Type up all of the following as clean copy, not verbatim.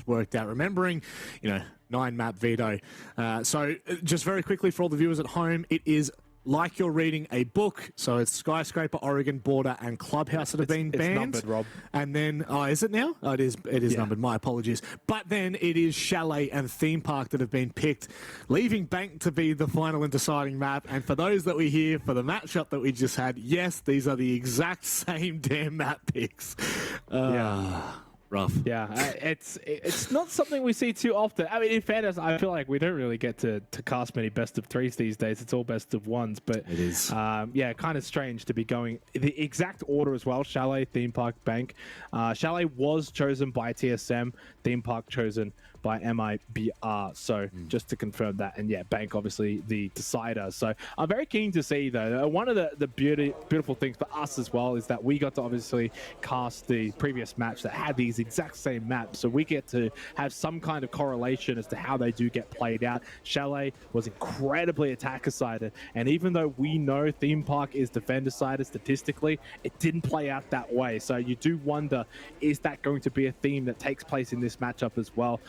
worked out. Remembering, 9-map veto. So just very quickly for all the viewers at home, it is like you're reading a book. So it's Skyscraper, Oregon Border, and Clubhouse that have been banned. It's numbered, Rob. And then, is it now? Oh, it is numbered. My apologies. But then it is Chalet and Theme Park that have been picked, leaving Bank to be the final and deciding map. And for those that we hear for the matchup that we just had, yes, these are the exact same damn map picks. Rough. Yeah, it's not something we see too often. I mean, in fairness, I feel like we don't really get to cast many best of threes these days. It's all best of ones, but it is. Kind of strange to be going the exact order as well. Chalet, Theme Park, Bank. Chalet was chosen by TSM, Theme Park chosen by MIBR. So just to confirm that, and Bank obviously the decider. So I'm very keen to see though. One of the beautiful things for us as well is that we got to obviously cast the previous match that had these exact same maps, so we get to have some kind of correlation as to how they do get played out. Chalet was incredibly attacker-sided, and even though we know Theme Park is defender-sided statistically, it didn't play out that way. So you do wonder, is that going to be a theme that takes place in this matchup as well?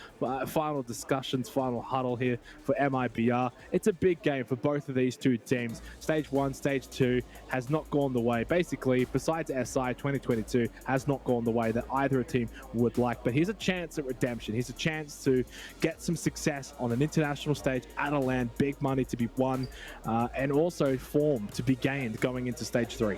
Final discussions, final huddle here for MIBR. It's a big game for both of these two teams. Stage 1, Stage 2 has not gone the way. Basically, besides SI 2022, has not gone the way that either team would like. But here's a chance at redemption. Here's a chance to get some success on an international stage at a LAN, big money to be won, and also form to be gained going into Stage 3.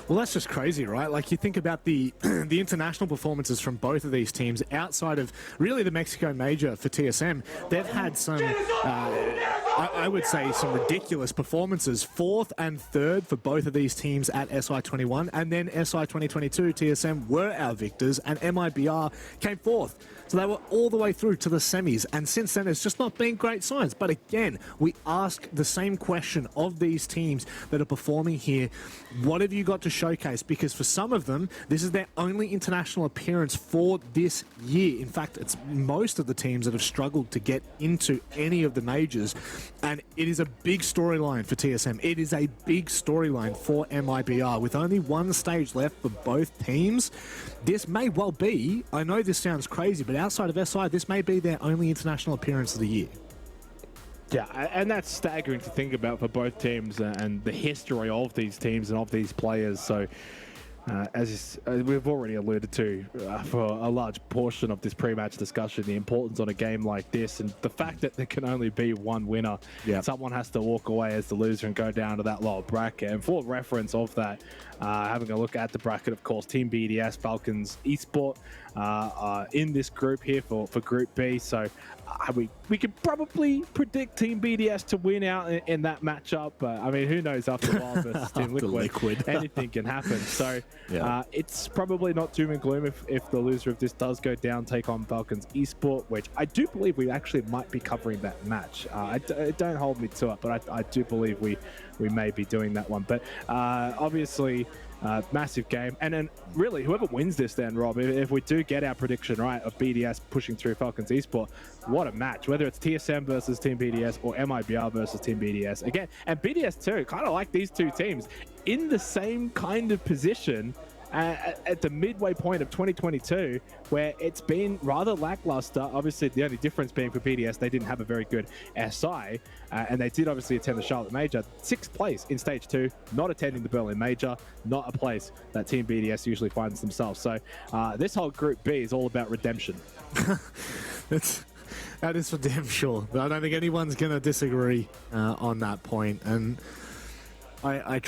Well, that's just crazy, right? Like, you think about the the international performances from both of these teams outside of really the Mexico Major for TSM. They've had some, I would say, some ridiculous performances. 4th and 3rd for both of these teams at SI21, and then SI 2022, TSM were our victors, and MIBR came 4th. So they were all the way through to the semis, and since then it's just not been great signs. But again, we ask the same question of these teams that are performing here. What have you got to showcase? Because for some of them, this is their only international appearance for this year. In fact, it's most of the teams that have struggled to get into any of the majors, and it is a big storyline for TSM. It is a big storyline for MIBR. With only one stage left for both teams, this may well be, I know this sounds crazy, but outside of SI, this may be their only international appearance of the year. Yeah, and that's staggering to think about for both teams and the history of these teams and of these players. So as we've already alluded to for a large portion of this pre-match discussion, the importance on a game like this and the fact that there can only be one winner. Yep. Someone has to walk away as the loser and go down to that lower bracket. And for reference of that, having a look at the bracket, of course, Team BDS, Falcons, Esports in this group here for Group B. So we could probably predict Team BDS to win out in that matchup. I mean, who knows after Wild versus Team Liquid. Anything can happen. So it's probably not doom and gloom if the loser of this does go down, take on Falcons Esports, which I do believe we actually might be covering that match. Don't hold me to it, but I do believe we may be doing that one. But obviously, massive game. And then really, whoever wins this then, Rob, if we do get our prediction right of BDS pushing through Falcons Esports, what a match. Whether it's TSM versus Team BDS or MIBR versus Team BDS. Again, and BDS too, kind of like these two teams, in the same kind of position at the midway point of 2022, where it's been rather lackluster. Obviously, the only difference being for BDS, they didn't have a very good SI, and they did obviously attend the Charlotte Major. 6th place in Stage 2, not attending the Berlin Major, not a place that Team BDS usually finds themselves. So this whole Group B is all about redemption. That is for damn sure. I don't think anyone's going to disagree on that point. And I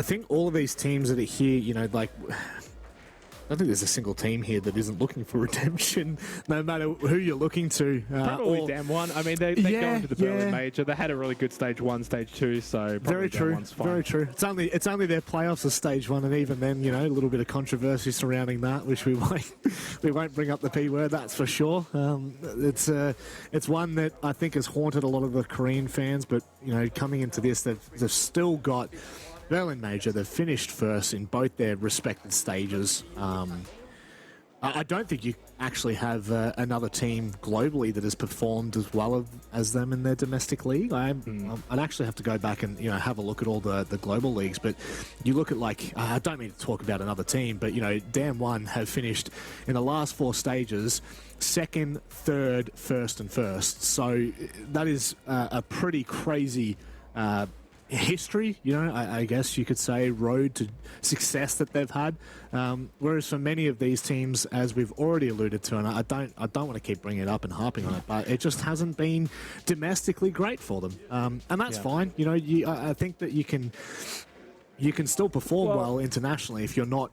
think all of these teams that are here, like, I don't think there's a single team here that isn't looking for redemption, no matter who you're looking to. Probably Dam 1. I mean, they go into the Berlin Major. They had a really good Stage 1, Stage 2, so very true. Very true. It's only their playoffs of Stage 1, and even then, a little bit of controversy surrounding that, which we won't bring up the P word, that's for sure. It's one that I think has haunted a lot of the Korean fans, but coming into this, they've still got Berlin Major. They've finished first in both their respective stages. I don't think you actually have another team globally that has performed as well as them in their domestic league. I'd actually have to go back and have a look at all the global leagues. But you look at I don't mean to talk about another team, but Dam1 have finished in the last 4 stages second, third, first, and first. So that is a pretty crazy history, I guess you could say, road to success that they've had. Whereas for many of these teams, as we've already alluded to, and I don't want to keep bringing it up and harping on it, but it just hasn't been domestically great for them, and that's fine. I think that you can still perform well internationally if you're not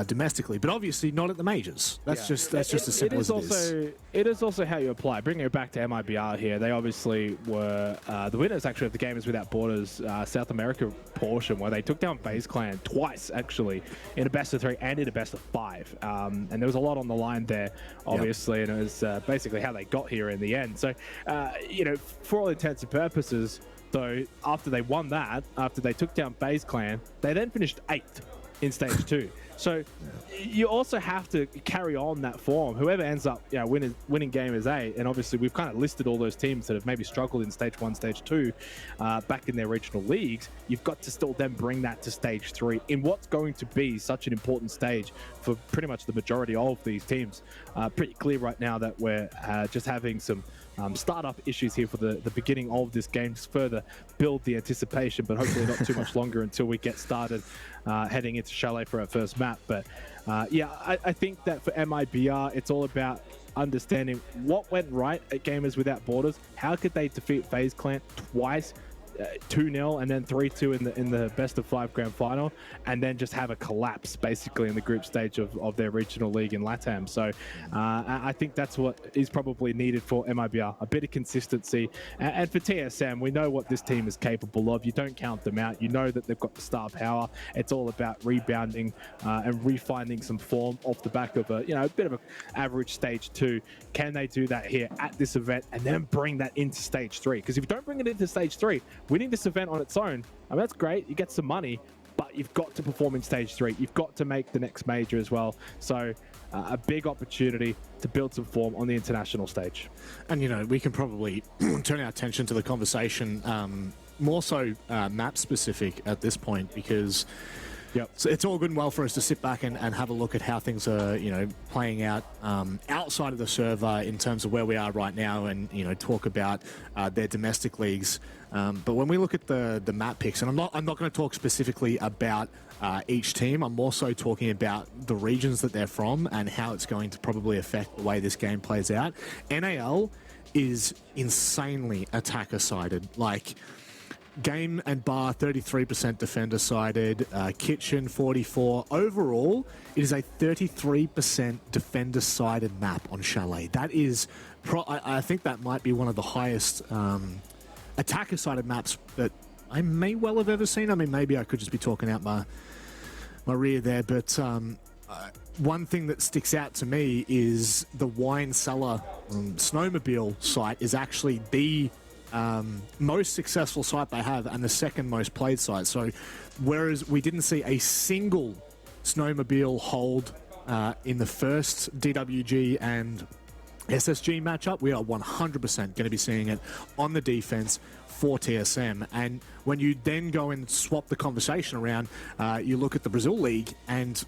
domestically, but obviously not at the majors. That's just as simple as it is. It is also how you apply. Bringing it back to MIBR here, they obviously were the winners actually of the Gamers Without Borders South America portion, where they took down FaZe Clan twice actually in a best of 3 and in a best of 5, and there was a lot on the line there, obviously, and it was basically how they got here in the end. So for all intents and purposes, though, after they won that, after they took down FaZe Clan, they then finished 8th in stage 2. So you also have to carry on that form. Whoever ends up winning Gamers8, and obviously we've kind of listed all those teams that have maybe struggled in stage 1, stage 2 back in their regional leagues, you've got to still then bring that to stage 3 in what's going to be such an important stage for pretty much the majority of these teams. Pretty clear right now that we're just having some startup issues here for the beginning of this game, just further build the anticipation, but hopefully not too much longer until we get started heading into Chalet for our first map. But I think that for MIBR, it's all about understanding what went right at Gamers Without Borders. How could they defeat FaZe Clan twice, 2-0 and then 3-2 in the best of 5 grand final, and then just have a collapse basically in the group stage of their regional league in LATAM. So I think that's what is probably needed for MIBR, a bit of consistency. And for TSM, we know what this team is capable of. You don't count them out. You know that they've got the star power. It's all about rebounding and refinding some form off the back of a bit of an average stage 2. Can they do that here at this event and then bring that into stage 3? Because if you don't bring it into stage 3, winning this event on its own, I mean, that's great. You get some money, but you've got to perform in stage 3. You've got to make the next major as well. So a big opportunity to build some form on the international stage. And, we can probably turn our attention to the conversation more so map specific at this point, because so it's all good and well for us to sit back and have a look at how things are, playing out outside of the server in terms of where we are right now, and talk about their domestic leagues. But when we look at the map picks, and I'm not going to talk specifically about each team. I'm also talking about the regions that they're from and how it's going to probably affect the way this game plays out. NAL is insanely attacker-sided. Like, Game and Bar 33% defender sided, Kitchen 44. Overall, it is a 33% defender sided map on Chalet. That is, I think that might be one of the highest attacker sided maps that I may well have ever seen. I mean, maybe I could just be talking out my rear there, but one thing that sticks out to me is the Wine Cellar snowmobile site is actually the most successful site they have and the second most played site. So whereas we didn't see a single snowmobile hold in the first DWG and SSG matchup, we are 100% going to be seeing it on the defense for TSM. And when you then go and swap the conversation around, you look at the Brazil League and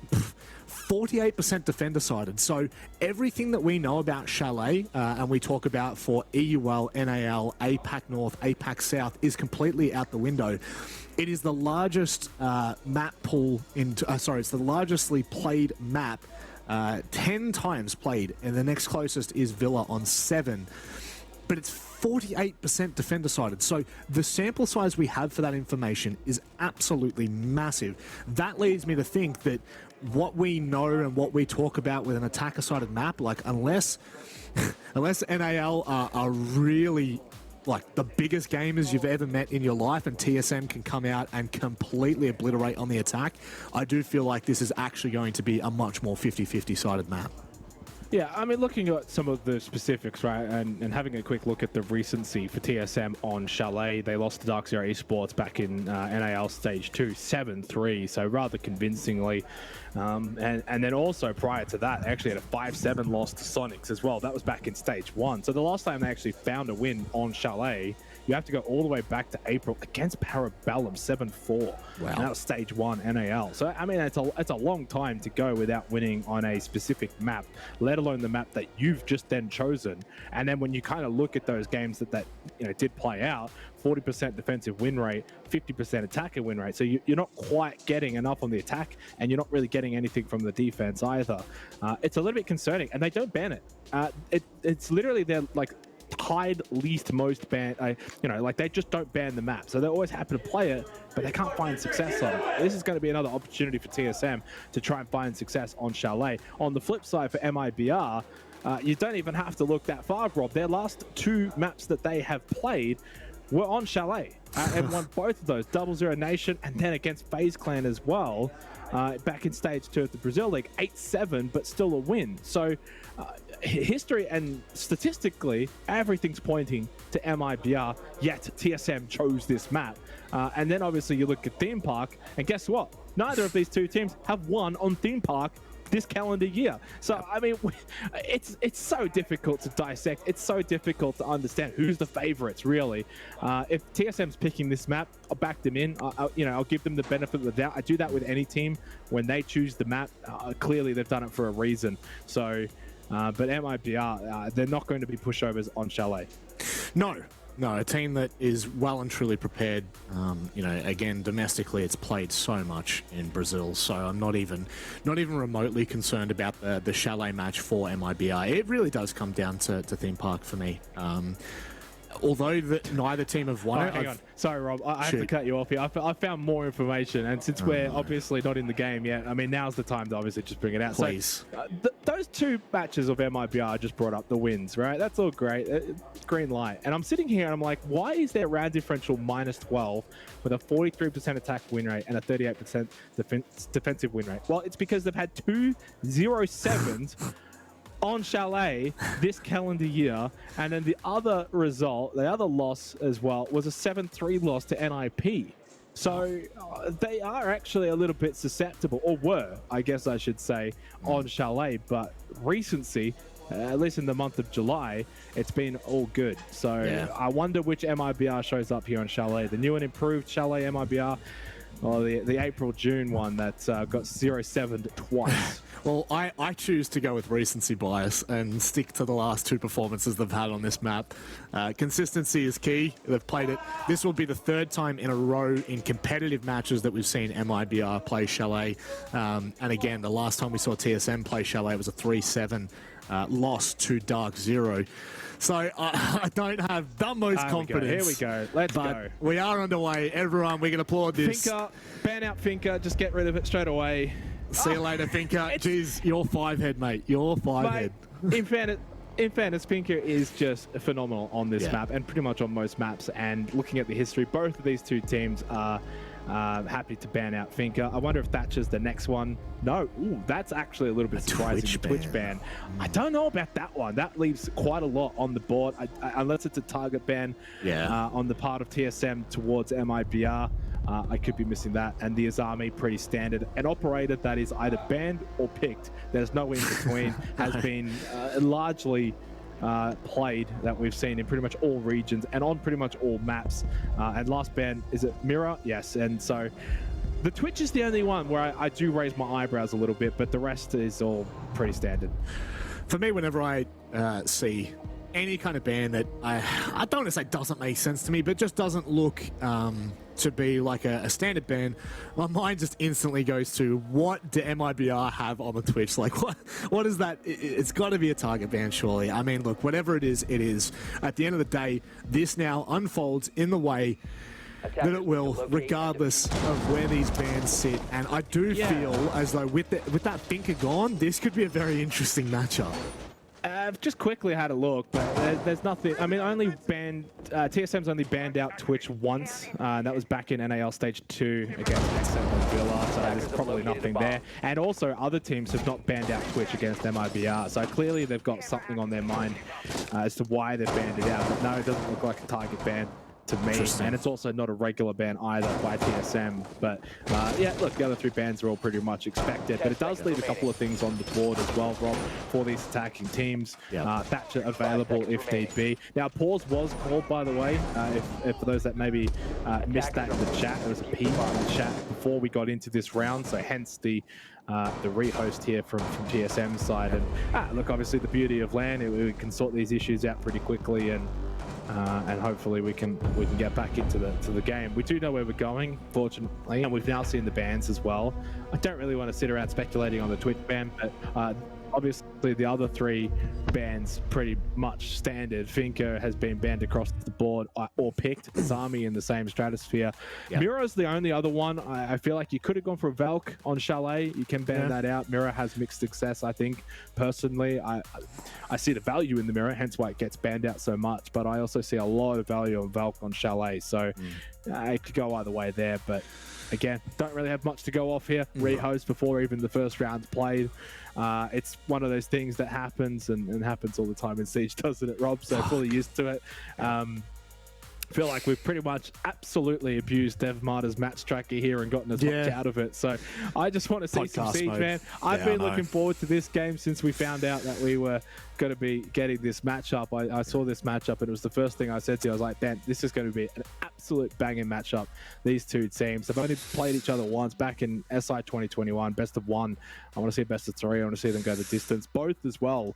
48% defender sided. So everything that we know about Chalet and we talk about for EUL, NAL, APAC North, APAC South is completely out the window. It is the largest map pool it's the largestly played map, 10 times played, and the next closest is Villa on 7. But it's 48% defender sided. So the sample size we have for that information is absolutely massive. That leads me to think that what we know and what we talk about with an attacker sided map, like unless NAL are really like the biggest gamers you've ever met in your life and TSM can come out and completely obliterate on the attack, I do feel like this is actually going to be a much more 50-50 sided map. Yeah, I mean, looking at some of the specifics, right, and having a quick look at the recency for TSM on Chalet, they lost to Dark Zero Esports back in NAL Stage 2, 7-3, so rather convincingly. And then also prior to that, actually had a 5-7 loss to Sonics as well. That was back in Stage 1. So the last time they actually found a win on Chalet, you have to go all the way back to April against Parabellum, 7-4. Wow. And that was Stage 1 NAL. So, I mean, it's a long time to go without winning on a specific map, let alone the map that you've just then chosen. And then when you kind of look at those games that did play out, 40% defensive win rate, 50% attacker win rate. So you're not quite getting enough on the attack, and you're not really getting anything from the defense either. It's a little bit concerning, and they don't ban it. It's literally their tied least most ban, like they just don't ban the map, so they're always happy to play it, but they can't find success on it. This is going to be another opportunity for TSM to try and find success on Chalet. On the flip side for MIBR, you don't even have to look that far, Rob. Their last 2 maps that they have played were on Chalet and won both of those, 00 Nation and then against FaZe Clan as well, back in Stage 2 of the Brazil League, 8-7, but still a win. So history and statistically, everything's pointing to MIBR, yet TSM chose this map. And then obviously you look at Theme Park, and guess what? Neither of these 2 teams have won on Theme Park this calendar year. So, I mean, it's so difficult to dissect. It's so difficult to understand who's the favorites, really. If TSM's picking this map, I'll back them in. I'll give them the benefit of the doubt. I do that with any team. When they choose the map, clearly they've done it for a reason. So, but MIBR, they're not going to be pushovers on Chalet. No, a team that is well and truly prepared. Again, domestically, it's played so much in Brazil, so I'm not even remotely concerned about the Chalet match for MIBR. It really does come down to Theme Park for me. Although neither team have won. Hang on. Sorry, Rob. I have to cut you off here. I found more information, and since we're obviously not in the game yet, I mean, now's the time to obviously just bring it out. Please. So, those 2 matches of MIBR I just brought up, the wins, right? That's all great. Green light. And I'm sitting here and I'm like, why is their round differential -12 with a 43% attack win rate and a 38% defensive win rate? Well, it's because they've had 2 0-7s on Chalet this calendar year, and then the other loss as well was a 7-3 loss to NIP. So they are actually a little bit susceptible, or were, I guess I should say, on Chalet, but recency, at least in the month of July, it's been all good. So yeah. I wonder which MIBR shows up here on Chalet. The new and improved Chalet MIBR, or the April-June one that got 0-7 twice. Well, I choose to go with recency bias and stick to the last 2 performances they've had on this map. Consistency is key. They've played it. This will be the 3rd time in a row in competitive matches that we've seen MIBR play Chalet. And again, the last time we saw TSM play Chalet was a 3-7 loss to Dark Zero. So I don't have the most confidence. Here we go. Let's go. We are underway. Everyone, we can applaud this. Finker, ban out Finker. Just get rid of it straight away. See you later, Finker. Jeez, you're 5-head, mate. You're 5-head. In fairness, Finker is just phenomenal on this map and pretty much on most maps. And looking at the history, both of these 2 teams are happy to ban out Finker. I wonder if Thatcher's the next one. No. Ooh, that's actually a little bit surprising. Twitch ban. I don't know about that one. That leaves quite a lot on the board, unless it's a target ban on the part of TSM towards MIBR. I could be missing that. And the Azami, pretty standard. An operator that is either banned or picked. There's no in between. Has been largely played that we've seen in pretty much all regions and on pretty much all maps. And last ban, is it Mirror? Yes. And so the Twitch is the only one where I do raise my eyebrows a little bit, but the rest is all pretty standard. For me, whenever I see any kind of ban that I don't want to say doesn't make sense to me, but just doesn't look to be like a standard ban, my mind just instantly goes to, what do MIBR have on the Twitch? Like, what is that? It's got to be a target ban, surely. I mean, look, whatever it is, it is. At the end of the day, this now unfolds in the way that it will, regardless of where these bans sit. And I do feel as though with that Finker gone, this could be a very interesting matchup. I've just quickly had a look, but there's nothing. I mean, only banned TSM's only banned out Twitch once, and that was back in NAL Stage 2 against SM and Villa. So there's probably nothing there. And also, other teams have not banned out Twitch against MIBR. So clearly, they've got something on their mind as to why they've banned it out. But no, it doesn't look like a target ban to me, and it's also not a regular ban either by TSM. But yeah, look, the other 3 bans are all pretty much expected, but it does leave a couple of things on the board as well, Rob, for these attacking teams. Thatcher available if need be. Now, pause was called, by the way, if for those that maybe missed that in the chat. There was a peep in the chat before we got into this round, so hence the rehost here from TSM's side. And look, obviously the beauty of LAN, we can sort these issues out pretty quickly, and hopefully we can get back into the game. We do know where we're going, fortunately, and we've now seen the bans as well. I don't really want to sit around speculating on the Twitch ban, but obviously the other 3 bans pretty much standard. Finko has been banned across the board or picked. Zami in the same stratosphere. Mira's the only other one. I feel like you could have gone for a Valk on Chalet. You can ban that out. Mira has mixed success, I think. Personally, I see the value in the Mira, hence why it gets banned out so much. But I also see a lot of value on Valk on Chalet. So it could go either way there. But again, don't really have much to go off here. Rehost before even the first round's played. It's one of those things that happens and happens all the time in Siege, doesn't it, Rob? So fully used to it. Feel like we've pretty much absolutely abused DevMarta's match tracker here and gotten as much out of it. So I just want to see some Siege, man. I've been looking forward to this game since we found out that we were going to be getting this matchup. I saw this matchup and it was the first thing I said to you. I was like, man, this is going to be an absolute banging matchup. These 2 teams have only played each other once back in SI 2021, best of 1. I want to see a best of 3. I want to see them go the distance, both as well.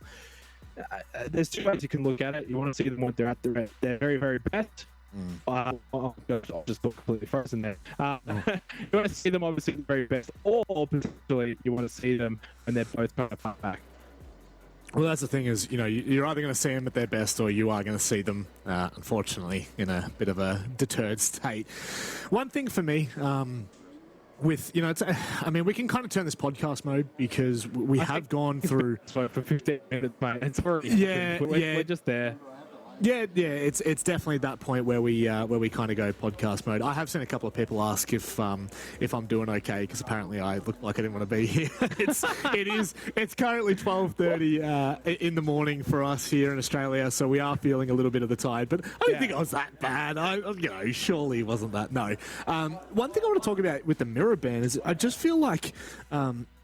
There's 2 ways you can look at it. You want to see them when they're at their very, very best. I'll just look completely frozen there. You want to see them obviously the very best, or potentially you want to see them when they're both kind of cut back. Well, that's the thing is, you know, you're either going to see them at their best or you are going to see them, unfortunately, in a bit of a deterred state. One thing for me, with, you know, I mean, we can kind of turn this podcast mode because we have gone through... for 15 minutes, mate. It's we're just there. Yeah, it's definitely that point where we kind of go podcast mode. I have seen a couple of people ask if I'm doing okay because apparently I look like I didn't want to be here. It's currently 12:30 in the morning for us here in Australia, so we are feeling a little bit of the tide. But I don't think it was that bad. Surely it wasn't that. No. One thing I want to talk about with the mirror ban is I just feel like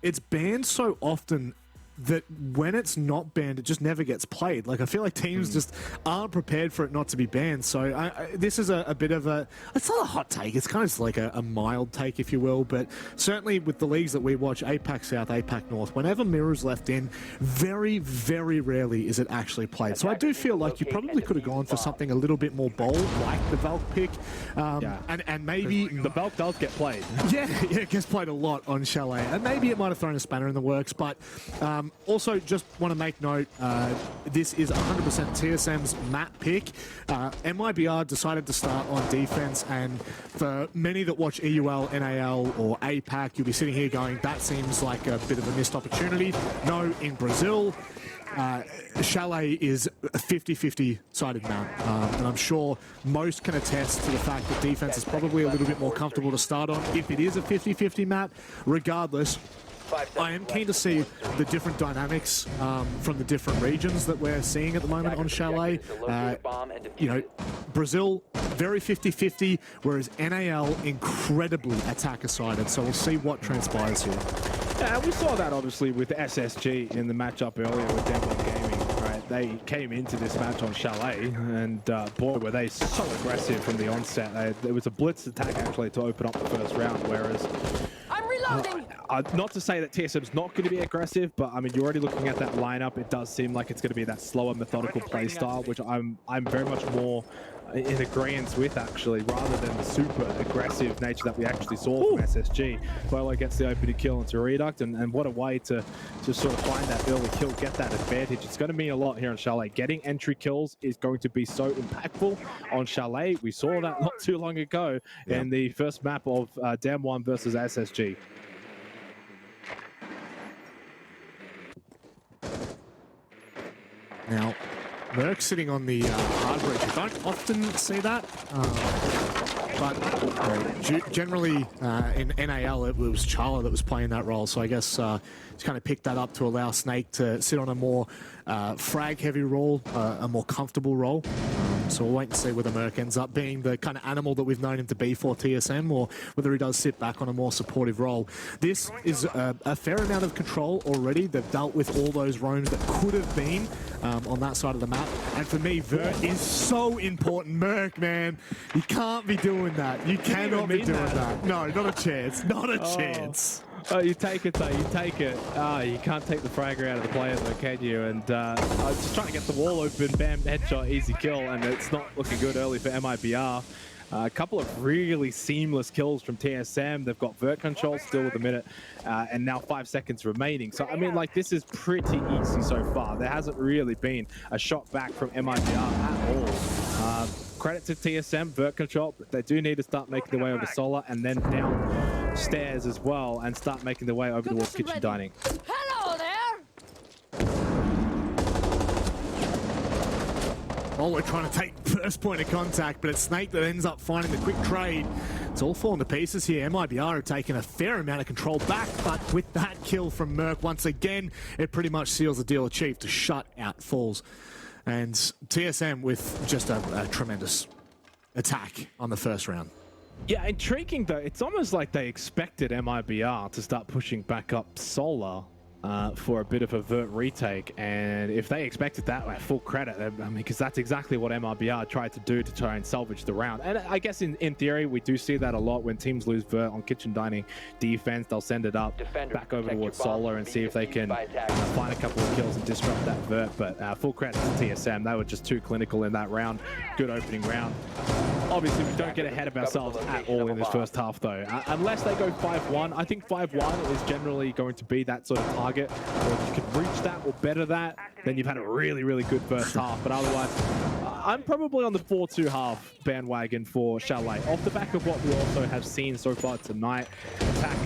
it's banned so often that when it's not banned, it just never gets played. Like, I feel like teams just aren't prepared for it not to be banned. So this is a bit of a... It's not a hot take. It's kind of like a mild take, if you will. But certainly with the leagues that we watch, APAC South, APAC North, whenever mirror's left in, very, very rarely is it actually played. So I do feel like you probably could have gone for something a little bit more bold, like the Valk pick. And maybe... The Valk does get played. Yeah, it gets played a lot on Chalet. And maybe it might have thrown a spanner in the works, but... also, just want to make note, this is 100% TSM's map pick. MIBR decided to start on defense, and for many that watch EUL, NAL, or APAC, you'll be sitting here going, that seems like a bit of a missed opportunity. No, in Brazil, Chalet is a 50-50 sided map, and I'm sure most can attest to the fact that defense is probably a little bit more comfortable to start on if it is a 50-50 map. Regardless, I am keen to see the different dynamics from the different regions that we're seeing at the moment on Chalet. You know, Brazil, very 50-50, whereas NAL, incredibly attacker-sided. So we'll see what transpires here. Yeah, we saw that obviously with SSG in the matchup earlier with Denmark Gaming. Right, they came into this match on Chalet, and boy, were they so aggressive from the onset. There was a blitz attack actually to open up the first round, whereas... not to say that TSM's not going to be aggressive, but I mean, you're already looking at that lineup. It does seem like it's going to be that slower, methodical play style, which I'm very much more in agreement with, actually, rather than the super aggressive nature that we actually saw from SSG. Bolo gets the opening kill into Reduct, and what a way to sort of find that early kill, get that advantage. It's going to mean a lot here on Chalet. Getting entry kills is going to be so impactful on Chalet. We saw that not too long ago in the first map of Dam 1 versus SSG. Now, Merc sitting on the hard bridge. You don't often see that, but generally in NAL it was Chalet that was playing that role. So I guess he's kind of picked that up to allow Snake to sit on a more frag-heavy role, a more comfortable role. So we'll wait and see whether Merc ends up being the kind of animal that we've known him to be for TSM, or whether he does sit back on a more supportive role. This is a fair amount of control already. They've dealt with all those roams that could have been on that side of the map. And for me, Vert is so important. Merc, man, you can't be doing that. You cannot be doing that. No, not a chance. Not a chance. Oh, you take it though, you take it. You can't take the fragger out of the player though, can you? And I was just trying to get the wall open, bam, headshot, easy kill, and it's not looking good early for MIBR. A couple of really seamless kills from TSM. They've got vert control still with a minute, and now 5 seconds remaining. So, I mean, like, this is pretty easy so far. There hasn't really been a shot back from MIBR at all. Credit to TSM, vert control, but they do need to start making their way over Solar and then down stairs as well and start making their way over towards kitchen dining. Hello there! Oh, we're trying to take first point of contact, but it's Snake that ends up finding the quick trade. It's all falling to pieces here. MIBR have taken a fair amount of control back, but with that kill from Merc, once again, it pretty much seals the deal achieved to shut out Falls. And TSM with just a tremendous attack on the first round. Yeah, intriguing though. It's almost like they expected MIBR to start pushing back up Solar for a bit of a vert retake, and if they expected that, like, full credit. I mean, because that's exactly what MIBR tried to do to try and salvage the round. And I guess in theory, we do see that a lot when teams lose vert on kitchen dining defense. They'll send it up back over towards Solar and see if they can find a couple of kills and disrupt that vert. But full credit to TSM. They were just too clinical in that round. Good opening round. Obviously, we don't get ahead of ourselves at all in this first half, though. Unless they go 5-1, I think 5-1 is generally going to be that sort of target. Or if you can reach that or better that, then you've had a really, really good first half. But otherwise, I'm probably on the 4-2 half bandwagon for Chalet. Off the back of what we also have seen so far tonight, Attack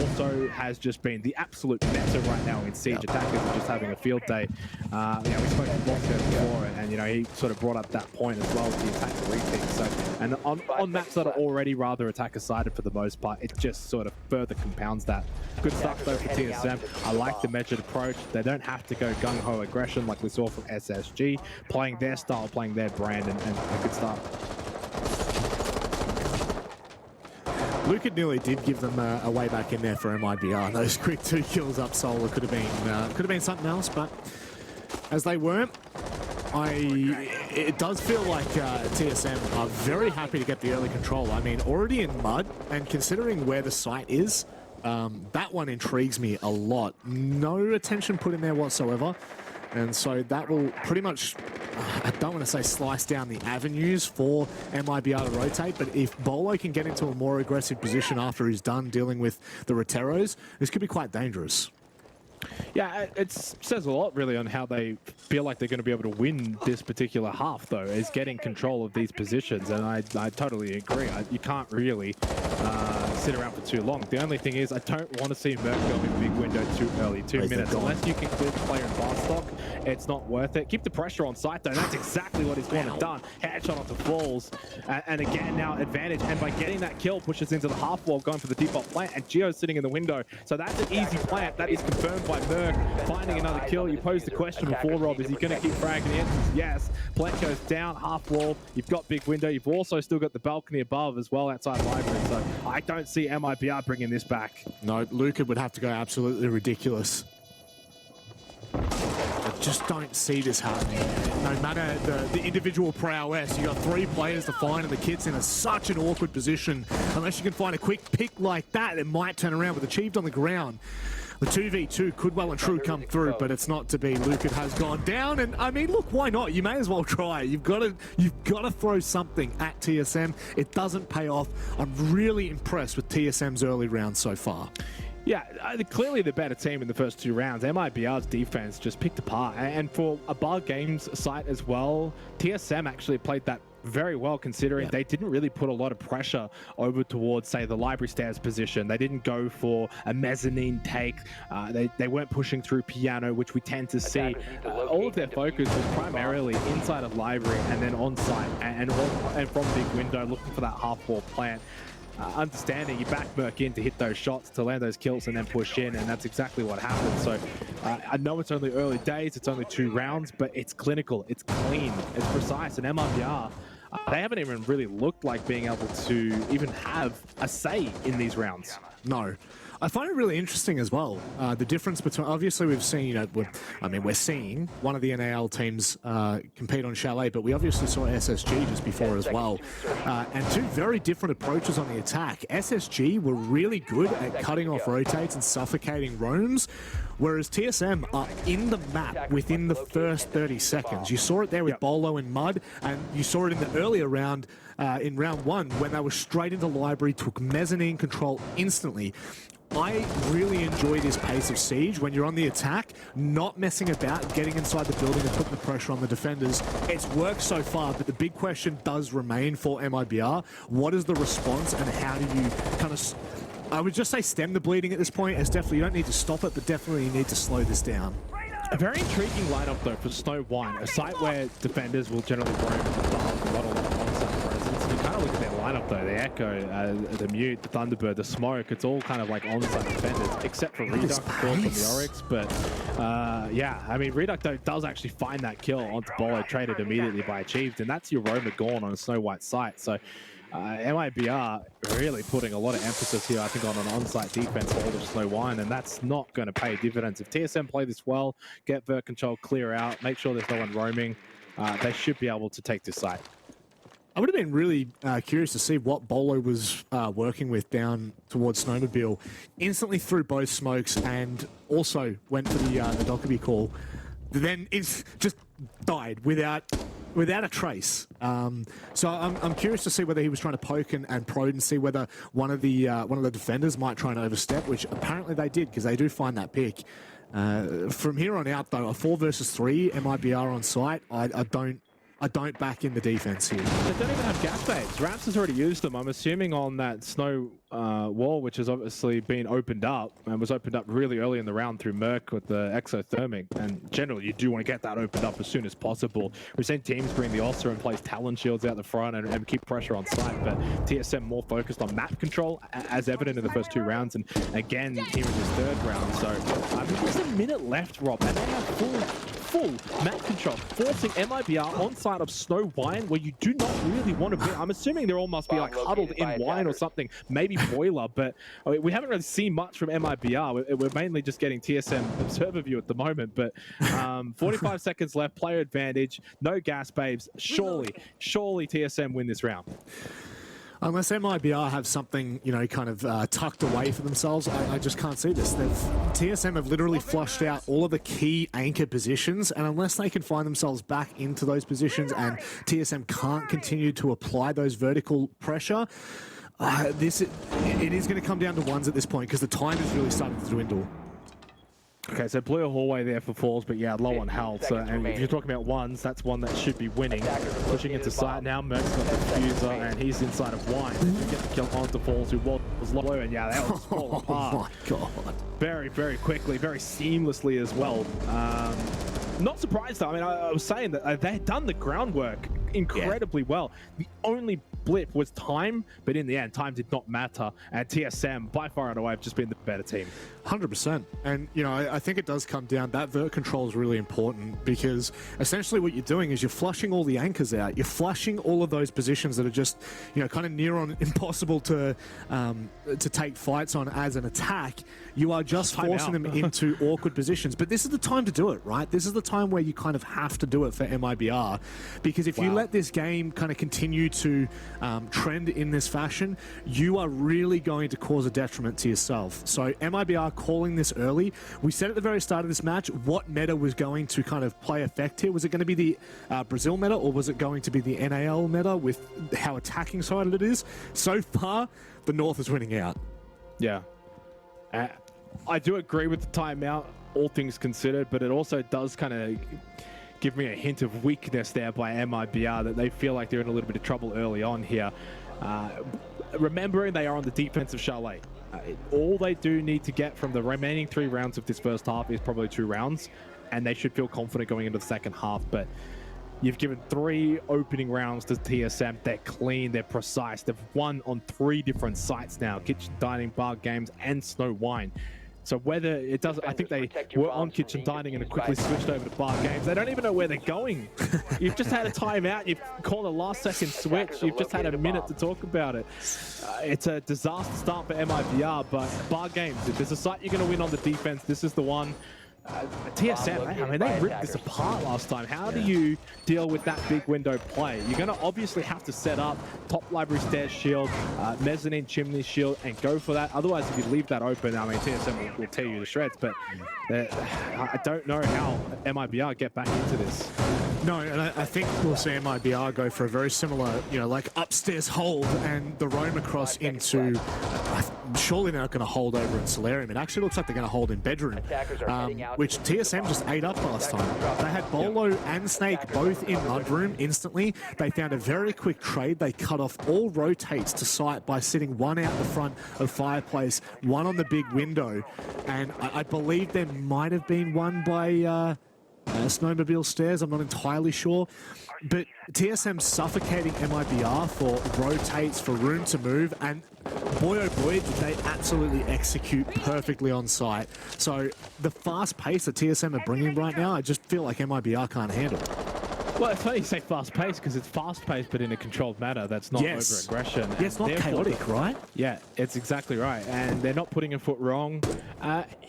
also has just been the absolute meta right now in Siege. Attackers are just having a field day. We spoke to Bosco before, and he sort of brought up that point as well with the Attacker repeat. So, and on maps that are already rather attacker-sided for the most part, it just sort of further compounds that. Good stuff though for TSM. I like the measured approach. They don't have to go gung-ho aggression like we saw from SSG, playing their style, playing their brand, and a good start. Luca nearly did give them a way back in there for MIBR. Those quick 2 kills up Solar could have been something else, but as they weren't, it does feel like TSM are very happy to get the early control. I mean, already in mud, and considering where the site is, that one intrigues me a lot. No attention put in there whatsoever. And so that will pretty much, I don't want to say slice down the avenues for MIBR to rotate, but if Bolo can get into a more aggressive position after he's done dealing with the Roteros, this could be quite dangerous. Yeah, it says a lot really on how they feel like they're going to be able to win this particular half, though, is getting control of these positions. And I totally agree. You can't really sit around for too long. The only thing is, I don't want to see Merc go in big window too early, 2 minutes. Unless you can clear the player in bar stock, it's not worth it. Keep the pressure on site, though. That's exactly what he's gone and done. Headshot onto Falls. And again, now advantage. And by getting that kill, pushes into the half wall, going for the default plant. And Geo's sitting in the window. So that's an easy plant. That is confirmed by Merc. Finding another kill. You posed the question before, Rob, is he going to keep fragging? The answer is yes. Plant goes down, half wall. You've got big window. You've also still got the balcony above as well outside library. So I don't see MIBR bringing this back. No, Luca would have to go absolutely ridiculous. I just don't see this happening. No matter the individual prowess, you got 3 players to find, and the kid's in such an awkward position. Unless you can find a quick pick like that, it might turn around. With Achieved on the ground, the 2v2 could well and true come through, but it's not to be. Luca has gone down, and I mean, look, why not? You may as well try. You've got to throw something at TSM. It doesn't pay off. I'm really impressed with TSM's early round so far. Yeah, clearly the better team in the first 2 rounds. MIBR's defense just picked apart. And for a Bar Games site as well, TSM actually played that very well, considering they didn't really put a lot of pressure over towards, say, the library stairs position. They didn't go for a mezzanine take. They weren't pushing through piano, which we tend to see. All of their focus was primarily inside of library and then on site and from big window, looking for that half-wall plant. Understanding you back Merc in to hit those shots, to land those kills and then push in, and that's exactly what happened. So I know it's only early days, it's only 2 rounds, but it's clinical, it's clean, it's precise, and MIBR, they haven't even really looked like being able to even have a say in these rounds. No. I find it really interesting as well, the difference between, obviously we've seen, we're seeing one of the NAL teams compete on Chalet, but we obviously saw SSG just before as well. And 2 very different approaches on the attack. SSG were really good at cutting off rotates and suffocating roams, whereas TSM are in the map within the first 30 seconds. You saw it there with Bolo and Mud, and you saw it in the earlier round, in round 1, when they were straight into library, took mezzanine control instantly. I really enjoy this pace of siege when you're on the attack, not messing about, getting inside the building and putting the pressure on the defenders. It's worked so far, but the big question does remain for MIBR. What is the response, and how do you kind of, I would just say, stem the bleeding at this point? As definitely, you don't need to stop it, but definitely you need to slow this down. A very intriguing lineup though for Snow Wine, a site where defenders will generally roam in the dark, a lot of on-site presence. And you kind of look at their lineup though, the Echo, the Mute, the Thunderbird, the Smoke, it's all kind of like on-site defenders, except for Reduct, of course, from the Oryx. But yeah, I mean, Reduct though does actually find that kill onto Bolo, traded immediately by Achieved, and that's your Roma gone on a Snow White site. So MIBR really putting a lot of emphasis here, I think, on an on-site defense hold of Snow Wine, and that's not going to pay dividends. If TSM play this well, get vert control, clear out, make sure there's no one roaming, they should be able to take this site. I would have been really curious to see what Bolo was working with down towards Snowmobile. Instantly threw both smokes and also went for the Dockerby call. Then it's just died without a trace. So I'm curious to see whether he was trying to poke and probe and see whether one of the defenders might try and overstep, which apparently they did, because they do find that pick. From here on out, though, a 4 versus 3 MIBR on site, I don't back in the defense here. They don't even have gas babes. Raps has already used them. I'm assuming on that snow wall, which has obviously been opened up, and was opened up really early in the round through Merc with the exothermic. And generally, you do want to get that opened up as soon as possible. We've seen teams bring the Oster and place Talon shields out the front and keep pressure on site, but TSM more focused on map control, as evident in the first 2 rounds, and again here in this 3rd round. So there's a minute left, Rob, and they have full map control, forcing MIBR on side of Snow Wine, where you do not really want to be. I'm assuming they're all must be like huddled in wine or something, maybe boiler, but we haven't really seen much from MIBR. We're mainly just getting TSM observer view at the moment, but 45 seconds left, player advantage, no gas babes. Surely TSM win this round. Unless MIBR have something, kind of tucked away for themselves, I just can't see this. TSM have literally flushed out all of the key anchor positions, and unless they can find themselves back into those positions and TSM can't continue to apply those vertical pressure, it is going to come down to ones at this point, because the time is really starting to dwindle. Okay, so blue hallway there for Falls, but yeah, low on health. So, and if you're talking about ones, that's one that should be winning. Pushing into site now, Merc's got the diffuser, and he's inside of Wine. You get the kill onto Falls, who was low, and yeah, that was falling apart. Oh my god. Very, very quickly, very seamlessly as well. Not surprised though. I mean, I was saying that they had done the groundwork incredibly well. The only blip was time, but in the end, time did not matter. And TSM, by far and away, have just been the better team. 100%. And, I think it does come down, that vert control is really important, because essentially what you're doing is you're flushing all the anchors out. You're flushing all of those positions that are just, kind of near on impossible to take fights on as an attack. You are just forcing them into awkward positions. But this is the time to do it, right? This is the time where you kind of have to do it for MIBR, because if you let this game kind of continue to trend in this fashion, you are really going to cause a detriment to yourself. So MIBR calling this early. We said at the very start of this match what meta was going to kind of play effect here. Was it going to be the Brazil meta, or was it going to be the NAL meta with how attacking sided it is? So far, the North is winning out. Yeah. I do agree with the timeout, all things considered, but it also does kind of give me a hint of weakness there by MIBR, that they feel like they're in a little bit of trouble early on here. Remembering they are on the defensive Chalet. All they do need to get from the remaining 3 rounds of this first half is probably 2 rounds, and they should feel confident going into the second half. But you've given 3 opening rounds to TSM. They're clean, they're precise. They've won on 3 different sites now: Kitchen Dining, Bar Games, and Snow Wine. So whether it does, I think they were on Kitchen Dining and have quickly switched over to Bar Games. They don't even know where they're going. You've just had a timeout. You've called a last-second switch. You've just had a minute to talk about it. It's a disaster start for MIBR, but Bar Games, if there's a site you're going to win on the defense, this is the one. TSM, I mean, they ripped this apart last time. How do you deal with that big window play? You're going to obviously have to set up top library stairs shield, mezzanine chimney shield, and go for that. Otherwise, if you leave that open, I mean, TSM will tear you to shreds. But I don't know how MIBR get back into this. No, and I think we'll see MIBR go for a very similar, you know, like upstairs hold and the roam across into, surely they're not going to hold over in Solarium. It actually looks like they're going to hold in bedroom, which TSM just ate up last time. They had Bolo and Snake both in mudroom instantly. They found a very quick trade. They cut off all rotates to site by sitting one out the front of Fireplace, one on the big window, and I believe there might have been one by Snowmobile Stairs, I'm not entirely sure. But TSM suffocating MIBR for rotates, for room to move, and boy oh boy, did they absolutely execute perfectly on site. So the fast pace that TSM are bringing right now, I just feel like MIBR can't handle. Well, it's funny you say fast-paced, because it's fast-paced, but in a controlled manner. That's not over-aggression. Yeah, it's not chaotic, right? Yeah, it's exactly right. And they're not putting a foot wrong.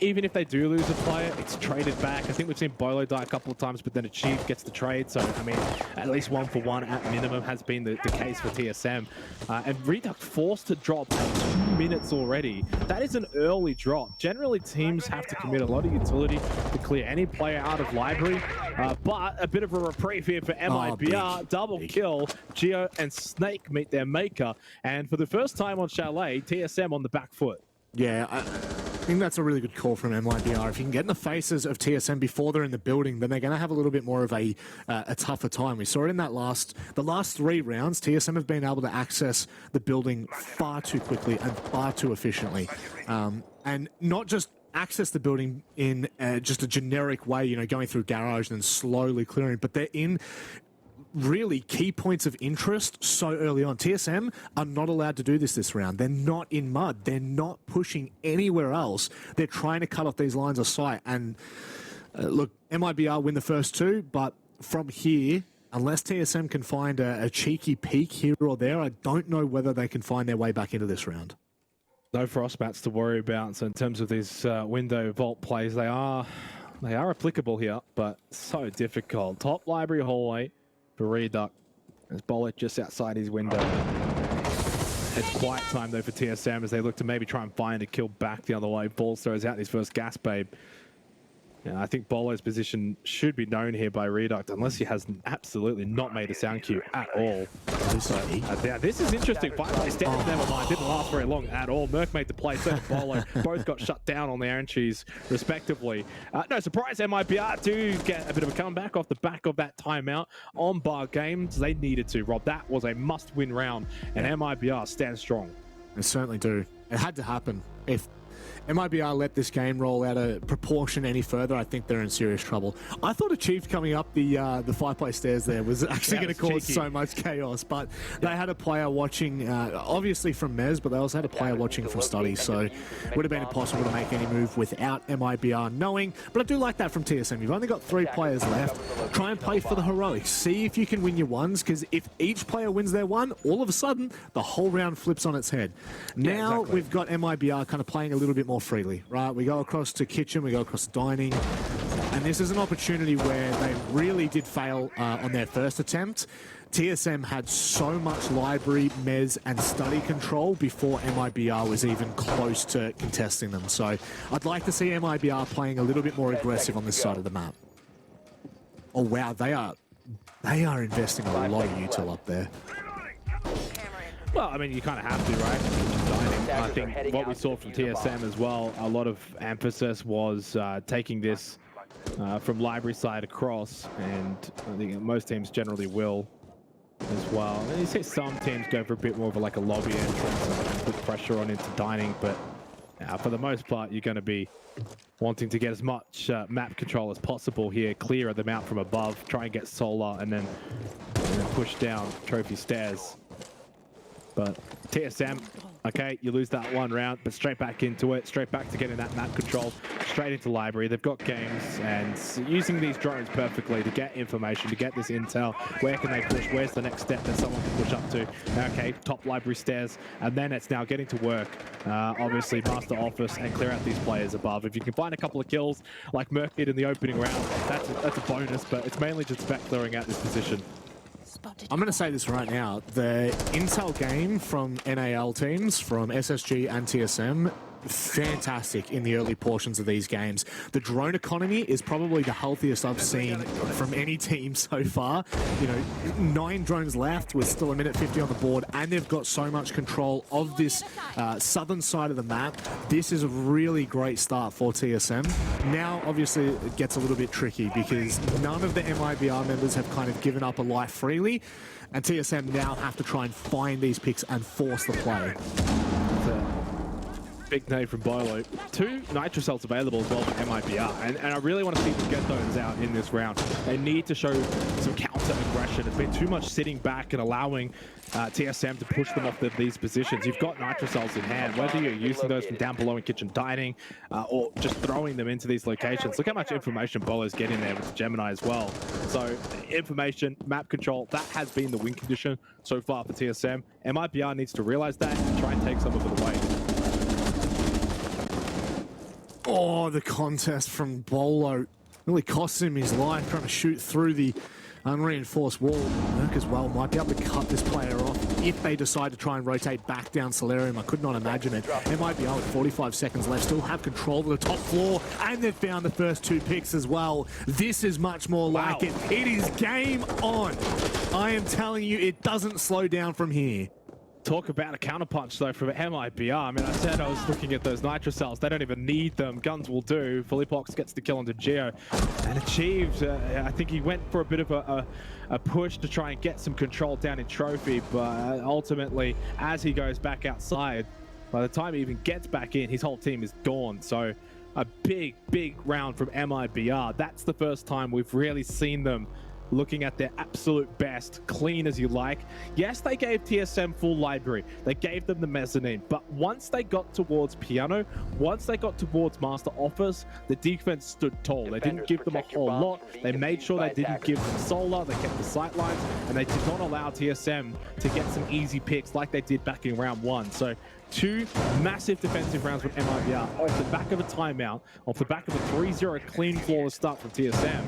Even if they do lose a player, it's traded back. I think we've seen Bolo die a couple of times, but then Achieve gets the trade. So, I mean, at least 1-for-1 at minimum has been the case for TSM. And Reduct forced to drop at 2 minutes already. That is an early drop. Generally, teams have to commit a lot of utility to clear any player out of library. But a bit of a reprieve here for MIBR. Double kill. Geo and Snake meet their maker. And for the first time on Chalet, TSM on the back foot. Yeah, I think that's a really good call from MIBR. If you can get in the faces of TSM before they're in the building, then they're going to have a little bit more of a tougher time. We saw it in that the last 3 rounds. TSM have been able to access the building far too quickly and far too efficiently. And not just access the building in just a generic way, you know, going through garage and then slowly clearing, but they're in really key points of interest so early on. TSM are not allowed to do this round. They're not in mud. They're not pushing anywhere else. They're trying to cut off these lines of sight. And look, MIBR win the first 2, but from here, unless TSM can find a cheeky peek here or there, I don't know whether they can find their way back into this round. No frostbats to worry about. So in terms of these window vault plays, they are applicable here, but so difficult. Top library hallway for Reduct. There's Bullet just outside his window. It's quiet time though for TSM as they look to maybe try and find a kill back the other way. Balls throws out his first gas babe. Yeah, I think Bolo's position should be known here by Reduct, unless he has absolutely not made a sound cue at all. This is interesting. Fireplace stands never mind. Didn't last very long at all. Merc made the play, so did Bolo. Both got shut down on the Aaron Cheese, respectively. No surprise, MIBR do get a bit of a comeback off the back of that timeout on Bar Games. They needed to, Rob. That was a must-win round, and MIBR stands strong. They certainly do. It had to happen. If MIBR let this game roll out of proportion any further, I think they're in serious trouble. I thought Achieve coming up the fireplace stairs there was actually going to cause so much chaos, but they had a player watching, obviously from Mez, but they also had a player watching from Study, so it would have been impossible to make any move without MIBR knowing. But I do like that from TSM. You've only got 3 players left. Try and play for the heroics. See if you can win your ones, because if each player wins their one, all of a sudden, the whole round flips on its head. Now we've got MIBR kind of playing a little bit more freely, right? We go across to kitchen, we go across to dining, and this is an opportunity where they really did fail on their first attempt. TSM had so much library, mez, and study control before MIBR was even close to contesting them. So I'd like to see MIBR playing a little bit more aggressive on this side of the map. Oh wow, they are investing a lot of util up there. Well, I mean, you kind of have to, right? Dining. I think what we saw from TSM as well, a lot of emphasis was taking this from library side across, and I think most teams generally will as well. And you see some teams go for a bit more of a lobby entrance and put pressure on into dining, but for the most part, you're going to be wanting to get as much map control as possible here, clear them out from above, try and get solar, and then push down trophy stairs. But TSM, okay, you lose that one round, but straight back into it, straight back to getting that map control, straight into library. They've got games, and using these drones perfectly to get information, to get this intel. Where can they push? Where's the next step that someone can push up to? Okay, top library stairs, and then it's now getting to work. Obviously, master office and clear out these players above. If you can find a couple of kills, like Merc did in the opening round, that's a bonus, but it's mainly just about clearing out this position. I'm going to say this right now. The intel game from NAL teams, from SSG and TSM, fantastic in the early portions of these games. The drone economy is probably the healthiest I've seen from any team so far. You know, 9 drones left with still 1:50 on the board, and they've got so much control of this southern side of the map. This is a really great start for TSM. Now, obviously, it gets a little bit tricky because none of the MIBR members have kind of given up a life freely, and TSM now have to try and find these picks and force the play. Big nade from Bolo. 2 nitro cells available as well for MIBR, and I really want to see them get those out in this round. They need to show some counter aggression. It's been too much sitting back and allowing TSM to push them off these positions. You've got nitro cells in hand, whether you're using those from down below in kitchen dining or just throwing them into these locations. Look how much information Bolo's getting there with the Gemini as well. So information, map control, that has been the win condition so far for TSM. MIBR needs to realize that and try and take some of it away. Oh, the contest from Bolo really cost him his life, trying to shoot through the unreinforced wall. Merc as well might be able to cut this player off if they decide to try and rotate back down Solarium. I could not imagine it. MIBR with 45 seconds left still have control of the top floor, and they've found the first 2 picks as well. This is much more like it. It is game on. I am telling you, it doesn't slow down from here. Talk about a counterpunch though from MIBR. I mean, I said I was looking at those nitro cells. They don't even need them. Guns will do. Philippox gets the kill onto Geo and achieves. I think he went for a bit of a push to try and get some control down in Trophy, but ultimately, as he goes back outside, by the time he even gets back in, his whole team is gone. So a big, big round from MIBR. That's the first time we've really seen them looking at their absolute best, clean as you like. Yes, they gave TSM full library. They gave them the mezzanine. But once they got towards Piano, once they got towards Master Office, the defense stood tall. They didn't give them a whole lot. They made sure they didn't give them solar. They kept the sight lines, and they did not allow TSM to get some easy picks like they did back in round 1. So 2 massive defensive rounds from MIBR off the back of a timeout, off the back of a 3-0 clean, flawless start from TSM.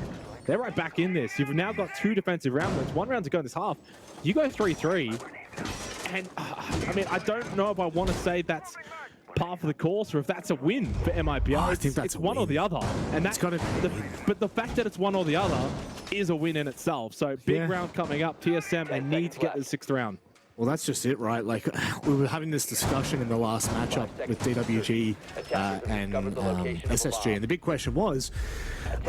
They're right back in this. You've now got 2 defensive round wins, 1 round to go in this half. You go 3-3, and I mean, I don't know if I want to say that's par for the course or if that's a win for MIBR. I think that's it's one or the other, and that's got to. But the fact that it's one or the other is a win in itself. So big round coming up. TSM, they need to get the 6th round. Well, that's just it, right? Like, we were having this discussion in the last matchup with DWG and SSG, and the big question was,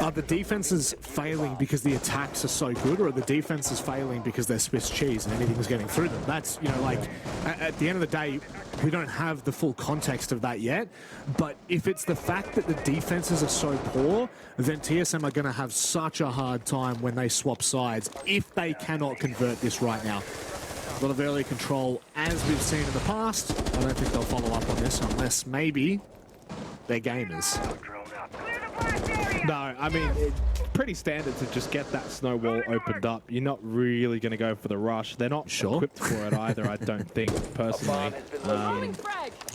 are the defenses failing because the attacks are so good, or are the defenses failing because they're Swiss cheese and anything is getting through them? That's, you know, like, at the end of the day, we don't have the full context of that yet, but if it's the fact that the defenses are so poor, then TSM are going to have such a hard time when they swap sides if they cannot convert this right now. A lot of early control, as we've seen in the past. I don't think they'll follow up on this unless maybe they're gamers. No, I mean, it's pretty standard to just get that snow wall opened up. You're not really going to go for the rush. They're not equipped for it either, I don't think, personally.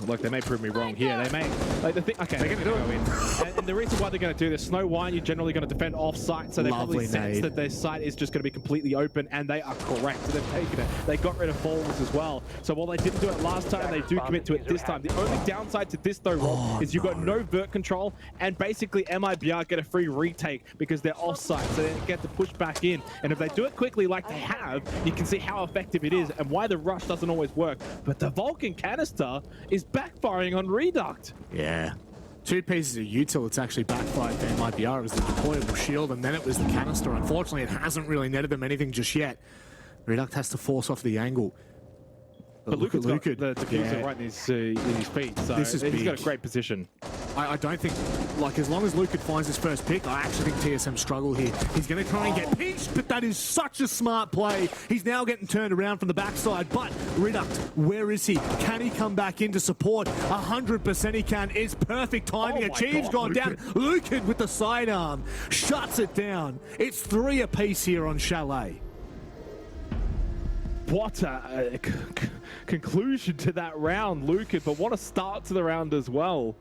Look, they may prove me wrong here. They may, like, the thing, okay, they're going to go in. And the reason why they're going to do this, Snow Wine, you're generally going to defend off-site, so they probably sense that their site is just going to be completely open, and they are correct. So they've taken it. They got rid of falls as well. So while they didn't do it last time, they do commit to it this time. The only downside to this, though, Rob, is you've got no vert control, and basically MIBR get a free retake because they're off-site, so they get to push back in. And if they do it quickly like they have, you can see how effective it is and why the rush doesn't always work. But the Vulcan canister is backfiring on Reduct. Yeah. Two pieces of util that's actually backfired for MIBR. It was the deployable shield, and then it was the canister. Unfortunately, it hasn't really netted them anything just yet. Reduct has to force off the angle. But Luca's got the diffuser right in his feet, so he's got a great position. I don't think, like, as long as Luca finds his first pick, I actually think TSM struggle here. He's going to try and get pinched, but that is such a smart play. He's now getting turned around from the backside, but Reduct, where is he? Can he come back in to support? 100% he can. It's perfect timing. Achieve's gone down. Luca with the sidearm shuts it down. It's 3 apiece here on Chalet. What a conclusion to that round, Luca, but what a start to the round as well.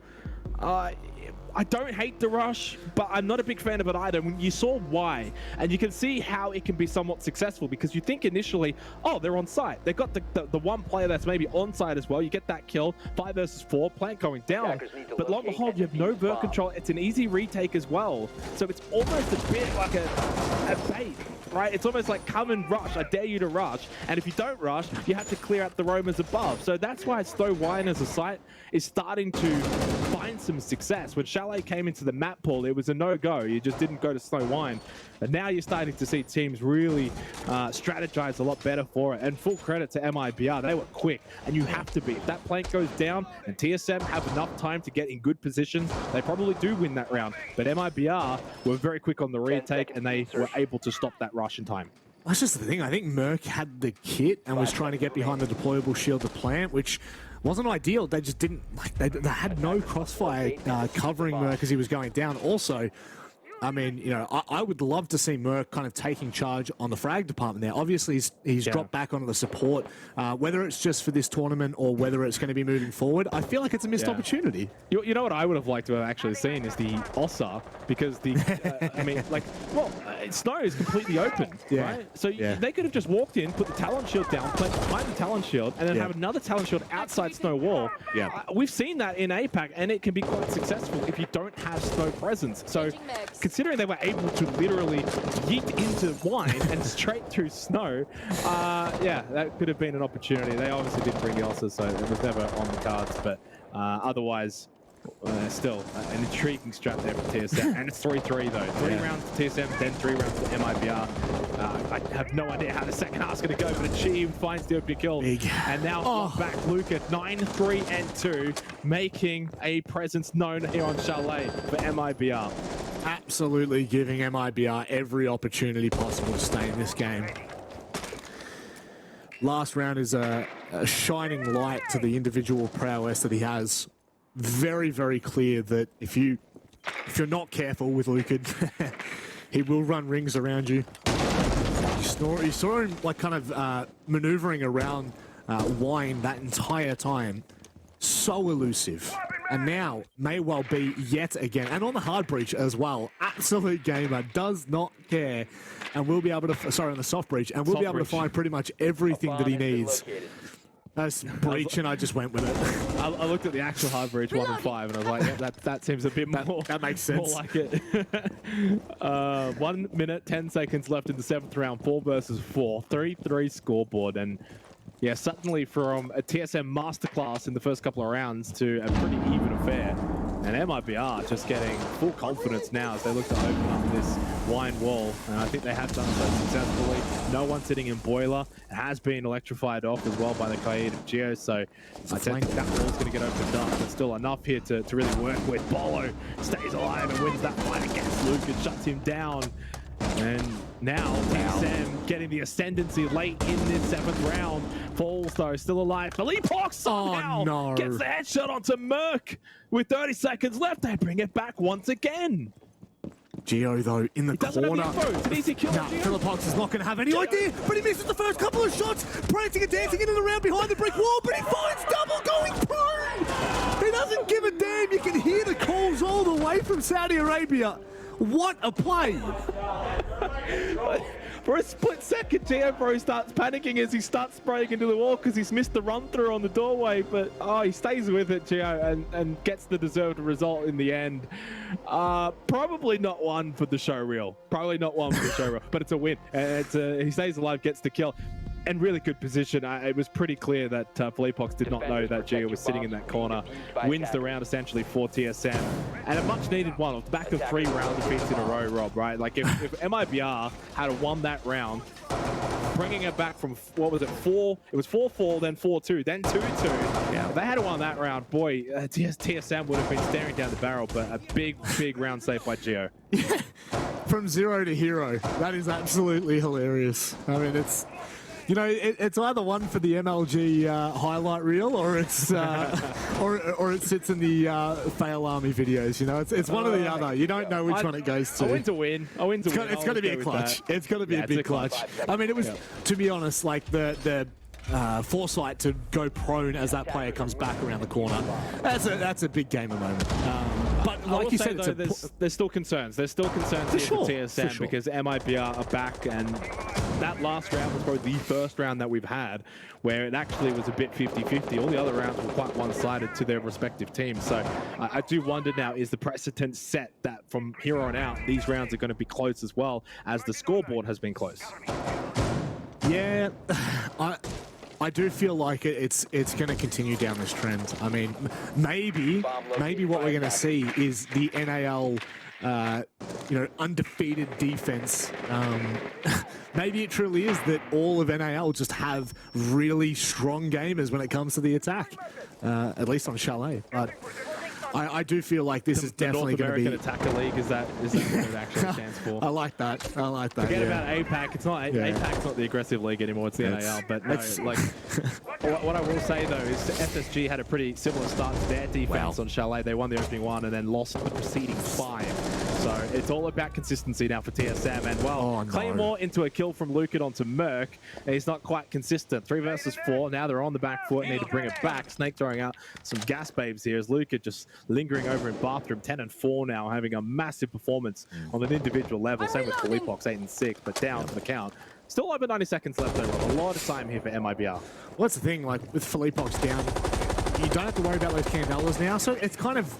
I don't hate the rush, but I'm not a big fan of it either. When you saw why, and you can see how it can be somewhat successful, because you think initially, oh, they're on site. They've got the one player that's maybe on site as well. You get that kill, 5 versus 4, plant going down. But lo and behold, you have no vert control. It's an easy retake as well. So it's almost a bit like a bait, right? It's almost like come and rush. I dare you to rush. And if you don't rush, you have to clear out the roamers above. So that's why Snow Wine as a site is starting to find some success. When Chalet came into the map pool, it was a no-go. You just didn't go to Snow Wine. And now you're starting to see teams really strategize a lot better for it. And full credit to MIBR. They were quick, and you have to be. If that plank goes down and TSM have enough time to get in good positions, they probably do win that round. But MIBR were very quick on the retake, and they were able to stop that rush in time. That's just the thing. I think Merc had the kit and was trying to get behind the deployable shield to plant, which wasn't ideal. They just didn't, like, they had no crossfire covering Merc as he was going down. Also, I mean, you know, I would love to see Merc kind of taking charge on the frag department there. Obviously, he's dropped back onto the support, whether it's just for this tournament or whether it's going to be moving forward. I feel like it's a missed opportunity. You know what I would have liked to have actually seen is the Ossa, because the, I mean, like, well, Snow is completely open, right? So they could have just walked in, put the talent shield down, played behind the talent shield, and then have another talent shield outside Snow wall. We've seen that in APAC, and it can be quite successful if you don't have Snow presence. So considering they were able to literally yeet into Wine and straight through Snow, yeah, that could have been an opportunity. They obviously didn't bring the Ossa, so it was never on the cards, but otherwise, still an intriguing strat there for TSM. And it's 3-3 though. 3 rounds to TSM, then 3 rounds to MIBR. I have no idea how the second half's going to go, but Achieve finds the open kill. And now back Luke at 9-3 and 2, making a presence known here on Chalet for MIBR. Absolutely giving MIBR every opportunity possible to stay in this game. Last round is a shining light to the individual prowess that he has. Very, very clear that if you're not careful with Luca, he will run rings around you. You saw him like kind of maneuvering around Wine that entire time. So elusive. And now may well be yet again, and on the hard breach as well. Absolute gamer does not care, and we'll be able to, sorry, on the soft breach, and we'll be able to find pretty much everything that he needs. That's breach, and I just went with it. I looked at the actual hard breach 1 and 5, and I was like, yeah, that seems a bit more. That makes sense. More like it. 1 minute, 10 seconds left in the 7th round. 4 versus 4. 3-3 scoreboard, and yeah, suddenly from a TSM masterclass in the first couple of rounds to a pretty even affair. And MIBR just getting full confidence now as they look to open up this Wine wall. And I think they have done so successfully. No one sitting in Boiler. It has been electrified off as well by the Chalet of Geo. So I think that wall's going to get opened up. But still enough here to really work with. Bolo stays alive and wins that fight against Luke and shuts him down. And now TSM getting the ascendancy late in this 7th round. Falls though, still alive. Philippe Hawk somehow gets the headshot onto Merc. With 30 seconds left, they bring it back once again. Geo though in the corner. It's an easy kill. Now Philippe Hawk is not going to have any idea, but he misses the first couple of shots. Prancing and dancing into the round behind the brick wall, but he finds double going prone. He doesn't give a damn. You can hear the calls all the way from Saudi Arabia. What a play! For a split second, Geobro starts panicking as he starts spraying into the wall because he's missed the run through on the doorway, but he stays with it, Geo, and gets the deserved result in the end. Probably not one for the show reel. Probably not one for the show reel, but it's a win. He stays alive, gets the kill. in really good position. It was pretty clear that Fleepox did not know that Gio was sitting in that corner. Wins the round essentially for TSM. And a much needed one off the back of 3 round defeats in a row, Rob, right? Like if MIBR had won that round, bringing it back from, what was it, 4? It was 4-4, then 4-2, then 2-2. Yeah. If they had won that round, boy, TSM would have been staring down the barrel, but a big round saved by Gio. From 0 to hero. That is absolutely hilarious. I mean, it's... You know, it's either one for the MLG highlight reel, or it's or it sits in the fail army videos. You know, it's one or the other. You don't know which one it goes to. I win to win. It's going to be a clutch. It's going to be a big clutch. I mean, it was, to be honest, like the foresight to go prone as that player comes back around the corner. That's a big gamer moment. But like you said, though, there's still concerns. There's still concerns here for TSM because MIBR are back, and that last round was probably the first round that we've had where it actually was a bit 50-50. All the other rounds were quite one-sided to their respective teams. So I do wonder now, is the precedent set that from here on out, these rounds are going to be close as well as the scoreboard has been close? Yeah, I do feel like it's going to continue down this trend. I mean, maybe what we're going to see is the NAL, undefeated defense. Maybe it truly is that all of NAL just have really strong gamers when it comes to the attack, at least on Chalet. But I do feel like this is definitely going to be... North American Attacker League, is that what it actually stands for? I like that. Forget about APAC. It's not APAC's not the aggressive league anymore. It's the NAL. But no, like what I will say though is SSG had a pretty similar start to their defense on Chalet. They won the opening 1 and then lost the preceding 5. So it's all about consistency now for TSM. And Claymore into a kill from Lucan onto Merc. He's not quite consistent. 3 versus 4. Now they're on the back foot. Need to bring it back. Snake throwing out some gas babes here as Lucan just lingering over in bathroom. 10-4 now, having a massive performance on an individual level. Same with Fleepox, 8-6, but down for the count. Still over 90 seconds left though, Rob. A lot of time here for MIBR. Well, that's the thing, like with Fleepox down, you don't have to worry about those candelas now. So it's kind of,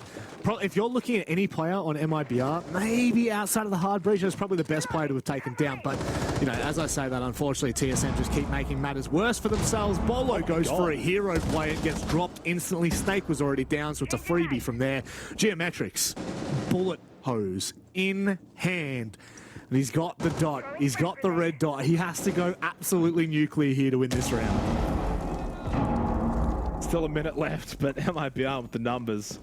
if you're looking at any player on MIBR, maybe outside of the hard breach, is probably the best player to have taken down. But, you know, as I say that, unfortunately, TSM just keep making matters worse for themselves. Bolo goes for a hero play and gets dropped instantly. Snake was already down, so it's a freebie from there. Geometrics, bullet hose in hand. And he's got the dot. He's got the red dot. He has to go absolutely nuclear here to win this round. Still a minute left, but MIBR with the numbers.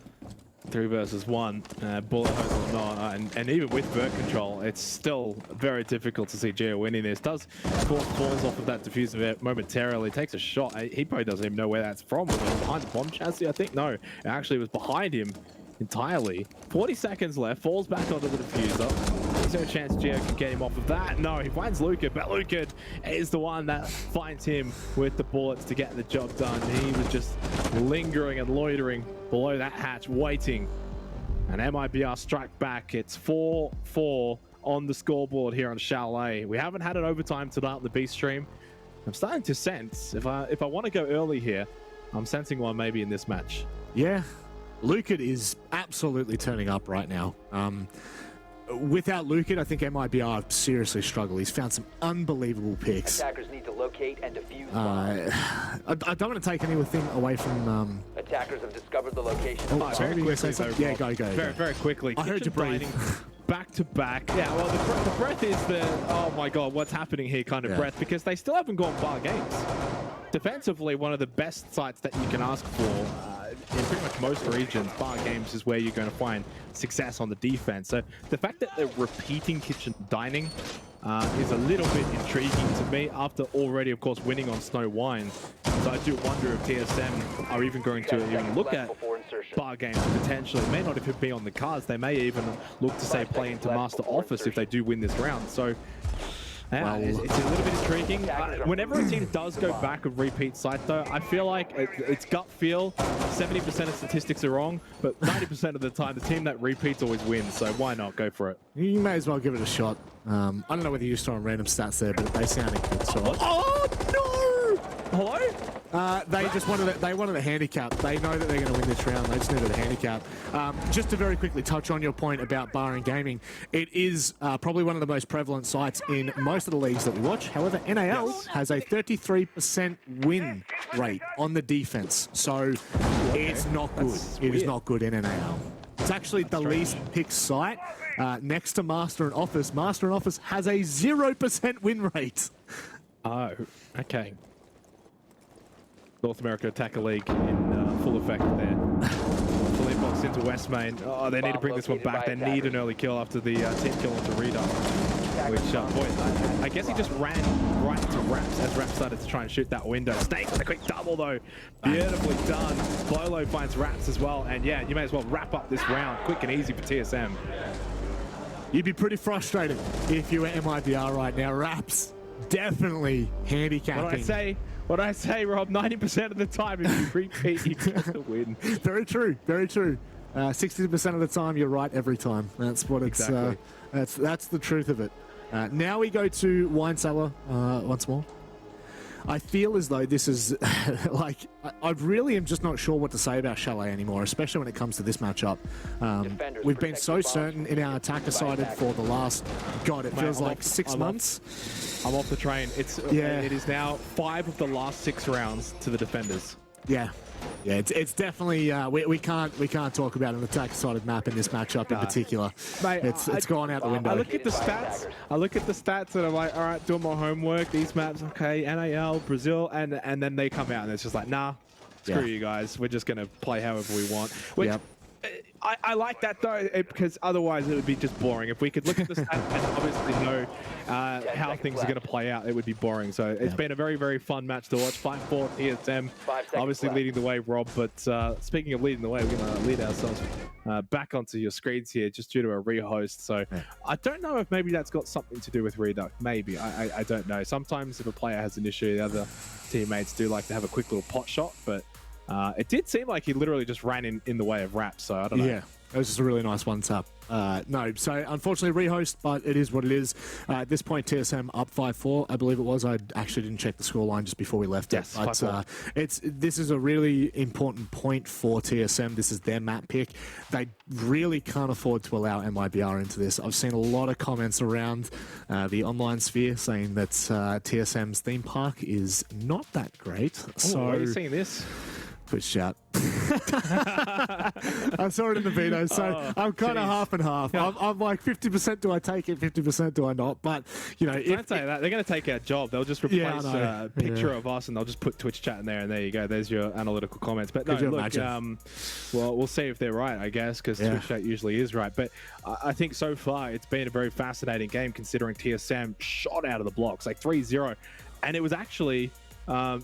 3 versus 1, bullet hose or not, and even with bird control, it's still very difficult to see Gio winning this. Falls off of that diffuser momentarily, takes a shot. He probably doesn't even know where that's from. Was it behind the bomb chassis? I think no. It actually was behind him entirely. 40 seconds left, falls back onto the diffuser. Is there a chance Gio can get him off of that? No, he finds Lucan, but Lucan is the one that finds him with the bullets to get the job done. He was just lingering and loitering below that hatch, waiting. And MIBR strike back. It's 4-4 on the scoreboard here on Chalet. We haven't had an overtime tonight on the B stream. I'm starting to sense, if I want to go early here, I'm sensing one maybe in this match. Yeah, Lucan is absolutely turning up right now. Without Lucan, I think MIBR seriously struggle. He's found some unbelievable picks. Attackers need to locate and defuse. I don't want to take anything away from... Attackers have discovered the location. Oh, sorry, very quickly, yeah, go. Very quickly. I heard you breathe. Back to back. Yeah, well, the breath is the, oh my god, what's happening here kind of breath, because they still haven't gone bar games. Defensively, one of the best sites that you can ask for in pretty much most regions, bar games is where you're going to find success on the defense. So the fact that they're repeating kitchen dining is a little bit intriguing to me after already, of course, winning on Snow Wine. So I do wonder if TSM are even going to even look at bar games potentially. It may not even be on the cards. They may even look to, say, play into Master Office if they do win this round. So yeah, it's a little bit intriguing. Whenever a team does go back and repeat site, though, I feel like it's gut feel. 70% of statistics are wrong, but 90% of the time, the team that repeats always wins. So why not go for it? You may as well give it a shot. I don't know whether you're just throwing random stats there, but they sounded good. So. Oh no! Hello? They wanted a handicap. They know that they're going to win this round. They just needed a handicap. Just to very quickly touch on your point about barring gaming, it is probably one of the most prevalent sites in most of the leagues that we watch. However, NAL has a 33% win rate on the defense, so it's not good. It is not good in NAL. It's actually the least picked site next to Master and Office. Master and Office has a 0% win rate. Oh, okay. North America Attacker League in full effect there. Full inbox into West Main. Oh, they need to bring this one back. They need an early kill after the team kill onto Riyadh. Which, boy, I guess he just ran right into Raps as Raps started to try and shoot that window. Snake with a quick double, though. Beautifully done. Bolo finds Raps as well. And yeah, you may as well wrap up this round quick and easy for TSM. You'd be pretty frustrated if you were MIBR right now. Raps definitely handicapping. What I say, Rob, 90% of the time, if you repeat, you get the win. Very true, very true. 60% of the time, you're right every time. That's what it's. Exactly. That's the truth of it. Now we go to Wine Cellar once more. I feel as though this is like I really am just not sure what to say about Chalet anymore, especially when it comes to this matchup. We've been so certain in our attacker sided for the last, God, it feels like 6 months. I'm off the train. It is now 5 of the last 6 rounds to the defenders. Yeah. Yeah, it's definitely we can't talk about an attack-sided map in this matchup in particular. Mate, it's gone out the window. I look at the stats. And I'm like, all right, doing my homework. These maps, okay, NAL, Brazil, and then they come out and it's just like, nah, screw you guys. We're just gonna play however we want. Which, I like that though, because otherwise it would be just boring. If we could look at the stats and obviously know how things are going to play out, it would be boring. So it's been a very, very fun match to watch. 5-4 TSM, obviously leading the way, Rob. But speaking of leading the way, we're going to lead ourselves back onto your screens here just due to a rehost. So I don't know if maybe that's got something to do with Riyadh. Maybe. I don't know. Sometimes if a player has an issue, the other teammates do like to have a quick little pot shot, but it did seem like he literally just ran in the way of Raps, so I don't know. Yeah, it was just a really nice one-tap. No, so unfortunately rehost, but it is what it is. At this point, TSM up 5-4, I believe it was. I actually didn't check the scoreline just before we left it. But this is a really important point for TSM. This is their map pick. They really can't afford to allow MIBR into this. I've seen a lot of comments around the online sphere saying that TSM's theme park is not that great. So are you seeing this? Good shout. I saw it in the video, so I'm kind of half and half. I'm like 50% do I take it, 50% do I not? But, you know... Don't say that. They're going to take our job. They'll just replace a picture of us and they'll just put Twitch chat in there and there you go. There's your analytical comments. But no, look, well, we'll see if they're right, I guess, because Twitch chat usually is right. But I think so far it's been a very fascinating game considering TSM shot out of the blocks, like 3-0. And it was actually...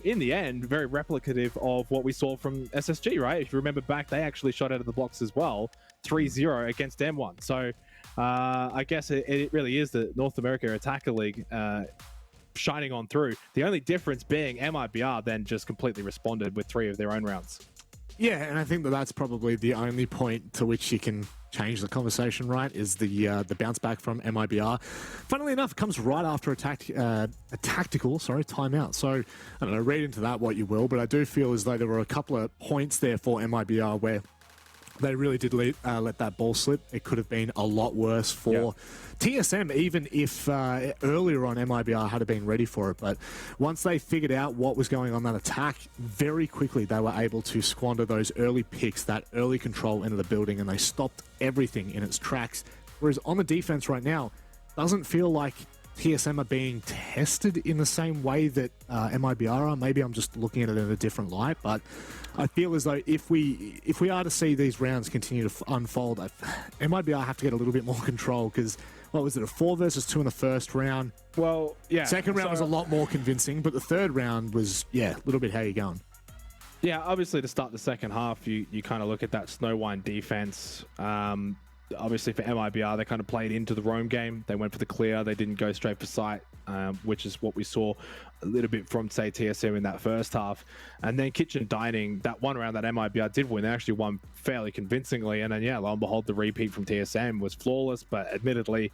in the end, very replicative of what we saw from SSG, right? If you remember back, they actually shot out of the blocks as well, 3-0 against M1. So I guess it really is the North America Attacker League shining on through. The only difference being MIBR then just completely responded with 3 of their own rounds. Yeah, and I think that's probably the only point to which you can change the conversation, right, is the bounce back from MIBR. Funnily enough, it comes right after a tactical timeout. So, I don't know, read into that what you will, but I do feel as though there were a couple of points there for MIBR where they really did let that ball slip. It could have been a lot worse for TSM, even if earlier on MIBR had been ready for it. But once they figured out what was going on that attack, very quickly they were able to squander those early picks, that early control into the building, and they stopped everything in its tracks. Whereas on the defense right now, doesn't feel like TSM are being tested in the same way that MIBR are. Maybe I'm just looking at it in a different light, but I feel as though if we are to see these rounds continue to unfold, MIBR have to get a little bit more control, because what was it, a 4 versus 2 in the first round? Well, yeah. Second round was a lot more convincing, but the third round was, a little bit how you going. Yeah, obviously to start the second half, you kind of look at that Snowwine defense. Obviously for MIBR, they kind of played into the roam game. They went for the clear. They didn't go straight for sight, which is what we saw a little bit from, say, TSM in that first half. And then Kitchen Dining, that one round that MIBR did win, they actually won fairly convincingly. And then, lo and behold, the repeat from TSM was flawless, but admittedly,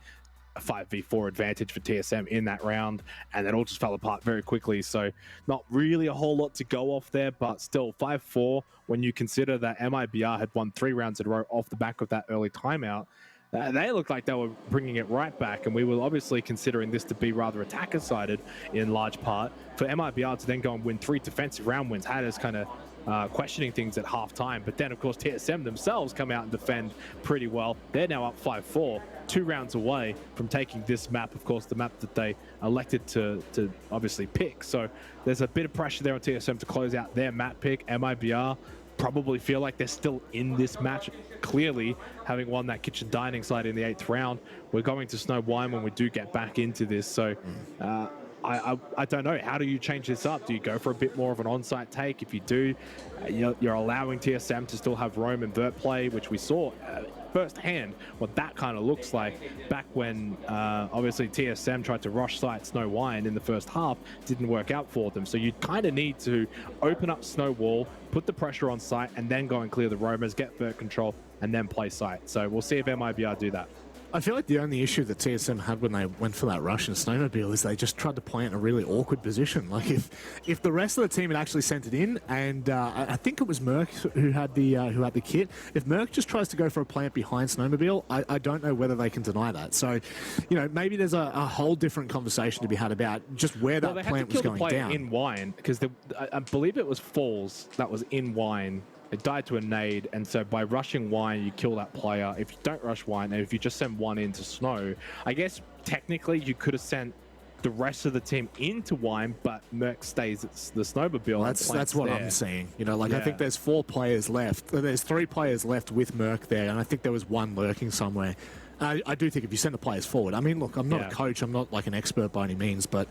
a 5v4 advantage for TSM in that round, and it all just fell apart very quickly. So not really a whole lot to go off there, but still 5-4 when you consider that MIBR had won 3 rounds in a row off the back of that early timeout. They looked like they were bringing it right back, and we were obviously considering this to be rather attacker-sided in large part. For MIBR to then go and win 3 defensive round wins had us kind of questioning things at halftime. But then, of course, TSM themselves come out and defend pretty well. They're now up 5-4, 2 rounds away from taking this map, of course, the map that they elected to obviously pick. So there's a bit of pressure there on TSM to close out their map pick. MIBR probably feel like they're still in this match, clearly having won that kitchen dining side in the 8th round. We're going to Snow Wine when we do get back into this, so I don't know. How do you change this up? Do you go for a bit more of an on-site take? If you do, you're allowing TSM to still have roam and vert play, which we saw firsthand what that kind of looks like back when obviously TSM tried to rush site Snow Wine in the first half. Didn't work out for them. So you kind of need to open up Snow Wall, put the pressure on site, and then go and clear the roamers, get vert control, and then play site. So we'll see if MIBR do that. I feel like the only issue that TSM had when they went for that rush in Snowmobile is they just tried to play it in a really awkward position. Like if the rest of the team had actually sent it in, and I think it was Merc who had the kit. If Merc just tries to go for a plant behind Snowmobile, I don't know whether they can deny that. So, maybe there's a whole different conversation to be had about just where that plant was going down. In Wine, because I believe it was Falls that was in Wine. It died to a nade, and so by rushing Wine, you kill that player. If you don't rush Wine, and if you just send one into Snow, I guess technically you could have sent the rest of the team into Wine, but Merc stays at the Snowmobile. Well, that's what I'm saying. I think there's 4 players left. There's 3 players left with Merc there, and I think there was 1 lurking somewhere. I do think if you send the players forward, I mean, look, I'm not a coach, I'm not like an expert by any means, but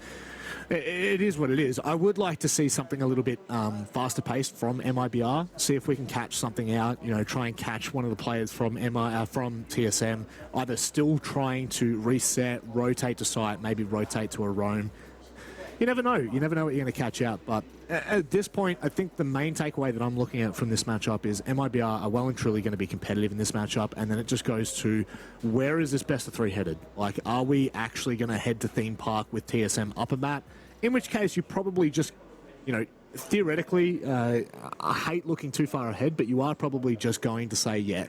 it is what it is. I would like to see something a little bit faster paced from MIBR, see if we can catch something out, try and catch one of the players from TSM, either still trying to reset, rotate to site, maybe rotate to a roam. You never know. You never know what you're going to catch out. But at this point, I think the main takeaway that I'm looking at from this matchup is MIBR are well and truly going to be competitive in this matchup. And then it just goes to, where is this best of 3 headed? Like, are we actually going to head to Theme Park with TSM up a mat? In which case, you probably just, theoretically, I hate looking too far ahead, but you are probably just going to say, yeah,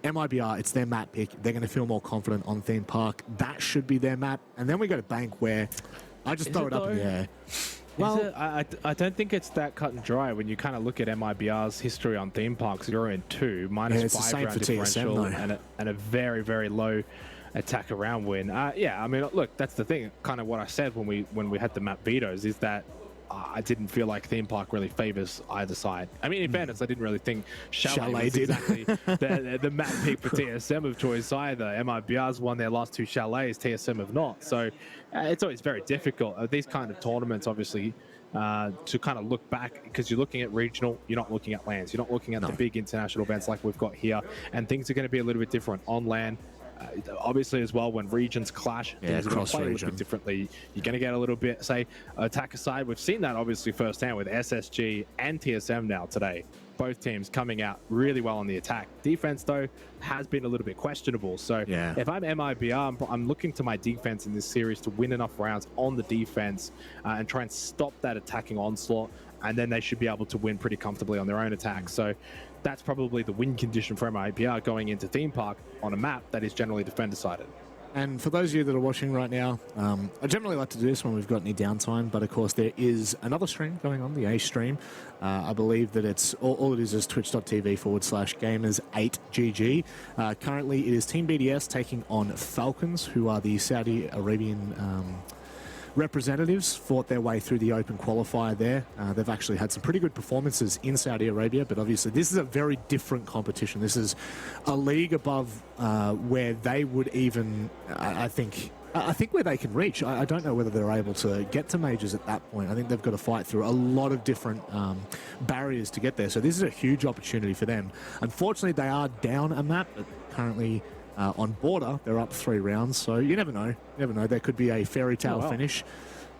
MIBR, it's their map pick. They're going to feel more confident on Theme Park. That should be their map. And then we go to Bank, where I just throw it up in the air. Well, I don't think it's that cut and dry when you kind of look at MIBR's history on theme parks. 0-2, minus 5 round differential, and a very, very low attack around win. I mean, look, that's the thing. Kind of what I said when we had the map vetoes is that I didn't feel like Theme Park really favors either side. I mean, in fairness, I didn't really think Chalet did. Exactly the map pick for TSM of choice either. MIBR's won their last 2 Chalets, TSM have not. So it's always very difficult. These kind of tournaments, obviously, to kind of look back, because you're looking at regional, you're not looking at lands. You're not looking at the big international events like we've got here. And things are going to be a little bit different on land. Obviously as well, when regions clash, things are going to play a little bit differently. You're going to get a little bit, say, attacker side. We've seen that obviously firsthand with SSG and TSM now today. Both teams coming out really well on the attack. Defense, though, has been a little bit questionable. So if I'm MIBR, I'm looking to my defense in this series to win enough rounds on the defense and try and stop that attacking onslaught. And then they should be able to win pretty comfortably on their own attack. So that's probably the win condition for MIBR going into Theme Park on a map that is generally defender-sided. And for those of you that are watching right now, I generally like to do this when we've got any downtime, but of course there is another stream going on, the A stream. I believe that it's all it is twitch.tv/Gamers8GG. Currently it is Team BDS taking on Falcons, who are the Saudi Arabian representatives, fought their way through the open qualifier there. They've actually had some pretty good performances in Saudi Arabia, but obviously this is a very different competition. This is a league above where they would even, I think where they can reach. I don't know whether they're able to get to majors at that point. I think they've got to fight through a lot of different barriers to get there. So this is a huge opportunity for them. Unfortunately, they are down a map, but currently on border, they're up 3 rounds, so you never know. You never know. There could be a fairy tale finish.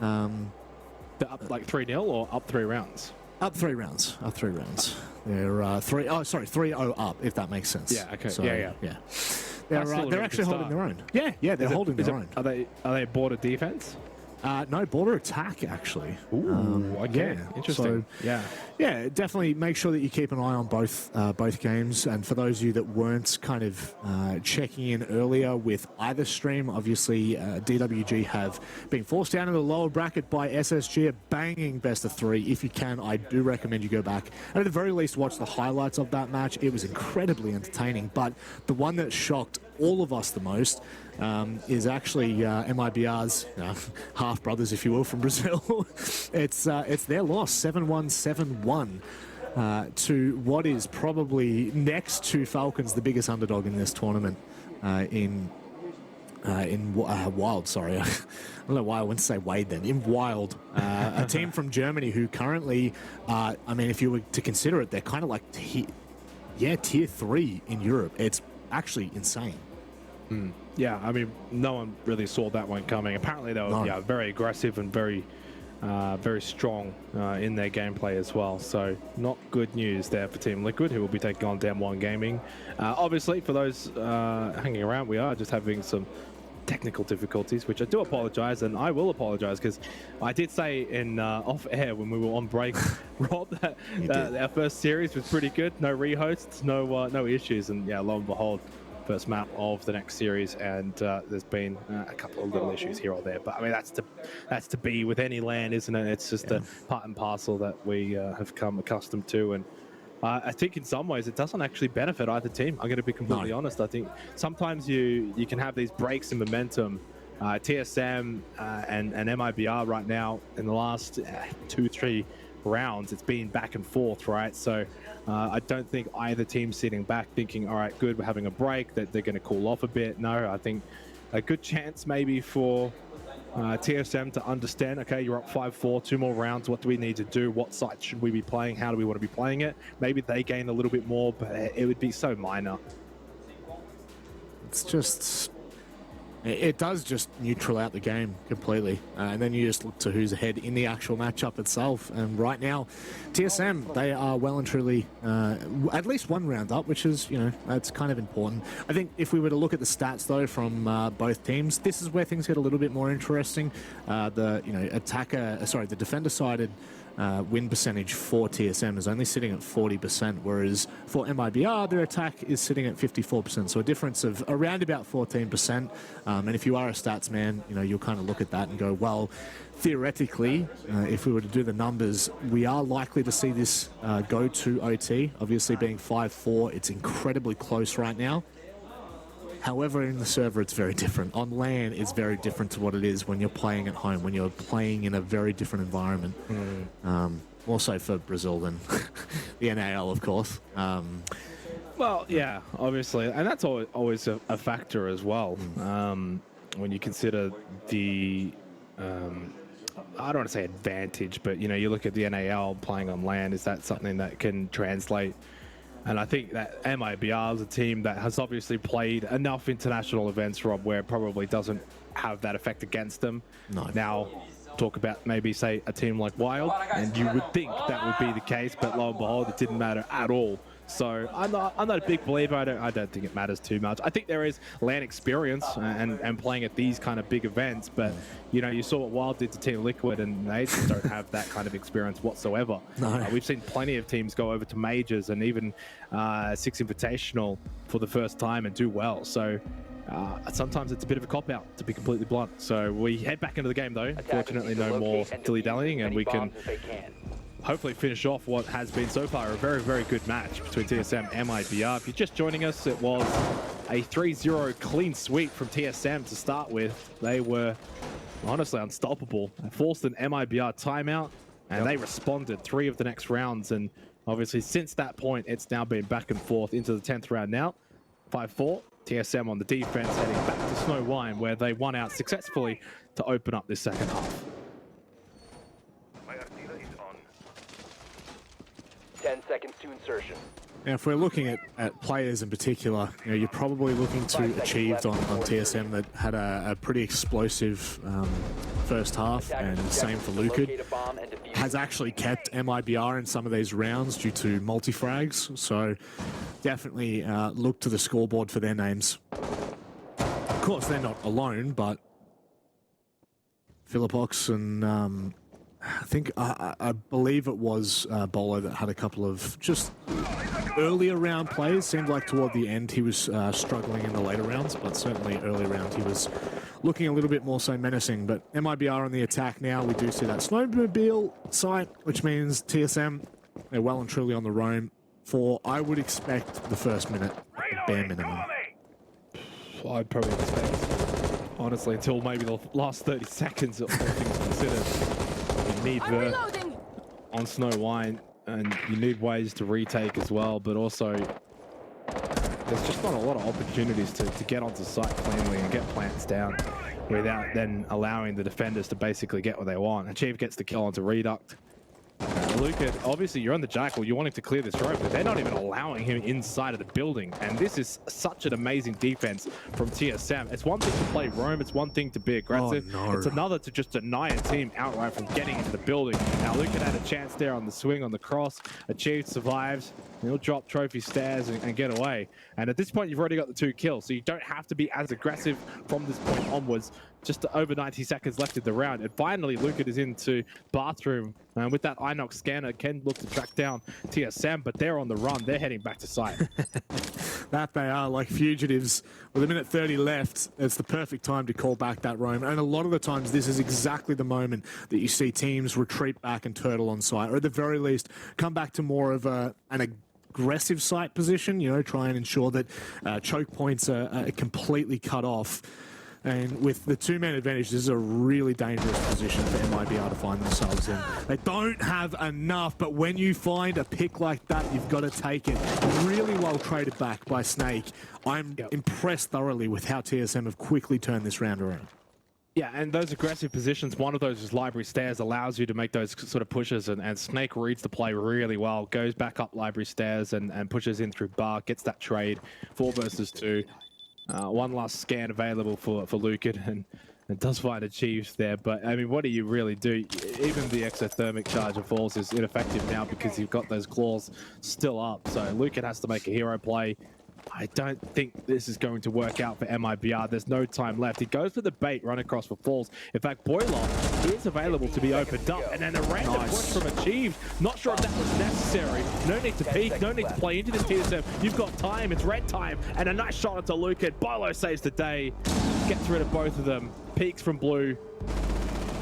They're up like 3-0 or up 3 rounds? Up 3 rounds. Up 3 rounds. They're 3-0 up, if that makes sense. Yeah. Okay. So, yeah. they're actually holding their own. Yeah, they're holding their own. Are they border defense? No, border attack, actually. Ooh, okay. Yeah. Interesting. So, yeah, definitely make sure that you keep an eye on both games. And for those of you that weren't kind of checking in earlier with either stream, obviously DWG have been forced down in the lower bracket by SSG, a banging best of 3. If you can, I do recommend you go back and at the very least watch the highlights of that match. It was incredibly entertaining. But the one that shocked all of us the most is actually MIBR's half brothers, if you will, from Brazil. It's their loss, 7-1, 7-1, to what is probably next to Falcons, the biggest underdog in this tournament. In Wild, sorry, I don't know why I went to say Wade then. In Wild, a team from Germany who currently, I mean, if you were to consider it, they're kind of like tier 3 in Europe. It's actually insane. Yeah, I mean, no one really saw that one coming. Apparently, they were very aggressive and very strong in their gameplay as well. So, not good news there for Team Liquid, who will be taking on Dem 1 Gaming. Obviously, for those hanging around, we are just having some technical difficulties, which I do apologize, and I will apologize because I did say in off air when we were on break, Rob, that our first series was pretty good. No rehosts, no issues, and yeah, lo and behold, first map of the next series, and there's been a couple of little issues here or there, but I mean that's to be with any LAN, isn't it? It's just a part and parcel that we have come accustomed to, and I think in some ways it doesn't actually benefit either team. I'm going to be completely honest. I think sometimes you can have these breaks in momentum. TSM and MIBR right now in the last 2-3 rounds, it's been back and forth, right? So I don't think either team's sitting back thinking, all right, good, we're having a break, that they're going to cool off a bit. No, I think a good chance maybe for TSM to understand, okay, you're up 5-4, 2 more rounds, what do we need to do? What site should we be playing? How do we want to be playing it? Maybe they gain a little bit more, but it would be so minor. It's just... It does just neutral out the game completely. And then you just look to who's ahead in the actual matchup itself. And right now, TSM, they are well and truly at least one round up, which is, that's kind of important. I think if we were to look at the stats, though, from both teams, this is where things get a little bit more interesting. The defender-sided win percentage for TSM is only sitting at 40%, whereas for MIBR, their attack is sitting at 54%. So a difference of around about 14%. And if you are a stats man, you'll kind of look at that and go, well, theoretically, if we were to do the numbers, we are likely to see this go to OT. Obviously, being 5-4, it's incredibly close right now. However, in the server, it's very different. On LAN, it's very different to what it is when you're playing at home, when you're playing in a very different environment. More so for Brazil than the NAL, of course. Well, yeah, obviously. And that's always a factor as well. When you consider the... I don't want to say advantage, but, you look at the NAL playing on LAN, is that something that can translate? And I think that MIBR is a team that has obviously played enough international events, Rob, where it probably doesn't have that effect against them. No. Now, talk about maybe, say, a team like Wild, and you would think that would be the case, but lo and behold, it didn't matter at all. So I'm not a big believer. I don't think it matters too much. I think there is LAN experience and playing at these kind of big events, but you saw what Wild did to Team Liquid, and they just don't have that kind of experience whatsoever. No. We've seen plenty of teams go over to majors and even Six Invitational for the first time and do well. So sometimes it's a bit of a cop-out, to be completely blunt. So we head back into the game, though. Fortunately, no more dilly-dallying, and we can hopefully finish off what has been so far a very, very good match between TSM and MIBR. If you're just joining us, it was a 3-0 clean sweep from TSM to start with. They were honestly unstoppable. Forced an MIBR timeout, and they responded 3 of the next rounds. And obviously, since that point, it's now been back and forth into the 10th round now. 5-4, TSM on the defense, heading back to Snow Wine, where they won out successfully to open up this second half. 10 seconds to insertion. Now, if we're looking at players in particular, you're probably looking to achieve on TSM that had a pretty explosive first half, and same for Luka. Has actually kept MIBR in some of these rounds due to multi-frags, so definitely look to the scoreboard for their names. Of course, they're not alone, but Philippox and I believe it was Bolo that had a couple of just earlier round plays. Seemed like toward the end he was struggling in the later rounds, but certainly early round he was looking a little bit more so menacing. But MIBR on the attack now. We do see that snowmobile site, which means TSM, they're well and truly on the roam for, I would expect, the first minute, bare minimum. I'd probably expect, honestly, until maybe the last 30 seconds, all things considered. You need Vert on Snow White, and you need ways to retake as well, but also there's just not a lot of opportunities to get onto site cleanly and get plants down without then allowing the defenders to basically get what they want. Achieve gets the kill onto Reduct. Luka, obviously you're on the Jackal, you want him to clear this road, but they're not even allowing him inside of the building. And this is such an amazing defense from TSM. It's one thing to play roam, it's one thing to be aggressive. Oh, no. It's another to just deny a team outright from getting into the building. Now Luka had a chance there on the swing, on the cross. Achieved survives. He'll drop trophy stairs and get away. And at this point, you've already got the 2 kills, so you don't have to be as aggressive from this point onwards. Just over 90 seconds left in the round. And finally, Luka is into bathroom. And with that Inox scanner, can look to track down TSM, but they're on the run. They're heading back to site. That they are, like fugitives. With a minute 30 left, it's the perfect time to call back that roam. And a lot of the times, this is exactly the moment that you see teams retreat back and turtle on site, or at the very least, come back to more of an aggressive site position, you know, try and ensure that choke points are completely cut off. And with the 2-man advantage, this is a really dangerous position for MIBR to find themselves in. They don't have enough, but when you find a pick like that, you've got to take it. Really well traded back by Snake. I'm impressed thoroughly with how TSM have quickly turned this round around. Yeah, and those aggressive positions, one of those is library stairs, allows you to make those sort of pushes, and Snake reads the play really well, goes back up library stairs and pushes in through bar, gets that trade, 4 versus 2. One last scan available for Luka, and does find Achieves there, but I mean, what do you really do? Even the exothermic charge of Falls is ineffective now because you've got those claws still up, so Luka has to make a hero play. I don't think this is going to work out for MIBR. There's no time left. He goes for the bait, run across for Falls. In fact, Boiler is available to be opened up. And then a random push from Achieved. Not sure if that was necessary. No need to peek, no need to play into this TSM. You've got time, it's red time. And a nice shot into Luka. Bolo saves the day. Gets rid of both of them. Peeks from Blue.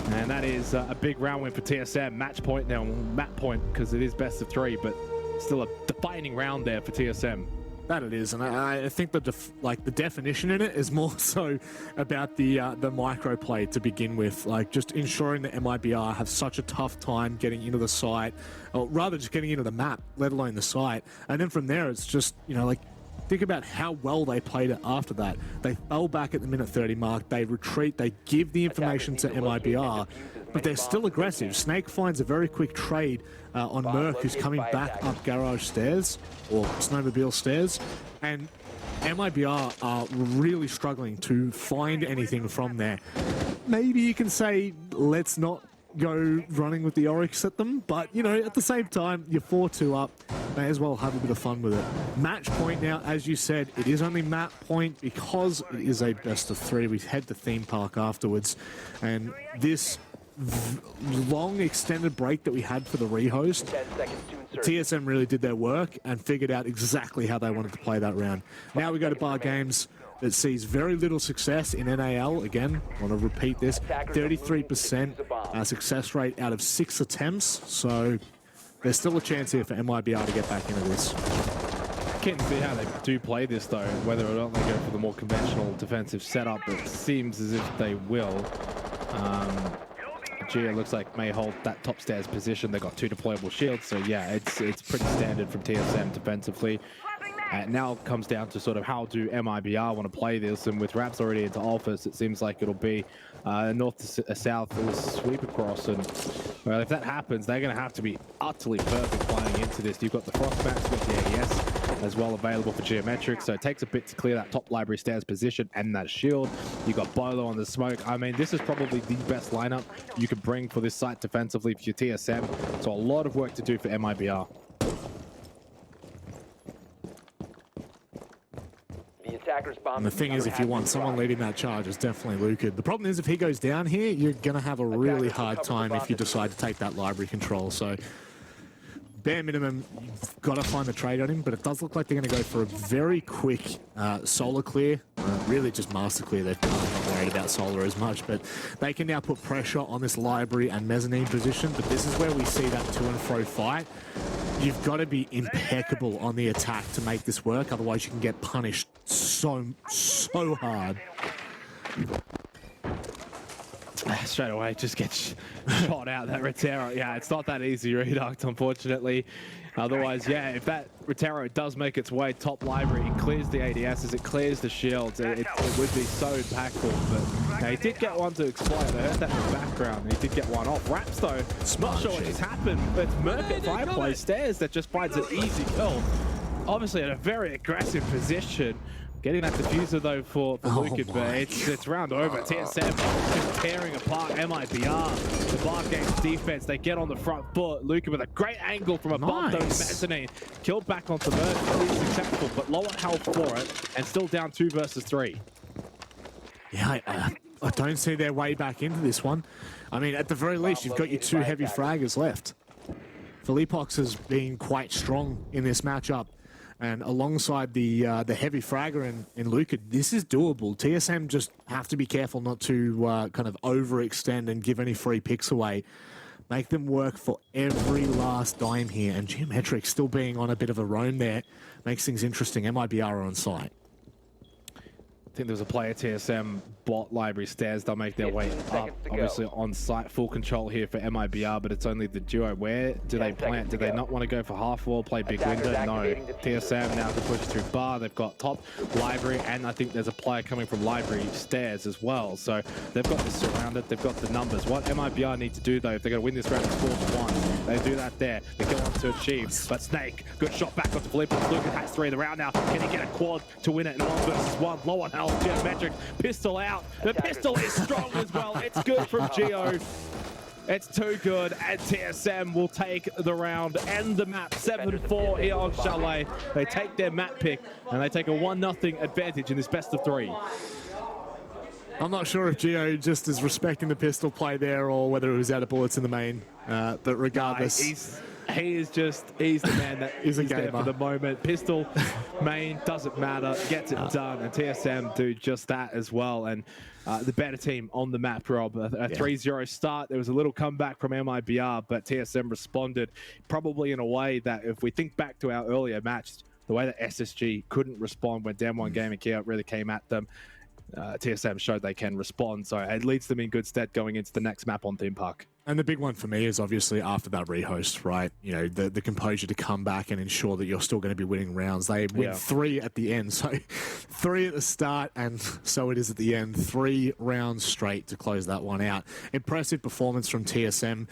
And that is a big round win for TSM. Match point now, map point, because it is best of 3, but still a defining round there for TSM. That it is, and I think the definition in it is more so about the micro play to begin with, like just ensuring that MIBR have such a tough time getting into the site, or rather just getting into the map, let alone the site. And then from there, it's just, you know, like, think about how well they played it after that. They fell back at the minute 30 mark, they retreat, they give the information to MIBR, but they're still aggressive. Snake finds a very quick trade on Merc, who's coming back up garage stairs, or snowmobile stairs, and MIBR are really struggling to find anything from there. Maybe you can say, let's not go running with the Oryx at them, but, you know, at the same time, you're 4-2 up, may as well have a bit of fun with it. Match point now, as you said, it is only map point because it is a best of 3. We head to theme park afterwards, and this long extended break that we had for the rehost, TSM really did their work and figured out exactly how they wanted to play that round. Now we go to Bar Games that sees very little success in NAL. Again, I want to repeat this, 33% success rate out of 6 attempts, so there's still a chance here for MIBR to get back into this. I can't see how they do play this though, whether or not they go for the more conventional defensive setup. It seems as if they will. Gia looks like may hold that top stairs position. They got 2 deployable shields, so yeah, it's pretty standard from TSM defensively. Now it comes down to sort of how do MIBR want to play this, and with Raps already into Alphas, it seems like it'll be north to south with a sweep across, and well, if that happens, they're going to have to be utterly perfect flying into this. You've got the Frostbacks with the AES, as well available for Geometric, so it takes a bit to clear that top library stairs position and that shield. You got Bolo on the smoke. I mean, this is probably the best lineup you could bring for this site defensively for your TSM, so a lot of work to do for MIBR. And the thing is, if you want someone leading that charge, it's definitely Luka. The problem is, if he goes down here, you're going to have a really hard time if you decide to take that library control. So, bare minimum, you've got to find the trade on him, but it does look like they're going to go for a very quick solar clear. Really just master clear. They're not worried about solar as much, but they can now put pressure on this library and mezzanine position. But this is where we see that to and fro fight. You've got to be impeccable on the attack to make this work, otherwise you can get punished so hard. Straight away, just get shot out that Rotero. Yeah, it's not that easy, Reduct, unfortunately. Otherwise, yeah, if that Rotero does make its way top library, it clears the ADSs, it clears the shields, it would be so impactful. But he did get one to explode. I heard that in the background. He did get one off. Raps, though, not sure what just happened, but it's Merc at Fireplace Stairs that just finds an easy kill. Obviously, in a very aggressive position. Getting that diffuser though for Luka, but it's round over. TSM just tearing apart MIBR. The Bar Games defense, they get on the front foot. Luka with a great angle from above those mezzanine. Killed back onto Merc, really successful, but lower health for it, and still down 2 versus 3. Yeah, I don't see their way back into this one. I mean, at the very least, you've got your 2 heavy fraggers left. Philippox has been quite strong in this matchup. And alongside the heavy fragger in Luka, this is doable. TSM just have to be careful not to kind of overextend and give any free picks away. Make them work for every last dime here. And Geometric still being on a bit of a roam there makes things interesting. MIBR are on site. I think there was a player TSM bot library stairs. They'll make their way up. Obviously on site, full control here for MIBR, but it's only the duo. Where do they plant? Do they not want to go for half wall, play big window? No. TSM now to push through bar. They've got top library, and I think there's a player coming from library stairs as well. So they've got this surrounded. They've got the numbers. What MIBR need to do though, if they're going to win this round, 4-1, they do that there. They go on to achieve. But Snake, good shot back onto Philippe. Luka has 3 of the round now. Can he get a quad to win it in 1 versus 1? Low on health. Geometric pistol out. The pistol is strong as well. It's good from Geo. It's too good, and TSM will take the round and the map. 7-4 here on Chalet. They take their map pick, and they take a 1-0 advantage in this best of 3. I'm not sure if Geo just is respecting the pistol play there or whether it was out of bullets in the main, but regardless... He's the man that is there for the moment. Pistol, main, doesn't matter, gets it done, and TSM do just that as well. And the better team on the map, Rob. A 3-0 start. There was a little comeback from MIBR, but TSM responded probably in a way that if we think back to our earlier match, the way that SSG couldn't respond when Dem 1 Gaming really came at them, TSM showed they can respond. So it leads them in good stead going into the next map on Theme Park. And the big one for me is obviously after that rehost, right? You know, the composure to come back and ensure that you're still going to be winning rounds. They win 3 at the end. So 3 at the start, and so it is at the end. 3 rounds straight to close that one out. Impressive performance from TSM.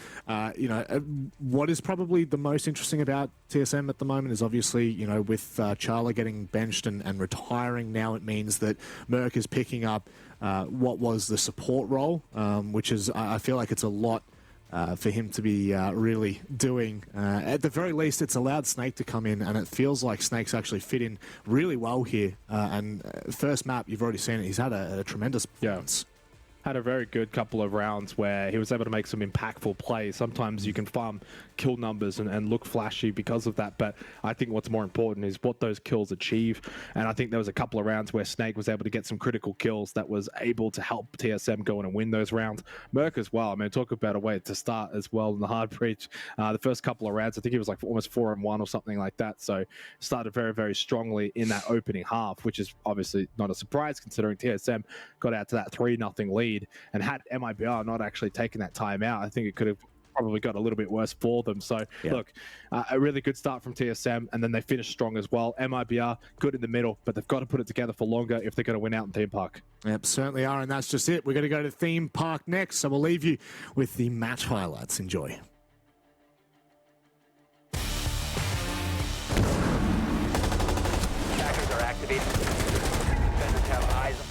You know, what is probably the most interesting about TSM at the moment is obviously, you know, with Chalet getting benched and retiring, now it means that Merc is picking up what was the support role, which is, I feel like it's a lot for him to be really doing. At the very least, it's allowed Snake to come in, and it feels like Snake's actually fit in really well here. And first map, you've already seen it, he's had a tremendous performance. Had a very good couple of rounds where he was able to make some impactful plays. Sometimes you can farm kill numbers and look flashy because of that, but I think what's more important is what those kills achieve. And I think there was a couple of rounds where Snake was able to get some critical kills that was able to help TSM go in and win those rounds. Merc as well. I mean, talk about a way to start as well in the hard breach. The first couple of rounds, I think he was like almost 4-1 or something like that. So started very, very strongly in that opening half, which is obviously not a surprise considering TSM got out to that 3-0 lead. And had MIBR not actually taken that time out, I think it could have probably got a little bit worse for them. So look, a really good start from TSM, and then they finished strong as well. MIBR good in the middle, but they've got to put it together for longer if they're going to win out in Theme Park. Yep, certainly are, and that's just it. We're going to go to Theme Park next, so we'll leave you with the match highlights. Enjoy. activated. Defenders have eyes on.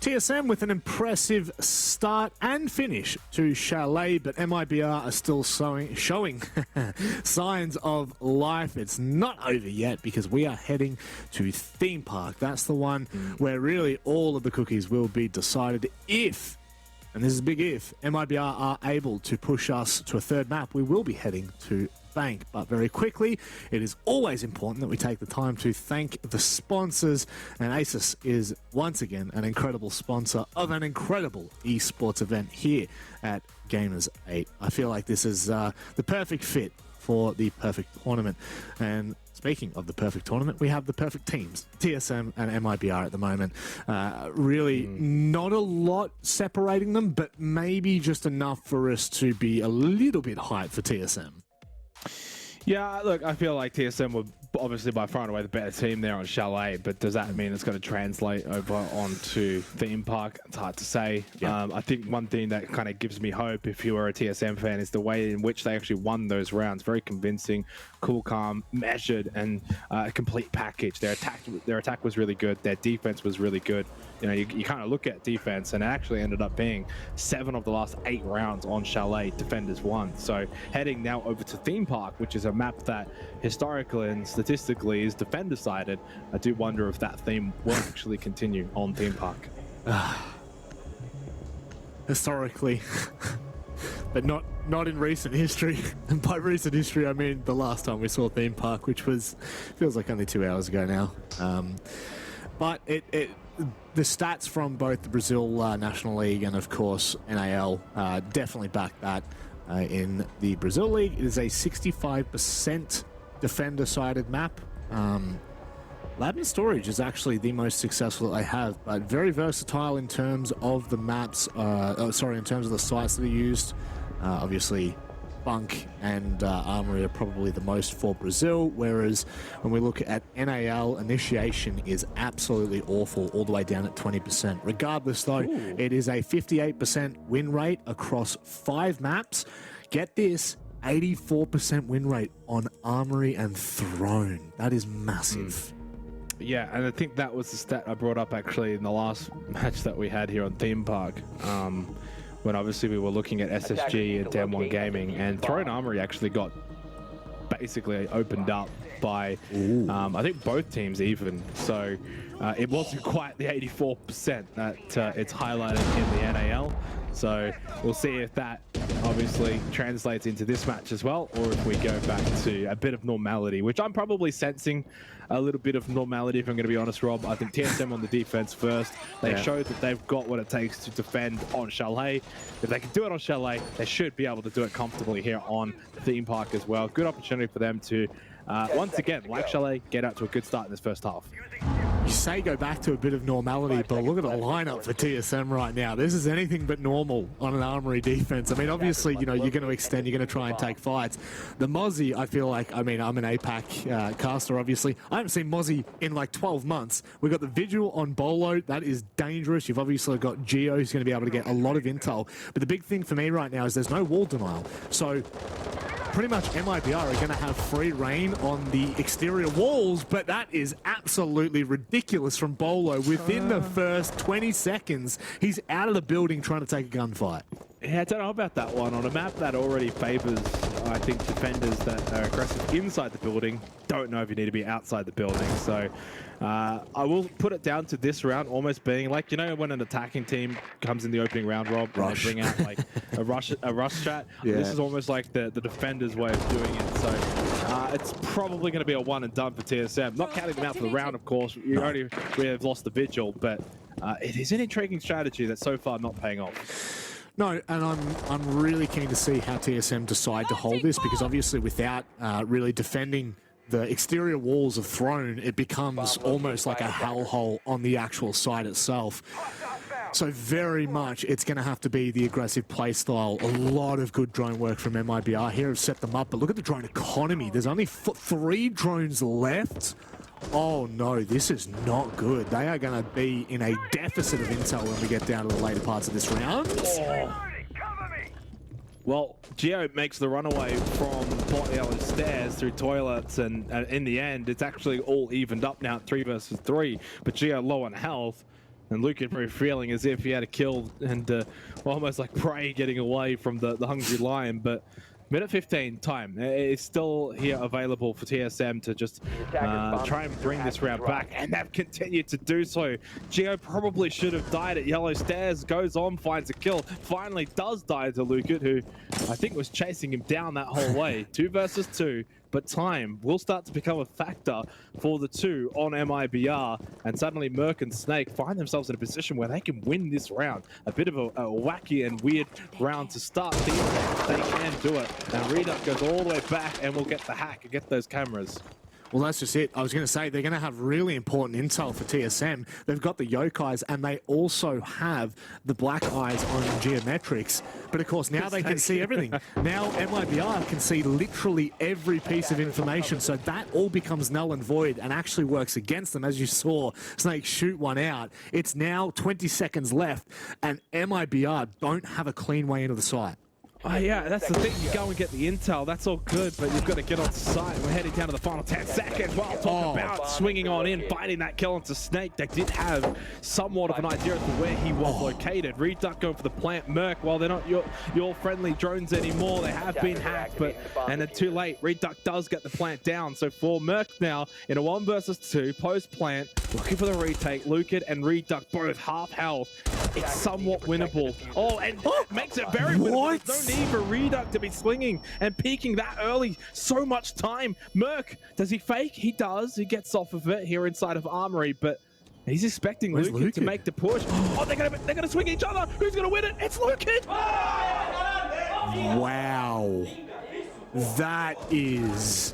TSM with an impressive start and finish to Chalet, but MIBR are still showing signs of life. It's not over yet because we are heading to Theme Park. That's the one where really all of the cookies will be decided if, and this is a big if, MIBR are able to push us to a third map. We will be heading to Bank, but very quickly, it is always important that we take the time to thank the sponsors, and ASUS is once again an incredible sponsor of an incredible esports event here at Gamers8. I feel like this is the perfect fit for the perfect tournament, and Speaking of the perfect tournament, we have the perfect teams, TSM and MIBR at the moment. Really not a lot separating them, but maybe just enough for us to be a little bit hyped for TSM. Yeah, look, I feel like TSM were obviously by far and away the better team there on Chalet, but does that mean it's going to translate over onto Theme Park? It's hard to say. Yeah. I think one thing that kind of gives me hope if you were a TSM fan is the way in which they actually won those rounds. Very convincing, cool, calm, measured, and a complete package. Their attack was really good. Their defense was really good. You know, you kind of look at defense, and it actually ended up being 7 of the last 8 rounds on Chalet, defenders won. So heading now over to Theme Park, which is a map that historically and statistically is defender-sided, I do wonder if that theme will actually continue on Theme Park. Historically, but not in recent history. And by recent history, I mean the last time we saw Theme Park, which feels like only 2 hours ago now. But the stats from both the Brazil National League and, of course, NAL definitely back that. In the Brazil League, it is a 65% defender-sided map. Lab and Storage is actually the most successful that I have, but very versatile in terms of the maps, in terms of the sites that are used. Obviously, Bunk and Armory are probably the most for Brazil, whereas when we look at NAL, Initiation is absolutely awful, all the way down at 20%. Regardless, though, it is a 58% win rate across 5 maps. Get this, 84% win rate on Armory and Throne. That is massive. Yeah, and I think that was the stat I brought up actually in the last match that we had here on Theme Park. When obviously we were looking at SSG and Dem1 Gaming, and Throne Armory actually got basically opened up by, I think, both teams even. So it wasn't quite the 84% that it's highlighted in the NAL. So we'll see if that obviously translates into this match as well, or if we go back to a bit of normality, which I'm probably sensing a little bit of normality, if I'm going to be honest, Rob. I think TSM on the defense first. They showed that they've got what it takes to defend on Chalet. If they can do it on Chalet, they should be able to do it comfortably here on Theme Park as well. Good opportunity for them to, once again, like Chalet, get out to a good start in this first half. You say go back to a bit of normality, but look at the lineup for TSM right now. This is anything but normal on an Armory defense. I mean, obviously, you know, you're going to extend, you're going to try and take fights. The Mozzie, I feel like, I mean, I'm an APAC caster, obviously. I haven't seen Mozzie in like 12 months. We've got the Vigil on Bolo. That is dangerous. You've obviously got Geo, who's going to be able to get a lot of intel. But the big thing for me right now is there's no wall denial. So pretty much MIBR are going to have free reign on the exterior walls, but that is absolutely ridiculous from Bolo. Within the first 20 seconds, he's out of the building trying to take a gunfight. Yeah, I don't know about that one. On a map that already favors, I think, defenders that are aggressive inside the building, don't know if you need to be outside the building. So I will put it down to this round almost being like, you know, when an attacking team comes in the opening round, Rob, and they bring out like a rush strat. Yeah. This is almost like the defender's way of doing it. So it's probably going to be a one and done for TSM. Not counting them out for the round, of course. We have lost the Vigil, but it is an intriguing strategy that's so far not paying off. No, and I'm really keen to see how TSM decide to hold this, because obviously without really defending the exterior walls of Throne, it becomes almost like a hellhole on the actual site itself. So very much it's going to have to be the aggressive play style. A lot of good drone work from MIBR here have set them up, but look at the drone economy. There's only 3 drones left. Oh no, this is not good. They are going to be in a deficit of intel when we get down to the later parts of this round. Oh. Well, Geo makes the runaway from Port Yellow Stairs through toilets, and in the end, it's actually all evened up now at 3 versus 3. But Geo low on health, and Lucan very feeling as if he had a kill and almost like prey getting away from the Hungry Lion. But minute 15 time. It's still here available for TSM to just try and bring this round back, and they've continued to do so. Geo probably should have died at Yellow Stairs, goes on, finds a kill, finally does die to Lucan, who I think was chasing him down that whole way. 2 versus 2, but time will start to become a factor for the 2 on MIBR, and suddenly Merc and Snake find themselves in a position where they can win this round. A bit of a wacky and weird round to start. They can do it, and Riyadh goes all the way back and will get the hack and get those cameras. Well, that's just it. I was going to say, they're going to have really important intel for TSM. They've got the Yokais, and they also have the Black Eyes on Geometrics. But of course, now they can see everything. Now MIBR can see literally every piece of information, so that all becomes null and void and actually works against them. As you saw Snake shoot one out, it's now 20 seconds left, and MIBR don't have a clean way into the site. Oh yeah, that's the thing. You go and get the intel. That's all good, but you've got to get on site. We're heading down to the final 10 seconds. While talking about swinging on in, finding that kill onto Snake. They did have somewhat of an idea as to where he was located. Reduck going for the plant. Merc, while they're not your friendly drones anymore, they have been hacked, and they're too late. Reduck does get the plant down. So for Merc now, in a 1 versus 2, post-plant, looking for the retake. Lucan and Reduck both half health. It's somewhat winnable. Oh, and that makes it very winnable. There's no need for Reduck to be swinging and peeking that early. So much time. Merc, does he fake? He does. He gets off of it here inside of Armory, but he's expecting Lucan to make the push. Oh, they're gonna swing each other. Who's gonna win it? It's Lucan. Wow. That is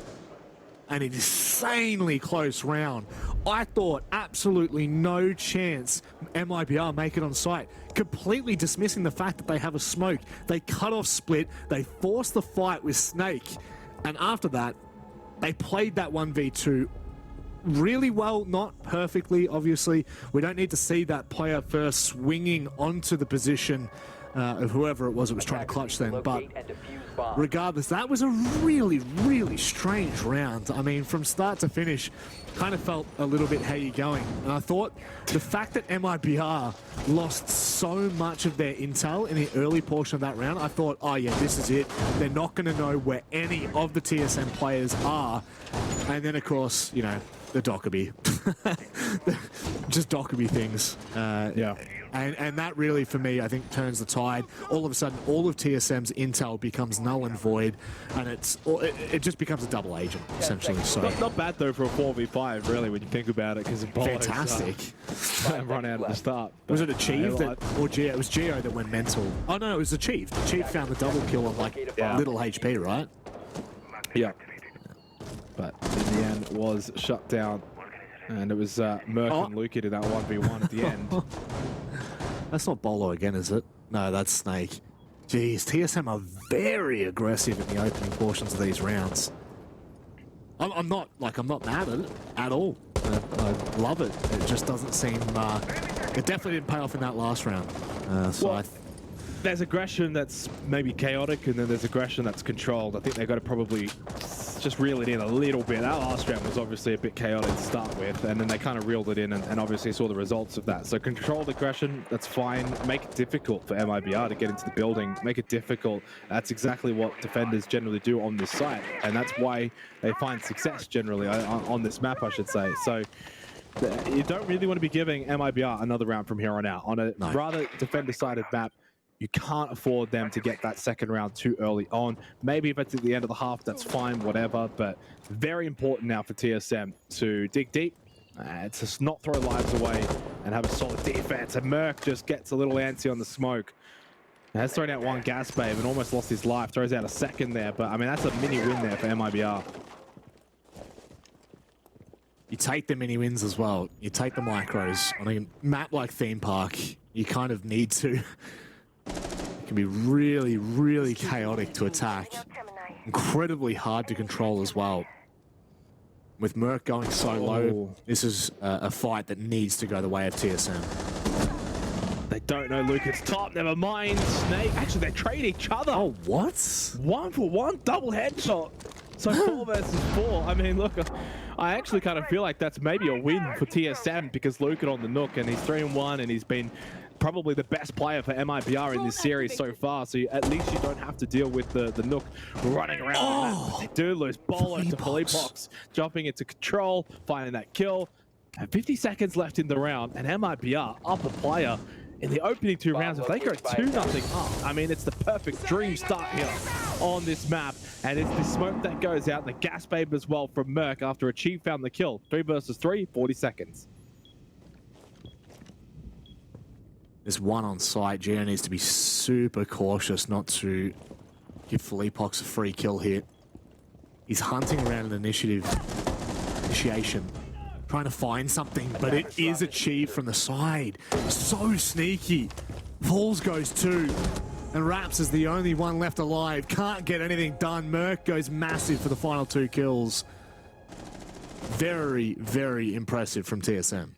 an insanely close round. I thought absolutely no chance MIBR make it on site. Completely dismissing the fact that they have a smoke. They cut off Split. They forced the fight with Snake. And after that, they played that 1v2 really well, not perfectly, obviously. We don't need to see that player first swinging onto the position of whoever it was trying to clutch them. But regardless, that was a really, really strange round. I mean, from start to finish, kind of felt a little bit, how you going? And I thought the fact that MIBR lost so much of their intel in the early portion of that round, I thought, oh yeah, this is it. They're not going to know where any of the TSM players are. And then, of course, you know, the Dockerby. Just Dockerby things. Yeah. And that really, for me, I think turns the tide. All of a sudden, all of TSM's intel becomes null and void, and it just becomes a double agent, essentially. So not bad, though, for a 4v5, really, when you think about it, because fantastic. Run out at the start. Was it Achieved or Geo? It was Geo that went mental. Oh, no, it was Achieved. Achieved found the double kill of, like, little HP, right? Yeah. But in the end, was shut down. And it was Merc and Lucan in that 1v1 at the end. That's not Bolo again, is it? No, that's Snake. Jeez, TSM are very aggressive in the opening portions of these rounds. I'm not mad at it at all. I love it. It just doesn't seem... it definitely didn't pay off in that last round. There's aggression that's maybe chaotic, and then there's aggression that's controlled. I think they've got to probably just reel it in a little bit. That last round was obviously a bit chaotic to start with, and then they kind of reeled it in and obviously saw the results of that. So controlled aggression, that's fine. Make it difficult for MIBR to get into the building. Make it difficult. That's exactly what defenders generally do on this site, and that's why they find success generally on this map, I should say. So you don't really want to be giving MIBR another round from here on out. On a rather defender-sided map, you can't afford them to get that second round too early on. Maybe if it's at the end of the half, that's fine, whatever. But very important now for TSM to dig deep, to not throw lives away, and have a solid defense. And Merc just gets a little antsy on the smoke. Has thrown out one gas babe and almost lost his life. Throws out a second there, but I mean, that's a mini win there for MIBR. You take the mini wins as well. You take the micros. On a map like Theme Park, you kind of need to. It can be really, really chaotic to attack. Incredibly hard to control as well. With Merc going so low, this is a fight that needs to go the way of TSM. They don't know Lucan's top, never mind. Snake, actually they trade each other. Oh, what? 1-for-1 double headshot. So 4 versus 4. I mean, look, I actually kind of feel like that's maybe a win for TSM because Lucan on the Nook, and he's 3-1, and he's been probably the best player for MIBR in this series so far, so at least you don't have to deal with the Nook running around. They do lose Bolo to Felipox, jumping into control, finding that kill. And 50 seconds left in the round, and MIBR up a player in the opening 2 rounds. If they go 2-0 up, I mean, it's the perfect dream start here on this map. And it's the smoke that goes out, the gas babe as well from Merc after Achieve found the kill. 3 versus 3, 40 seconds. There's one on site. Geo needs to be super cautious not to give Felipox a free kill hit. He's hunting around an initiative. Initiation. Trying to find something, but it is achieved from the side. So sneaky. Falls goes 2. And Raps is the only one left alive. Can't get anything done. Merc goes massive for the final 2 kills. Very, very impressive from TSM.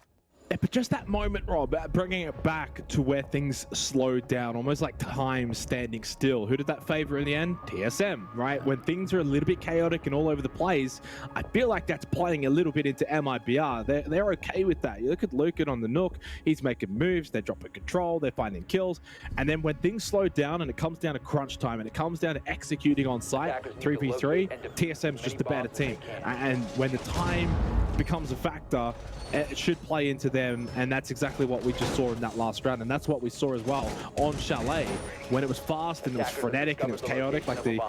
Yeah, but just that moment, Rob, bringing it back to where things slowed down, almost like time standing still. Who did that favor in the end? TSM, right? When things are a little bit chaotic and all over the place, I feel like that's playing a little bit into MIBR. They're okay with that. You look at Lucan on the Nook, he's making moves, they're dropping control, they're finding kills. And then when things slow down and it comes down to crunch time and it comes down to executing on site, 3v3, TSM's just a better team. And when the time becomes a factor, it should play into them, and that's exactly what we just saw in that last round, and that's what we saw as well on Chalet when it was fast and it was frenetic and it was chaotic. Like the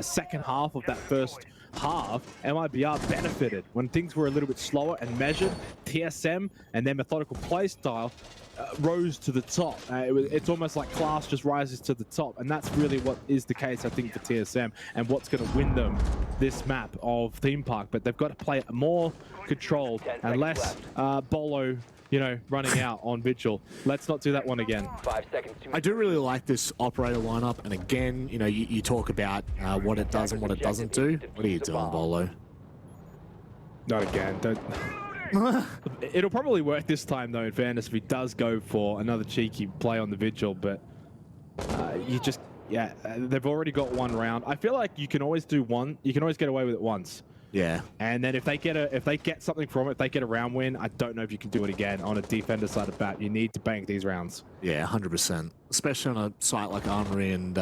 second half of that first half, MIBR benefited when things were a little bit slower and measured. TSM and their methodical play style rose to the top. It's almost like class just rises to the top, and that's really what is the case, I think, for TSM and what's going to win them this map of Theme Park. But they've got to play it more controlled and less Bolo, you know, running out on Vigil. Let's not do that one again. 5 seconds. I do really like this operator lineup, and again, you know, you talk about what it does and what it doesn't do. What are you doing, Bolo? Not again. Don't. It'll probably work this time, though, in fairness, if he does go for another cheeky play on the Vigil, but you just, yeah, they've already got 1 round. I feel like you can always do one. You can always get away with it once. Yeah. And then if they get something from it, if they get a round win, I don't know if you can do it again on a defender side of bat. You need to bank these rounds. Yeah, 100%. Especially on a site like Armory and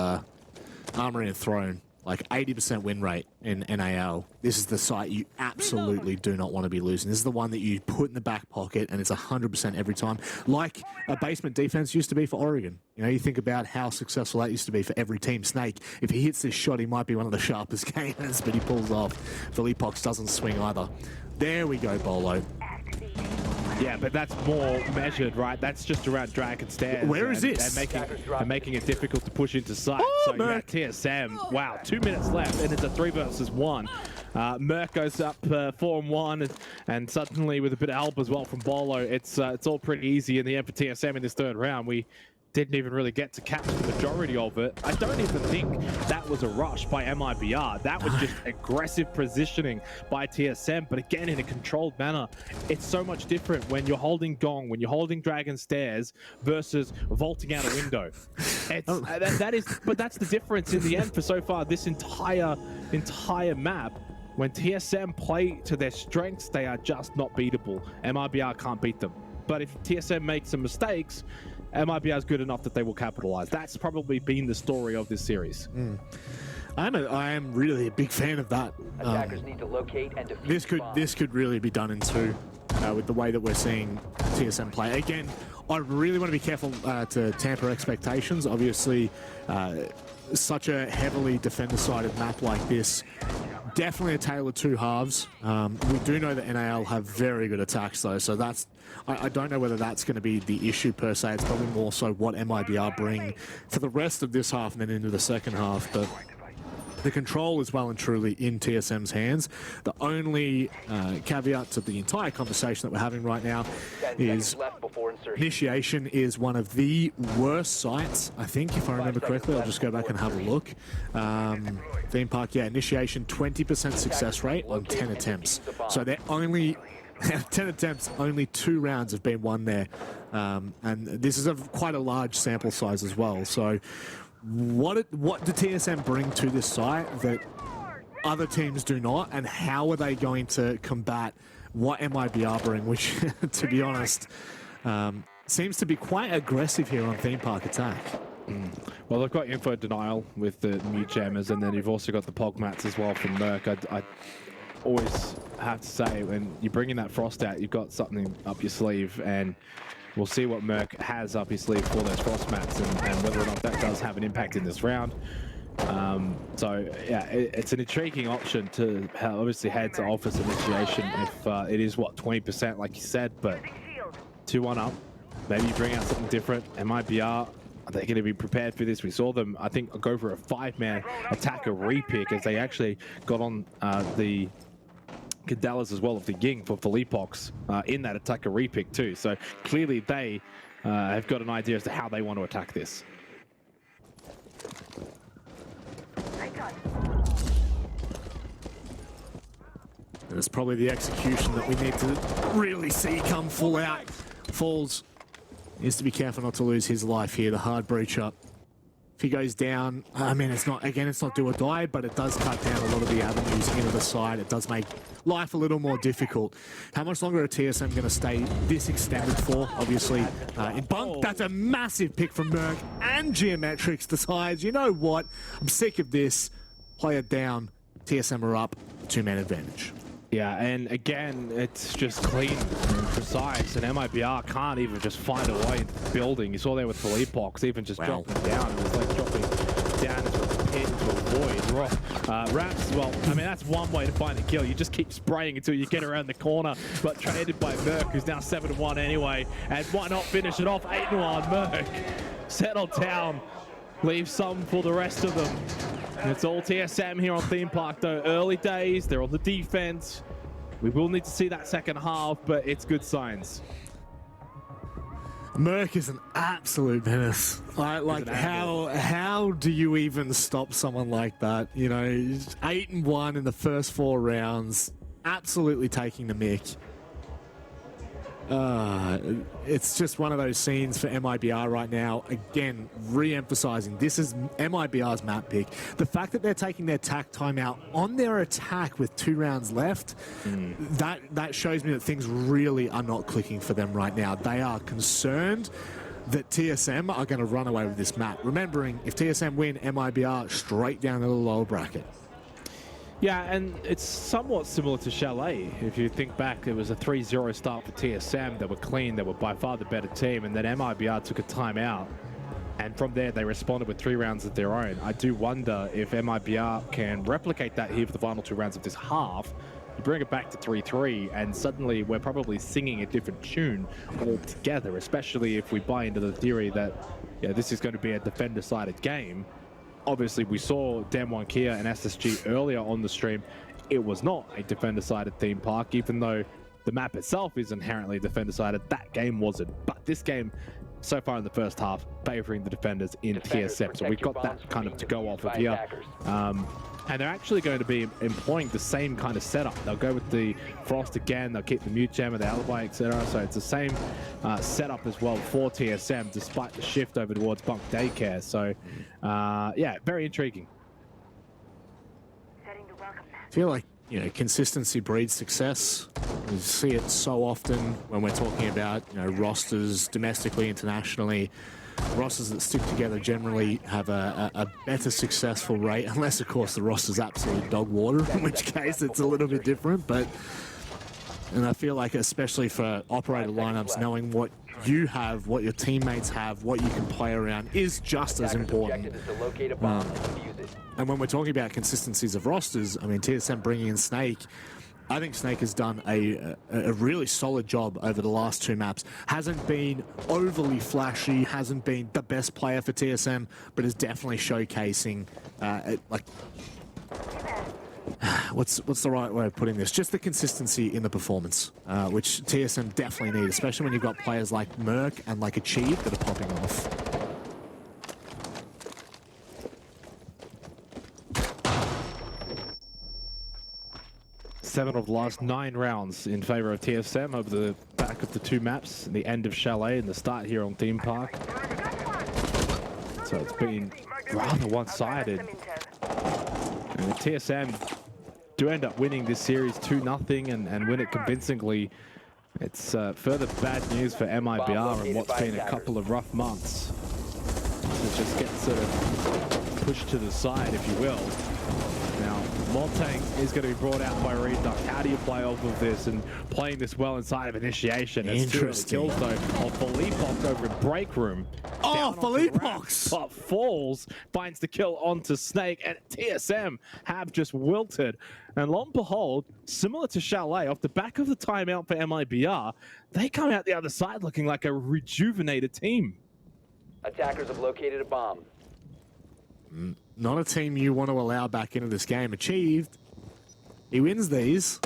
Throne. Like 80% win rate in NAL. This is the site you absolutely do not want to be losing. This is the one that you put in the back pocket, and it's 100% every time. Like a basement defense used to be for Oregon. You know, you think about how successful that used to be for every team. Snake, if he hits this shot, he might be one of the sharpest gamers, but he pulls off. Philippox doesn't swing either. There we go, Bolo. Yeah, but that's more measured, right? That's just around drag and stairs. Where is this? And making it difficult to push into sight. Oh, so you got TSM. Wow, 2 minutes left, and it's a 3 versus 1. Merc goes up 4-1, and suddenly with a bit of help as well from Bolo, it's all pretty easy in the end for TSM in this 3rd round. We didn't even really get to capture the majority of it. I don't even think that was a rush by MIBR. That was just aggressive positioning by TSM, but again, in a controlled manner. It's so much different when you're holding Gong, when you're holding Dragon Stairs versus vaulting out a window. But that's the difference in the end for so far this entire map. When TSM play to their strengths, they are just not beatable. MIBR can't beat them. But if TSM makes some mistakes, MIBR is good enough that they will capitalize. That's probably been the story of this series. I am really a big fan of that. Attackers need to locate and defeat This could really be done in 2 with the way that we're seeing TSM play. Again, I really want to be careful to tamper expectations. Obviously, such a heavily defender-sided map like this, definitely a tale of 2 halves. We do know that NAL have very good attacks, though, so that's... I don't know whether that's going to be the issue per se. It's probably more so what MIBR bring for the rest of this half and then into the second half. But the control is well and truly in TSM's hands. The only caveat to the entire conversation that we're having right now is Initiation is one of the worst sites, I think, if I remember correctly. I'll just go back and have a look. Theme Park, yeah, Initiation, 20% success rate on 10 attempts. So they're only... 10 attempts, only 2 rounds have been won there. And this is quite a large sample size as well. So what do TSM bring to this site that other teams do not? And how are they going to combat what MIBR bring, which, to be honest, seems to be quite aggressive here on Theme Park attack? Well, they've got info denial with the new jammers, and then you've also got the pog mats as well from Merc. I always have to say, when you bring in that frost out, you've got something up your sleeve, and we'll see what Merc has up his sleeve for those frost mats and whether or not that does have an impact in this round. So yeah, it's an intriguing option to obviously head to Office Initiation if it is, what, 20% like you said, but 2-1 up. Maybe you bring out something different. MIBR, are they going to be prepared for this? We saw them, I think, go for a 5-man attacker repick as they actually got on the Candelas as well of the Ying for Philippox in that attacker repick too. So clearly they have got an idea as to how they want to attack this. It's probably the execution that we need to really see come full out. Falls needs to be careful not to lose his life here. The hard breach up. If he goes down, I mean, it's not do or die, but it does cut down a lot of the avenues into the side. It does make life a little more difficult. How much longer are TSM going to stay this extended for? Obviously, in bunk, that's a massive pick from Merc, and Geometrics decides, you know what, I'm sick of this. Play it down. TSM are up, 2-man advantage. Yeah, and again, it's just clean and precise, and MIBR can't even just find a way into the building. You saw there with Philippox, even just dropping down. It was like dropping down into a pit, into a void. Raps, well, I mean, that's one way to find a kill. You just keep spraying until you get around the corner, but traded by Merc, who's now 7-1 anyway, and why not finish it off 8-1? Merc, settle down, leave some for the rest of them. It's all TSM here on Theme Park, though. Early days, they're on the defense. We will need to see that second half, but it's good signs. Merc is an absolute menace. Like how do you even stop someone like that? You know, 8-1 in the first 4 rounds, absolutely taking the mick. It's just one of those scenes for MIBR right now. Again, re-emphasizing, this is MIBR's map pick. The fact that they're taking their tack timeout on their attack with 2 rounds left, that shows me that things really are not clicking for them right now. They are concerned that TSM are going to run away with this map. Remembering, if TSM win, MIBR straight down to the lower bracket. Yeah, and it's somewhat similar to Chalet. If you think back, it was a 3-0 start for TSM. They were clean. They were by far the better team. And then MIBR took a timeout. And from there, they responded with 3 rounds of their own. I do wonder if MIBR can replicate that here for the final 2 rounds of this half. You bring it back to 3-3, and suddenly we're probably singing a different tune altogether, especially if we buy into the theory that this is going to be a defender-sided game. Obviously, we saw Damwon Kia and SSG earlier on the stream. It was not a defender-sided theme park, even though the map itself is inherently defender-sided. That game wasn't. But this game, so far in the first half, favoring the defenders in TSM. So we've got that kind of to go off of here. And they're actually going to be employing the same kind of setup. They'll go with the Frost again, they'll keep the Mute Jammer, the Alibi, etc. So it's the same setup as well for TSM, despite the shift over towards Bunk Daycare. So, yeah, very intriguing. I feel like, consistency breeds success. We see it so often when we're talking about, rosters domestically, internationally. Rosters that stick together generally have a better successful rate, unless, of course, the roster's absolute dog water, in which case it's a little bit different. And I feel like, especially for operator lineups, knowing what you have, what your teammates have, what you can play around is just as important. And when we're talking about consistencies of rosters, I mean, TSM bringing in Snake, I think Snake has done a really solid job over the last 2 maps. Hasn't been overly flashy, hasn't been the best player for TSM, but is definitely showcasing, what's the right way of putting this? Just the consistency in the performance, which TSM definitely need, especially when you've got players like Merc and like Achieve that are popping off. 7 of the last 9 rounds in favor of TSM over the back of the 2 maps, the end of Chalet and the start here on Theme Park. So it's been rather one-sided. And TSM do end up winning this series 2-0 and win it convincingly. It's further bad news for MIBR and what's been a couple of rough months. It just gets sort of pushed to the side, if you will. Now, Montang is going to be brought out by Riyadh. How do you play off of this and playing this well inside of Initiation? Interesting. Kills, though, of Philippox over in Break Room. Oh, Philippox! But falls, finds the kill onto Snake, and TSM have just wilted. And lo and behold, similar to Chalet, off the back of the timeout for MIBR, they come out the other side looking like a rejuvenated team. Attackers have located a bomb. Not a team you want to allow back into this game. Achieved. He wins these.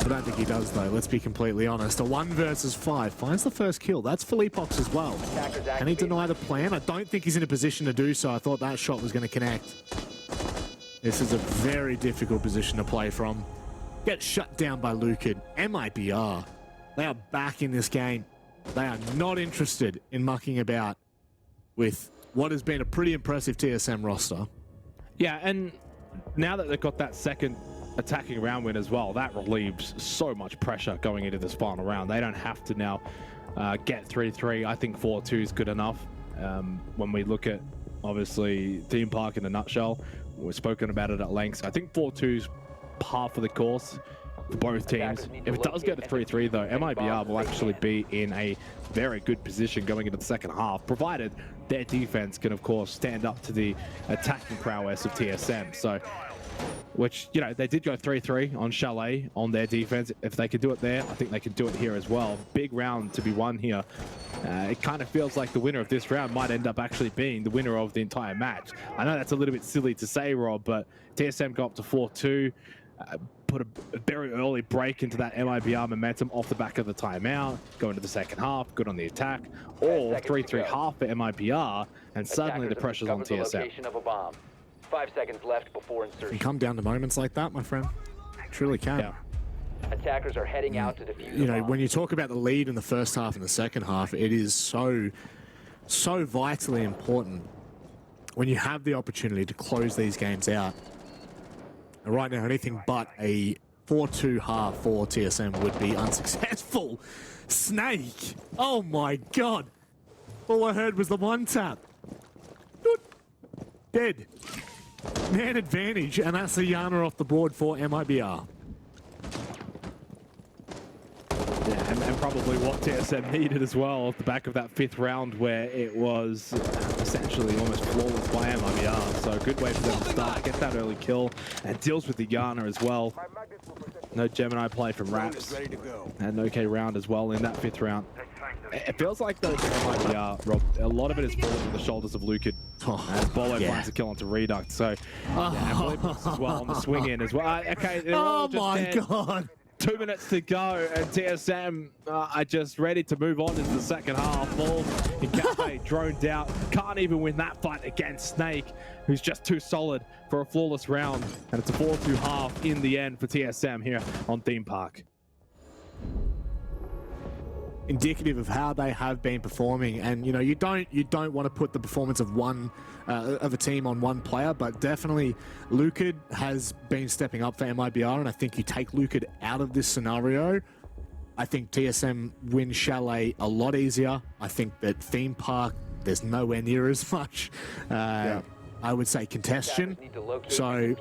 I don't think he does, though. Let's be completely honest. A 1 versus 5 finds the first kill. That's Philippox as well. Can he deny the plan? I don't think he's in a position to do so. I thought that shot was going to connect. This is a very difficult position to play from. Get shut down by Lucid. MIBR. They are back in this game. They are not interested in mucking about with what has been a pretty impressive TSM roster. Yeah, and now that they've got that second attacking round win as well, that relieves so much pressure going into this final round. They don't have to now get 3-3. I think 4-2 is good enough. When we look at, obviously, Theme Park in a nutshell, we've spoken about it at length. I think 4-2 is par for the course for both teams. If it does get to 3-3 though, MIBR will actually be in a very good position going into the second half, provided their defense can of course stand up to the attacking prowess of TSM. So, which, you know, they did go 3-3 on Chalet on their defense. If they could do it there, I think they could do it here as well. Big round to be won here. It kind of feels like the winner of this round might end up actually being the winner of the entire match. I know that's a little bit silly to say, Rob, but TSM got up to 4-2. Put a very early break into that MIBR momentum off the back of the timeout, go into the second half, good on the attack, or 3-3 half for MIBR, and suddenly the pressure's on TSM. 5 seconds left before insertion. You come down to moments like that, my friend. Truly can. Yeah. Attackers are heading out to defuse You know, the bomb. when you talk about the lead in the first half and the second half, it is so vitally important when you have the opportunity to close these games out. And right now, anything but a 4-2 half for TSM would be unsuccessful. Snake! Oh my god! All I heard was the one tap. Doot. Dead. Man advantage, and that's a Yana off the board for MIBR. Yeah, and probably what TSM needed as well off the back of that 5th round where it was essentially almost flawless by MIBR. So a good way for them to start, get that early kill, and deals with the Yana as well. No Gemini play from Raps, and no K round as well in that 5th round. It feels like though for MIBR, Rob, a lot of it is falling on the shoulders of Lucid. And Bolo finds a kill onto Reduct, so yeah, and Philippox as well on the swing in as well. Okay, they're all just my dead. god! 2 minutes to go, and TSM are just ready to move on into the second half. Ball in Cafe droned out. Can't even win that fight against Snake, who's just too solid for a flawless round. And it's a 4-2 half in the end for TSM here on Theme Park. Indicative of how they have been performing, and you know, you don't want to put the performance of a team on one player, but definitely Lucid has been stepping up for MIBR, and I think you take Lucid out of this scenario, I think TSM wins Chalet a lot easier. I think that Theme Park, there's nowhere near as much I would say congestion. So,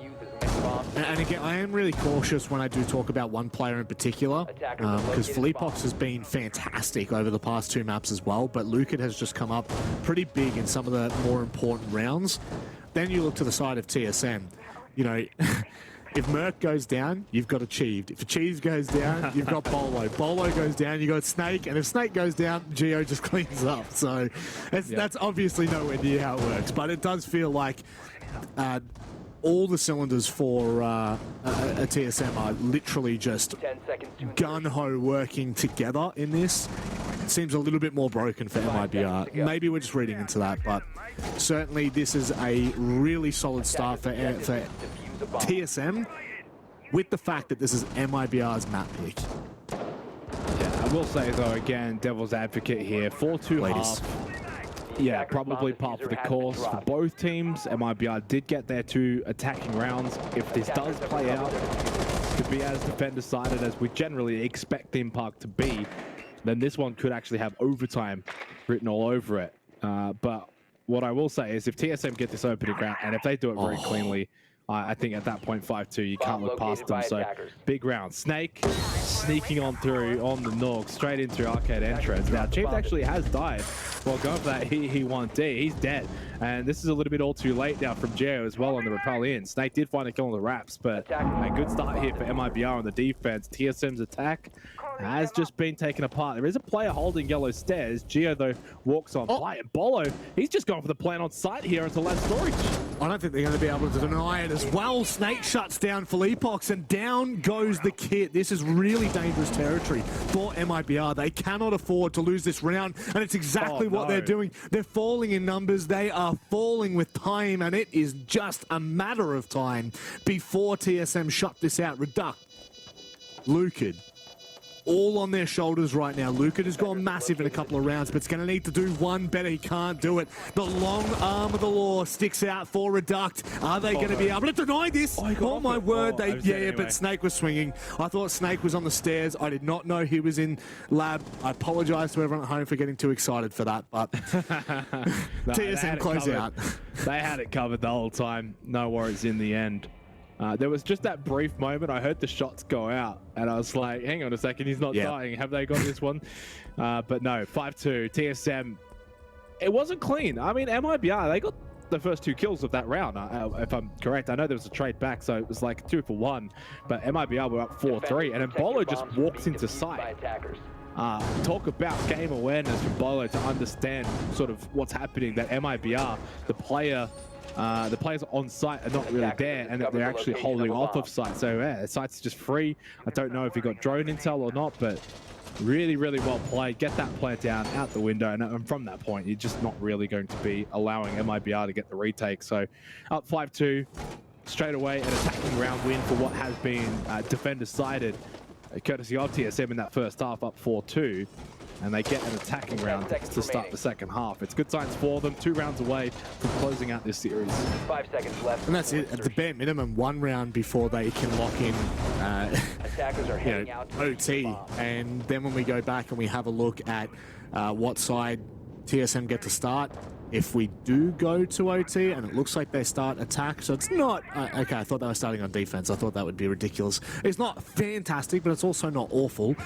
and again, I am really cautious when I do talk about one player in particular, because Philippox has been fantastic over the past 2 maps as well, but Lucid has just come up pretty big in some of the more important rounds. Then you look to the side of TSM, you know, if Merc goes down, you've got Achieved. If Achieved goes down, you've got Bolo. Bolo goes down, you've got Snake. And if Snake goes down, Geo just cleans up. So that's obviously nowhere near how it works. But it does feel like all the cylinders for a TSM are literally just gun-ho working together in this. It seems a little bit more broken for MIBR. Maybe we're just reading into that, but certainly this is a really solid start for TSM, with the fact that this is MIBR's map pick. Yeah, I will say though, again, devil's advocate here, 4-2 half. Yeah, probably par for the course for both teams. MIBR did get their 2 attacking rounds. If this does play out to be as defender-sided as we generally expect Theme Park to be, then this one could actually have overtime written all over it. But what I will say is if TSM get this opening round, and if they do it very cleanly, I think at that point 5-2, you can't look past them. So big round. Snake sneaking on through on the Norg, straight into arcade entrance. Now Chief actually has died. Well, going for that he 1D. He's dead. And this is a little bit all too late now from Geo as well on the rappel in. Snake did find a kill on the Raps, but a good start here for MIBR on the defense. TSM's attack has just been taken apart. There is a player holding yellow stairs. Gio, though, walks on by. And Bolo, he's just gone for the plan on site here into left storage. I don't think they're going to be able to deny it as well. Snake shuts down Philippox, and down goes the kit. This is really dangerous territory for MIBR. They cannot afford to lose this round, and it's exactly what they're doing. They're falling in numbers. They are falling with time, and it is just a matter of time before TSM shut this out. Reduct, Lucid, all on their shoulders right now. Lucid has gone massive in a couple of rounds, but it's going to need to do one better. He can't do it. The long arm of the law sticks out for Reduct. Are they going to be able to deny this? Oh my word. But Snake was swinging. I thought Snake was on the stairs. I did not know he was in lab. I apologize to everyone at home for getting too excited for that, but TSM close out. They had it covered the whole time. No worries in the end. There was just that brief moment. I heard the shots go out, and I was like, hang on a second, he's not dying. Have they got this one? But no, 5-2. TSM, it wasn't clean. I mean, MIBR, they got the first 2 kills of that round, if I'm correct. I know there was a trade back, so it was like 2 for 1. But MIBR were up 4-3, and then Bolo just walks into sight. Talk about game awareness from Bolo to understand sort of what's happening, that MIBR, the players on site are not really there, and that they're actually holding off of site. So yeah, site's just free. I don't know if he got drone intel or not, but really, really well played. Get that player down, out the window, and from that point, you're just not really going to be allowing MIBR to get the retake. So up 5-2, straight away an attacking round win for what has been defender-sided, courtesy of TSM in that first half, up 4-2. And they get an attacking round to start the second half. It's good signs for them. 2 rounds away from closing out this series. 5 seconds left. And that's it. At the bare minimum, 1 round before they can lock in Attackers are heading out to OT. And then when we go back and we have a look at what side TSM get to start, if we do go to OT, and it looks like they start attack, so it's not... okay, I thought they were starting on defense. I thought that would be ridiculous. It's not fantastic, but it's also not awful.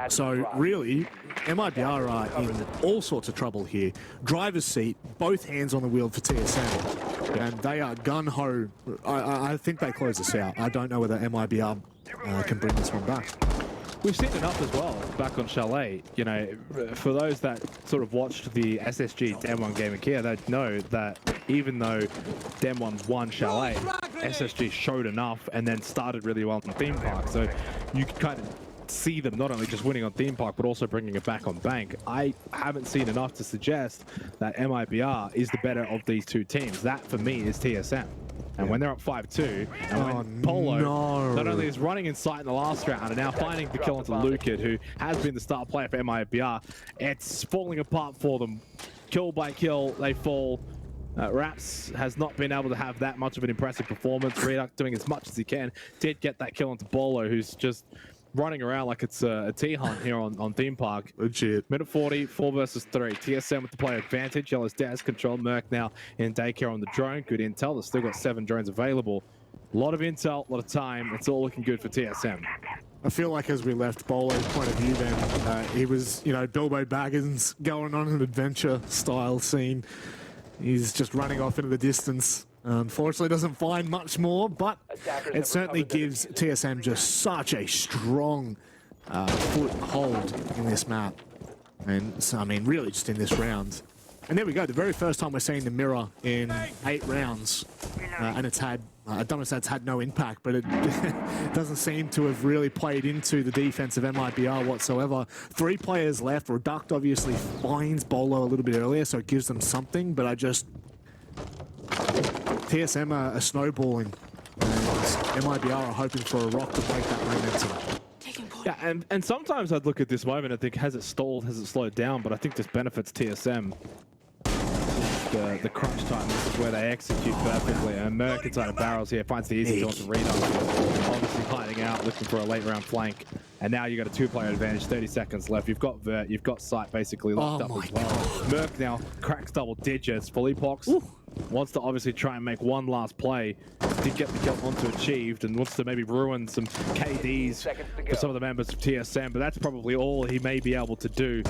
So really, MIBR are in all sorts of trouble here. Driver's seat, both hands on the wheel for TSM. And they are gun-ho. I think they close this out. I don't know whether MIBR can bring this one back. We've seen enough as well back on Chalet. You know, for those that sort of watched the SSG Dem 1 game in Kia, they know that even though Dem 1 won Chalet, SSG showed enough and then started really well on Theme Park. So you could kind of see them not only just winning on Theme Park, but also bringing it back on Bank. I haven't seen enough to suggest that MIBR is the better of these 2 teams. That, for me, is TSM. And when they're up 5-2, and when Polo not only is running in sight in the last round, and now finding the kill onto Lucid, who has been the star player for MIBR, it's falling apart for them. Kill by kill, they fall. Raps has not been able to have that much of an impressive performance. Riyadh doing as much as he can. Did get that kill onto Bolo, who's just running around like it's a T-hunt here on Theme Park. Legit. Minute 40, 4 versus 3. TSM with the player advantage. Yellow's dash control. Merc now in daycare on the drone. Good intel. They've still got 7 drones available. A lot of intel, a lot of time. It's all looking good for TSM. I feel like as we left Bolo's point of view then, he was, you know, Bilbo Baggins going on an adventure style scene. He's just running off into the distance. Unfortunately, doesn't find much more, but it certainly gives TSM just such a strong foothold in this map. And so, I mean, really just in this round. And there we go, the very first time we're seeing the mirror in 8 rounds. And it's had, I don't know if that's had no impact, but it doesn't seem to have really played into the defense of MIBR whatsoever. 3 players left. Reduct obviously finds Bolo a little bit earlier, so it gives them something, but I just... TSM are snowballing, and MIBR are hoping for a rock to break that momentum. Yeah, and sometimes I'd look at this moment and think, has it stalled, has it slowed down? But I think this benefits TSM. The crunch time, this is where they execute perfectly. And Merc inside of barrels here finds the easy door to Riyadh. Obviously hiding out, looking for a late round flank. And now you've got a 2-player advantage, 30 seconds left. You've got Vert, you've got Sight basically locked up as well. Merc now cracks double digits. Philippox wants to obviously try and make one last play. Did get the kill onto achieved and wants to maybe ruin some KDs for some of the members of TSM, but that's probably all he may be able to do.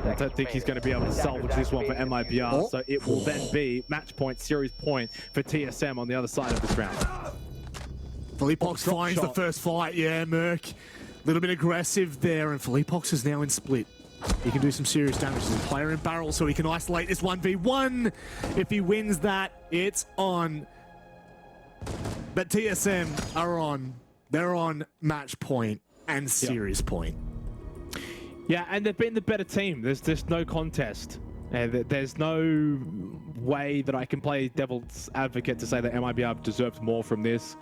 I don't think he's going to be able to salvage this one for MIBR, so it will then be match point, series point for TSM on the other side of this round. Philippox finds the first fight, yeah, Merc. little bit aggressive there, and Felipox is now in split. He can do some serious damage. He's a player in barrel, so he can isolate this 1v1. If he wins that, it's on. But TSM are on. They're on match point and series point. Yeah, and they've been the better team. There's no contest. There's no way that I can play devil's advocate to say that MIBR deserved more from this.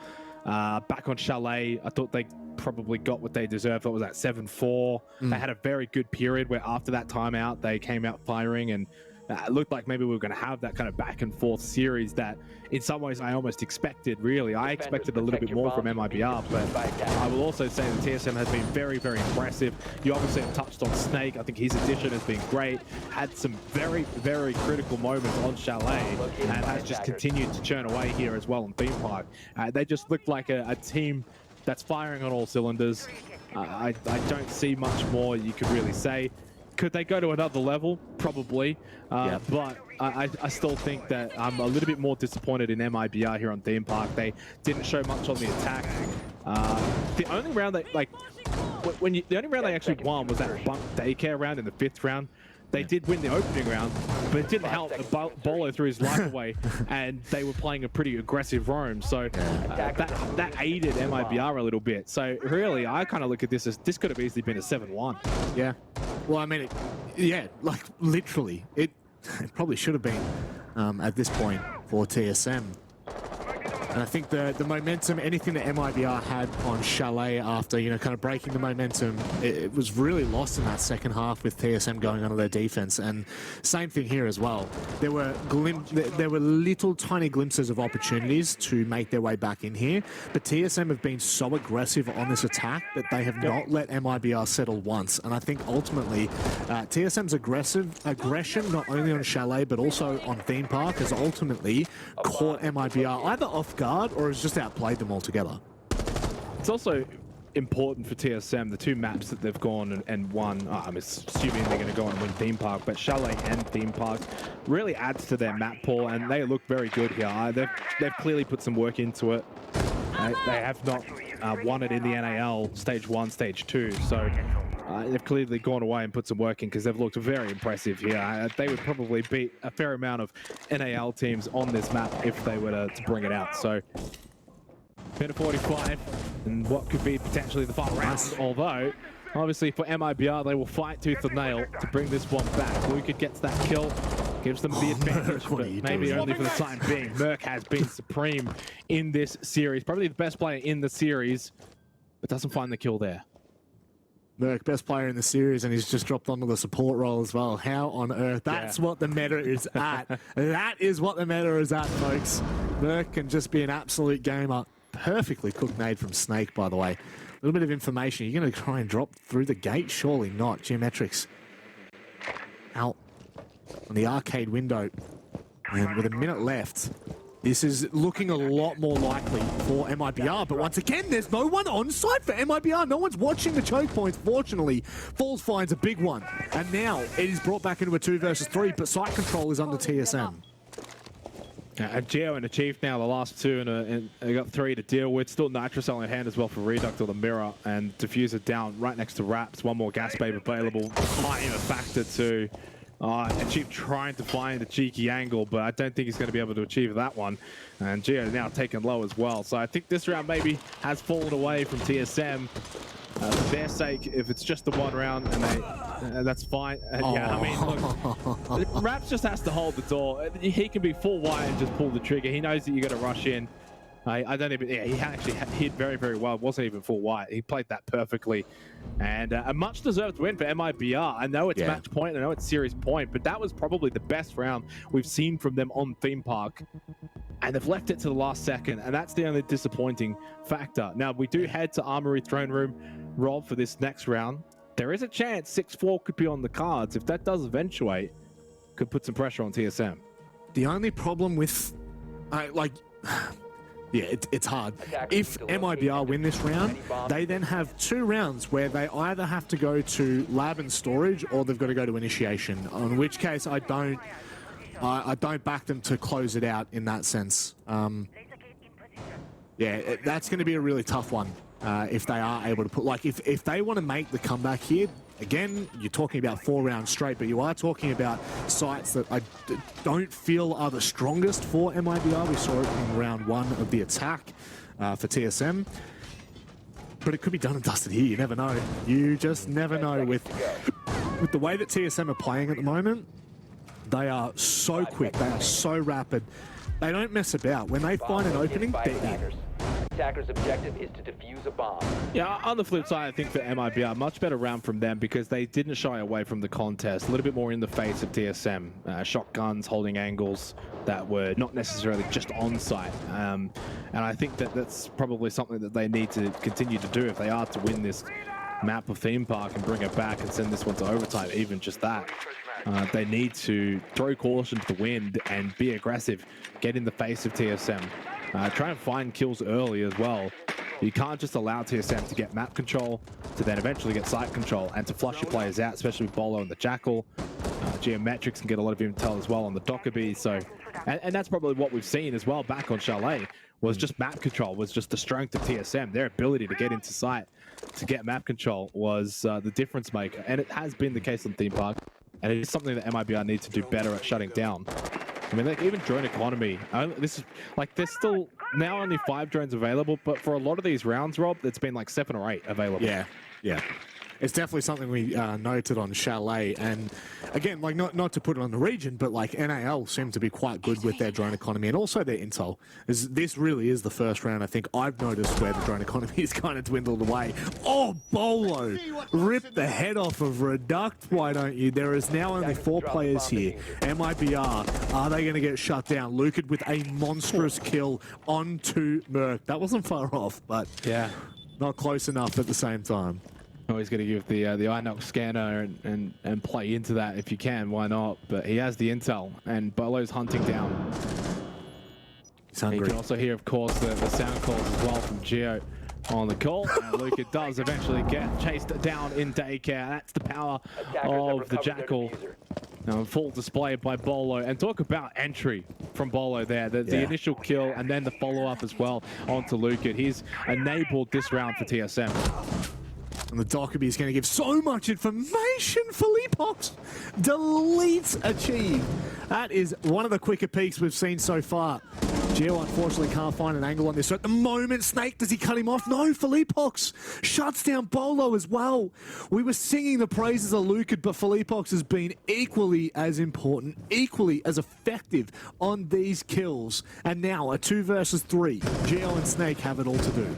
Back on Chalet, I thought they probably got what they deserved. That was at 7-4. They had a very good period where after that timeout, they came out firing, and it looked like maybe we were going to have that kind of back and forth series that in some ways I almost expected, really. I expected a little bit more from MIBR, but I will also say that TSM has been very, very impressive. You obviously have touched on Snake. I think his addition has been great. Had some very, very critical moments on Chalet and has just continued to churn away here as well on Theme Park. They just look like a team that's firing on all cylinders. I don't see much more you could really say. Could they go to another level? Probably. But I still think that I'm a little bit more disappointed in MIBR here on Theme Park. They didn't show much on the attack. The only round they the only round they actually won was that bunk daycare round in the 5th round. They did win the opening round, but it didn't help. The bowler threw his life away, and they were playing a pretty aggressive roam. So that aided MIBR a little bit. So really, I kind of look at this as this could have easily been a 7-1. Yeah. Well, I mean, like literally, it probably should have been at this point for TSM. And I think the momentum, anything that MIBR had on Chalet after, kind of breaking the momentum, it was really lost in that second half with TSM going onto their defense. And same thing here as well. There were little tiny glimpses of opportunities to make their way back in here, but TSM have been so aggressive on this attack that they have not let MIBR settle once. And I think ultimately TSM's aggression, not only on Chalet but also on Theme Park, has ultimately caught MIBR either off guard or has just outplayed them altogether. It's also important for TSM, the 2 maps that they've gone and won. I'm assuming they're going to go on and win Theme Park, but Chalet and Theme Park really adds to their map pool, and they look very good here. They've clearly put some work into it. They have not won it in the NAL Stage 1, Stage 2, so they've clearly gone away and put some work in because they've looked very impressive here. They would probably beat a fair amount of NAL teams on this map if they were to bring it out. So, minute 45 and what could be potentially the final round, although obviously for MIBR they will fight tooth and nail to bring this one back. Luka gets that kill, gives them the advantage, but maybe only for the time being. Merc has been supreme in this series, probably the best player in the series, but doesn't find the kill there. Merc, best player in the series, and he's just dropped onto the support role as well. How on earth? That's what the meta is at. That is what the meta is at, folks. Merc can just be an absolute gamer. Perfectly cooked nade from Snake, by the way. A little bit of information. You're going to try and drop through the gate? Surely not. Geometrics out on the arcade window. And with a minute left, this is looking a lot more likely for MIBR, but once again, there's no one on site for MIBR. No one's watching the choke points, fortunately. Falls finds a big one, and now it is brought back into a 2 versus 3, but site control is under TSM. Geo and Achieve now, the last 2, and they got 3 to deal with. Still Nitrocell in hand as well for Reduct or the Mirror, and Diffuser down right next to Raps. One more gas babe available. Time a factor too. Achieve trying to find a cheeky angle, but I don't think he's going to be able to achieve that one. And Geo now taken low as well. So I think this round maybe has fallen away from TSM. For their sake, if it's just the 1 round, and that's fine. Yeah, I mean, look, Raps just has to hold the door. He can be full white and just pull the trigger. He knows that you got to rush in. I don't even, he actually hit very, very well. It wasn't even full white. He played that perfectly. And a much deserved win for MIBR. I know it's match point, I know it's series point, but that was probably the best round we've seen from them on Theme Park. And they've left it to the last second, and that's the only disappointing factor. Now, we do head to Armory Throne Room, Rob, for this next round. There is a chance 6-4 could be on the cards. If that does eventuate, could put some pressure on TSM. The only problem with, it's hard. If MIBR win this round, they then have 2 rounds where they either have to go to lab and storage or they've got to go to initiation, in which case I don't back them to close it out in that sense. That's going to be a really tough one if they are able to put, like, if they want to make the comeback here, again, you're talking about 4 rounds straight, but you are talking about sites that I don't feel are the strongest for MIBR. We saw it in round 1 of the attack for TSM. But it could be done and dusted here. You never know. You just never know with the way that TSM are playing at the moment. They are so quick. They are so rapid. They don't mess about. When they find an opening, they're in. Attacker's objective is to defuse a bomb. Yeah, on the flip side, I think for MIBR, much better round from them because they didn't shy away from the contest. A little bit more in the face of TSM. Shotguns, holding angles that were not necessarily just on site. And I think that that's probably something that they need to continue to do if they are to win this map of Theme Park and bring it back and send this one to overtime, even just that. They need to throw caution to the wind and be aggressive, get in the face of TSM. Try and find kills early as well. You can't just allow TSM to get map control, to then eventually get site control, and to flush your players out, especially with Bolo and the Jackal. Geometrics can get a lot of intel as well on the Dockerbee. So, and that's probably what we've seen as well back on Chalet, was just map control, was just the strength of TSM. Their ability to get into site, to get map control was the difference maker. And it has been the case on Theme Park. And it is something that MIBR needs to do better at shutting down. I mean, like, even drone economy, this is like, there's still now only 5 drones available, but for a lot of these rounds, Rob, it's been like 7 or 8 available. Yeah, yeah. It's definitely something we noted on Chalet, and again, like, not to put it on the region, but like NAL seem to be quite good with their drone economy and also their intel. This really is the first round I think I've noticed where the drone economy is kind of dwindled away. Oh, Bolo! Rip the head off of Reduct, why don't you? There is now only 4 players here. MIBR, are they going to get shut down? Lukid with a monstrous kill onto Merc. That wasn't far off, but yeah, not close enough at the same time. Always going to give the INOX scanner and play into that if you can, why not? But he has the intel, and Bolo's hunting down. He's hungry. You can also hear, of course, the sound calls as well from Geo on the call. And Luca does eventually get chased down in daycare. That's the power of the Jackal. Now, full display by Bolo. And talk about entry from Bolo there. The initial kill and then the follow-up as well onto Luca. He's enabled this round for TSM. And the Dockerbee is going to give so much information. Philippox deletes achieved. That is one of the quicker peaks we've seen so far. Geo unfortunately can't find an angle on this. So at the moment, Snake, does he cut him off? No, Philippox shuts down Bolo as well. We were singing the praises of Lukid, but Philippox has been equally as important, equally as effective on these kills. And now a 2 versus 3. Geo and Snake have it all to do.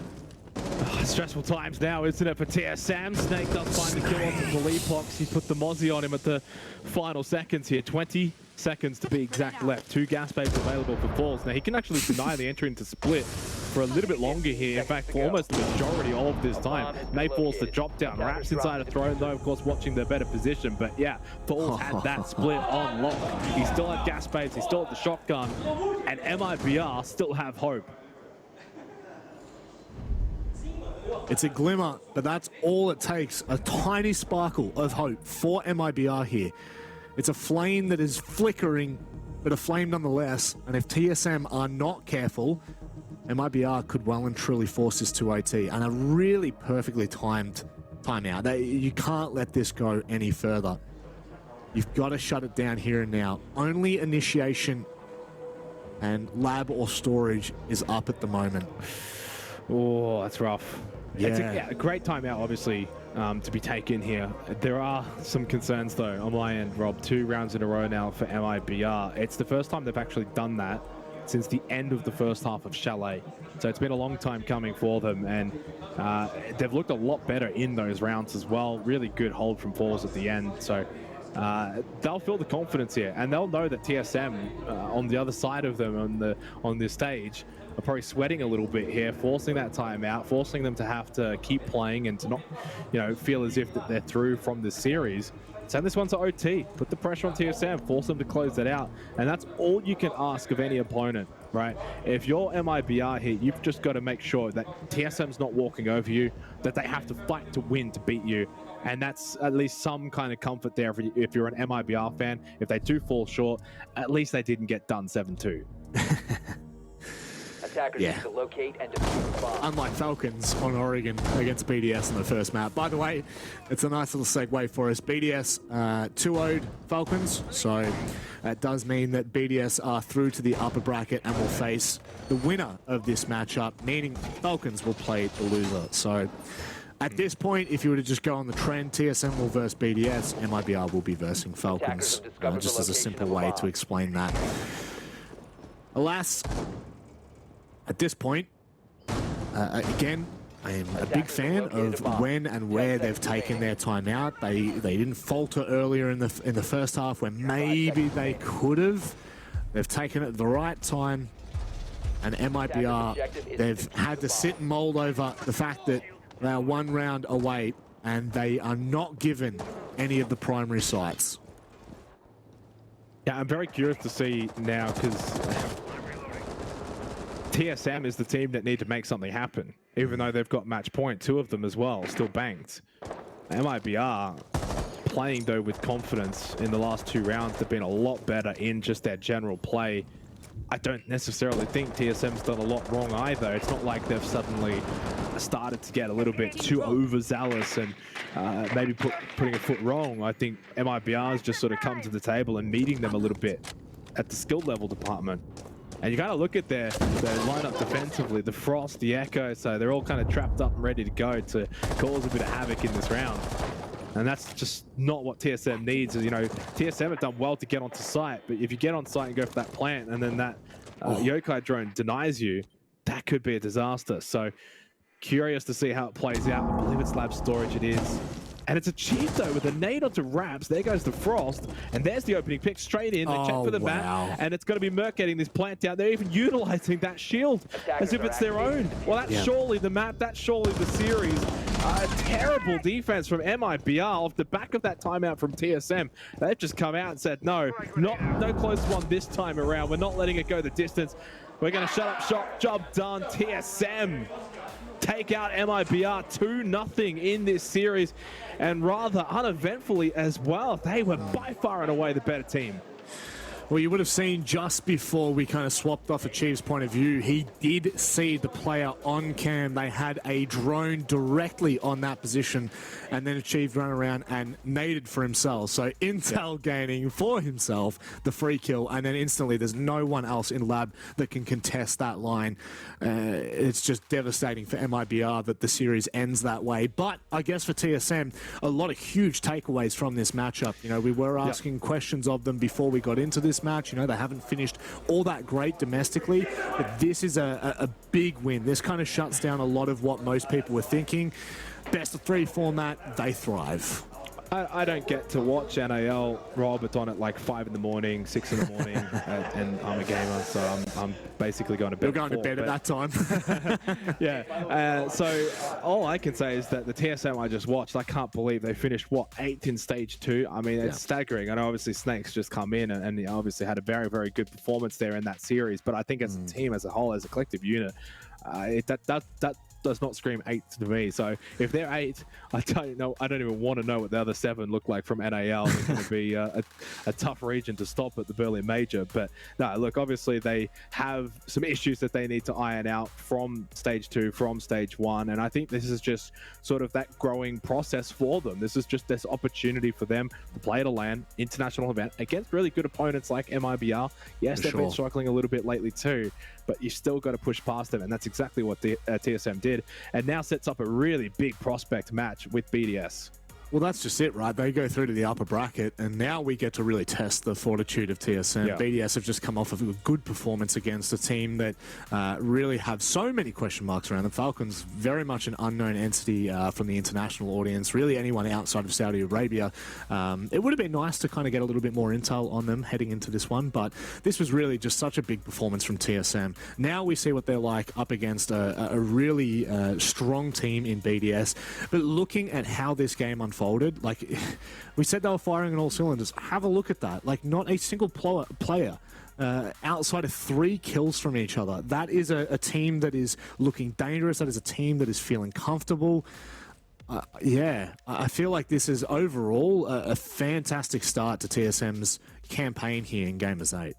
Stressful times now, isn't it, for TSM? Snake does find the kill onto Philippox. He put the Mozzie on him at the final seconds here. 20 seconds to be exact left. 2 gas babes available for Falls. Now, he can actually deny the entry into Split for a little bit longer here. In fact, for almost the majority of this time. May force the drop down. Wraps inside a throne, though, of course, watching the better position. But yeah, Falls had that Split on lock. He still had gas babes. He still had the shotgun. And MIBR still have hope. It's a glimmer, but that's all it takes. A tiny sparkle of hope for MIBR here. It's a flame that is flickering, but a flame nonetheless. And if TSM are not careful, MIBR could well and truly force this to OT. And a really perfectly timed timeout. You can't let this go any further. You've got to shut it down here and now. Only initiation and lab or storage is up at the moment. Oh, that's rough. Yeah. It's a great timeout, obviously, to be taken here. There are some concerns, though, on my end, Rob. 2 rounds in a row now for MIBR. It's the first time they've actually done that since the end of the first half of Chalet. So it's been a long time coming for them, and they've looked a lot better in those rounds as well. Really good hold from Falls at the end. So they'll feel the confidence here, and they'll know that TSM on the other side of them on this stage are probably sweating a little bit here, forcing that timeout, forcing them to have to keep playing and to not, feel as if that they're through from this series. Send this one to OT, put the pressure on TSM, force them to close that out, and that's all you can ask of any opponent, right? If you're MIBR here, you've just got to make sure that TSM's not walking over you, that they have to fight to win to beat you, and that's at least some kind of comfort there if you're an MIBR fan. If they do fall short, at least they didn't get done 7-2. Attackers yeah. need to locate and defuse bombs. Unlike Falcons on Oregon against BDS in the first map. By the way, it's a nice little segue for us. BDS 2-0'd Falcons, so that does mean that BDS are through to the upper bracket and will face the winner of this matchup, meaning Falcons will play the loser. So at this point, if you were to just go on the trend, TSM will verse BDS, MIBR will be versing Falcons, just as a simple way to explain that. Alas, at this point, again, I am a big fan of when and where they've taken their time out. They didn't falter earlier in the first half when maybe they could have. They've taken it at the right time, and MIBR, they've had to sit and mold over the fact that they are one round away and they are not given any of the primary sites. Yeah, I'm very curious to see now, because TSM is the team that need to make something happen, even though they've got match point, 2 of them as well, still banked. MIBR playing though with confidence in the last 2 rounds. They've been a lot better in just their general play. I don't necessarily think TSM's done a lot wrong either. It's not like they've suddenly started to get a little bit too overzealous and maybe putting a foot wrong. I think MIBR's just sort of come to the table and meeting them a little bit at the skill level department. And you gotta look at their lineup defensively, the Frost, the Echo, so they're all kind of trapped up and ready to go to cause a bit of havoc in this round. And that's just not what TSM needs. You know, TSM have done well to get onto site, but if you get on site and go for that plant and then that Yokai drone denies you, that could be a disaster. So curious to see how it plays out. I believe it's lab storage, it is. And it's achieved though with a nade onto Raps. There goes the Frost, and there's the opening pick straight in. They check for the map, and it's going to be Merc getting this plant down. They're even utilizing that shield as if it's their own. Well, that's surely the map. That's surely the series. Terrible defense from MIBR off the back of that timeout from TSM. They've just come out and said, no close one this time around. We're not letting it go the distance. We're going to shut up shop. Job done. TSM take out MIBR 2-0 in this series, and rather uneventfully as well. They were by far and away the better team. Well, you would have seen just before we kind of swapped off Achieve's point of view, he did see the player on cam. They had a drone directly on that position, and then Achieve ran around and naded for himself. So Intel gaining for himself the free kill, and then instantly there's no one else in lab that can contest that line. It's just devastating for MIBR that the series ends that way. But I guess for TSM, a lot of huge takeaways from this matchup. You know, we were asking questions of them before we got into this match. You know, they haven't finished all that great domestically, but this is a big win. This kind of shuts down a lot of what most people were thinking. Best of 3 format, they thrive. I don't get to watch NAL, Rob. It's on at like 5 in the morning, 6 in the morning, and I'm a gamer, so I'm basically going to bed. You're going to bed at that time. Yeah. So all I can say is that the TSM I just watched, I can't believe they finished, what, 8th in stage 2? I mean, it's staggering. I know obviously Snakes just come in and obviously had a very, very good performance there in that series, but I think as a team, as a whole, as a collective unit, that does not scream 8 to me. So if they're 8, I don't know. I don't even want to know what the other 7 look like from NAL. It's going to be a tough region to stop at the Berlin Major. But no, look, obviously they have some issues that they need to iron out from stage 2, from stage 1. And I think this is just sort of that growing process for them. This is just this opportunity for them to play at a LAN international event against really good opponents like MIBR. Yes, they've been struggling a little bit lately too, but you still got to push past them. And that's exactly what the TSM did. And now sets up a really big prospect match with BDS. Well, that's just it, right? They go through to the upper bracket, and now we get to really test the fortitude of TSM. Yeah. BDS have just come off of a good performance against a team that really have so many question marks around them. Falcons, very much an unknown entity from the international audience, really anyone outside of Saudi Arabia. It would have been nice to kind of get a little bit more intel on them heading into this one, but this was really just such a big performance from TSM. Now we see what they're like up against a really strong team in BDS, but looking at how this game unfolded, like we said, they were firing on all cylinders. Have a look at that. Like, not a single player outside of 3 kills from each other. That is a team that is looking dangerous. That is a team that is feeling comfortable. Yeah, I feel like this is overall a fantastic start to TSM's campaign here in Gamers8.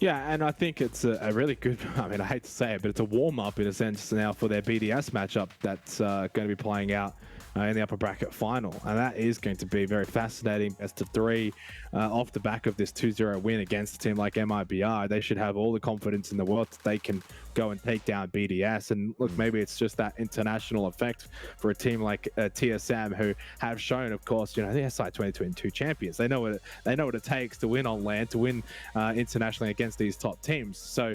Yeah, and I think it's a really good, I mean, I hate to say it, but it's a warm-up in a sense now for their BDS matchup that's going to be playing out in the upper bracket final. And that is going to be very fascinating. Best of 3 off the back of this 2-0 win against a team like MIBR. They should have all the confidence in the world that they can go and take down BDS. And look, maybe it's just that international effect for a team like TSM, who have shown, of course, you know, the SI 2022 champions. They know what it takes to win on LAN, to win internationally against these top teams. So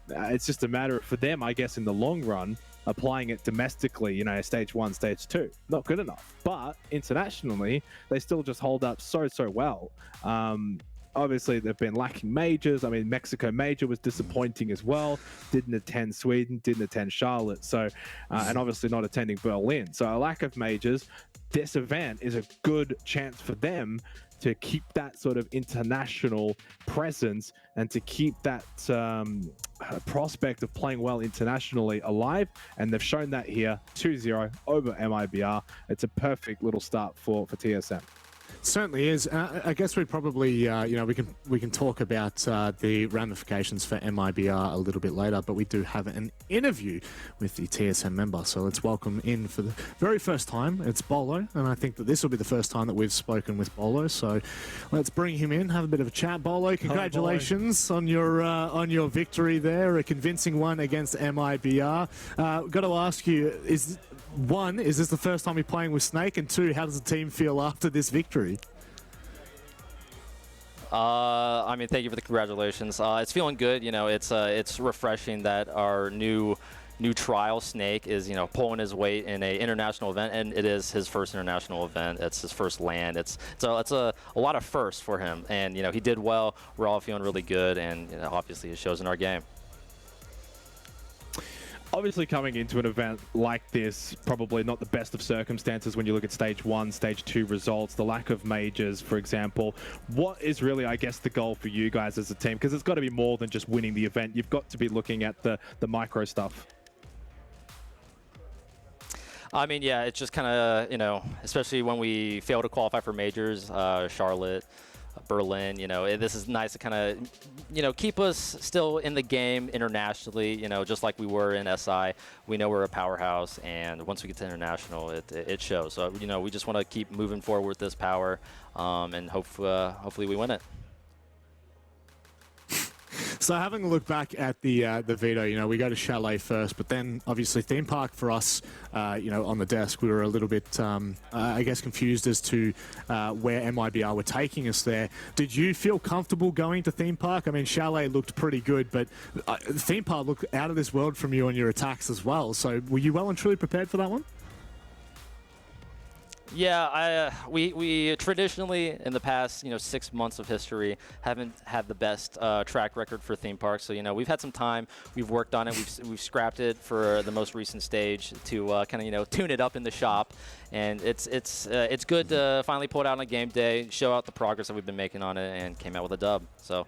it's just a matter of, for them, I guess, in the long run, applying it domestically, you know, stage 1, stage 2, not good enough. But internationally, they still just hold up so well. Obviously, they've been lacking majors. I mean, Mexico major was disappointing as well. Didn't attend Sweden, didn't attend Charlotte. So, and obviously not attending Berlin. So a lack of majors. This event is a good chance for them to keep that sort of international presence and to keep that prospect of playing well internationally alive. And they've shown that here, 2-0 over MIBR. It's a perfect little start for TSM. Certainly is. I guess we'd probably, you know, we can talk about the ramifications for MIBR a little bit later, but we do have an interview with the TSM member. So let's welcome in for the very first time. It's Bolo, and I think that this will be the first time that we've spoken with Bolo. So let's bring him in, have a bit of a chat. Bolo, congratulations on your victory there, a convincing one against MIBR. Got to ask you, is this the first time you're playing with Snake? And 2, how does the team feel after this victory? I mean, thank you for the congratulations. It's feeling good. You know, it's refreshing that our new trial Snake is, you know, pulling his weight in an international event, and it is his first international event. It's his first LAN. It's a lot of firsts for him, and you know, he did well. We're all feeling really good, and you know, obviously it shows in our game. Obviously, coming into an event like this, probably not the best of circumstances when you look at stage 1, stage 2 results, the lack of majors, for example. What is really, I guess, the goal for you guys as a team? Because it's got to be more than just winning the event. You've got to be looking at the micro stuff. I mean, yeah, it's just kind of, you know, especially when we fail to qualify for majors, Charlotte, Berlin, you know, this is nice to kind of, you know, keep us still in the game internationally, you know, just like we were in SI. We know we're a powerhouse, and once we get to international, it shows. So, you know, we just want to keep moving forward with this power, and hopefully we win it. So having a look back at the veto, you know, we go to Chalet first, but then obviously theme park for us, you know, on the desk, we were a little bit, I guess, confused as to where MIBR were taking us there. Did you feel comfortable going to theme park? I mean, Chalet looked pretty good, but theme park looked out of this world from you on your attacks as well. So were you well and truly prepared for that one? Yeah, we traditionally in the past, you know, 6 months of history haven't had the best track record for theme parks. So, you know, we've had some time, we've worked on it, we've scrapped it for the most recent stage to kind of, you know, tune it up in the shop, and it's good to finally pull it out on a game day, show out the progress that we've been making on it, and came out with a dub. So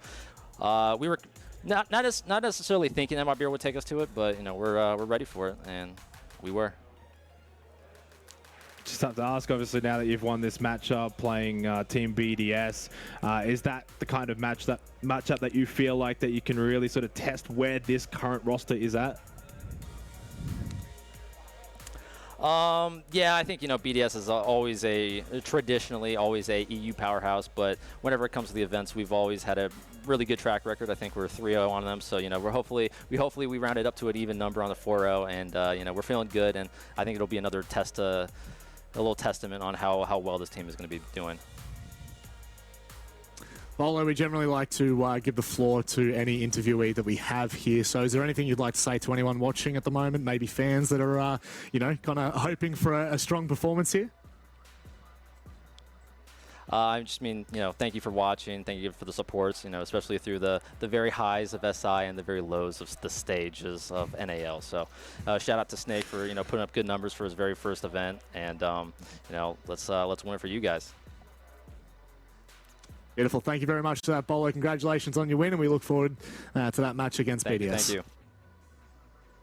we were not necessarily thinking MIBR would take us to it, but you know, we're ready for it, and we were. Just have to ask, obviously, now that you've won this matchup playing Team BDS, is that the kind of matchup that you feel like that you can really sort of test where this current roster is at? Yeah, I think, you know, BDS is always traditionally always a EU powerhouse, but whenever it comes to the events, we've always had a really good track record. I think we're 3-0 on them, so, you know, hopefully we round it up to an even number on the 4-0, and you know, we're feeling good, and I think it'll be another test, a little testament on how well this team is going to be doing. Bolo, we generally like to give the floor to any interviewee that we have here. So is there anything you'd like to say to anyone watching at the moment, maybe fans that are, you know, kind of hoping for a strong performance here? I just mean, you know, thank you for watching. Thank you for the supports, you know, especially through the very highs of SI and the very lows of the stages of NAL. So shout out to Snake for, you know, putting up good numbers for his very first event. And, you know, let's win it for you guys. Beautiful. Thank you very much, Bolo. Congratulations on your win, and we look forward to that match against BDS. Thank you.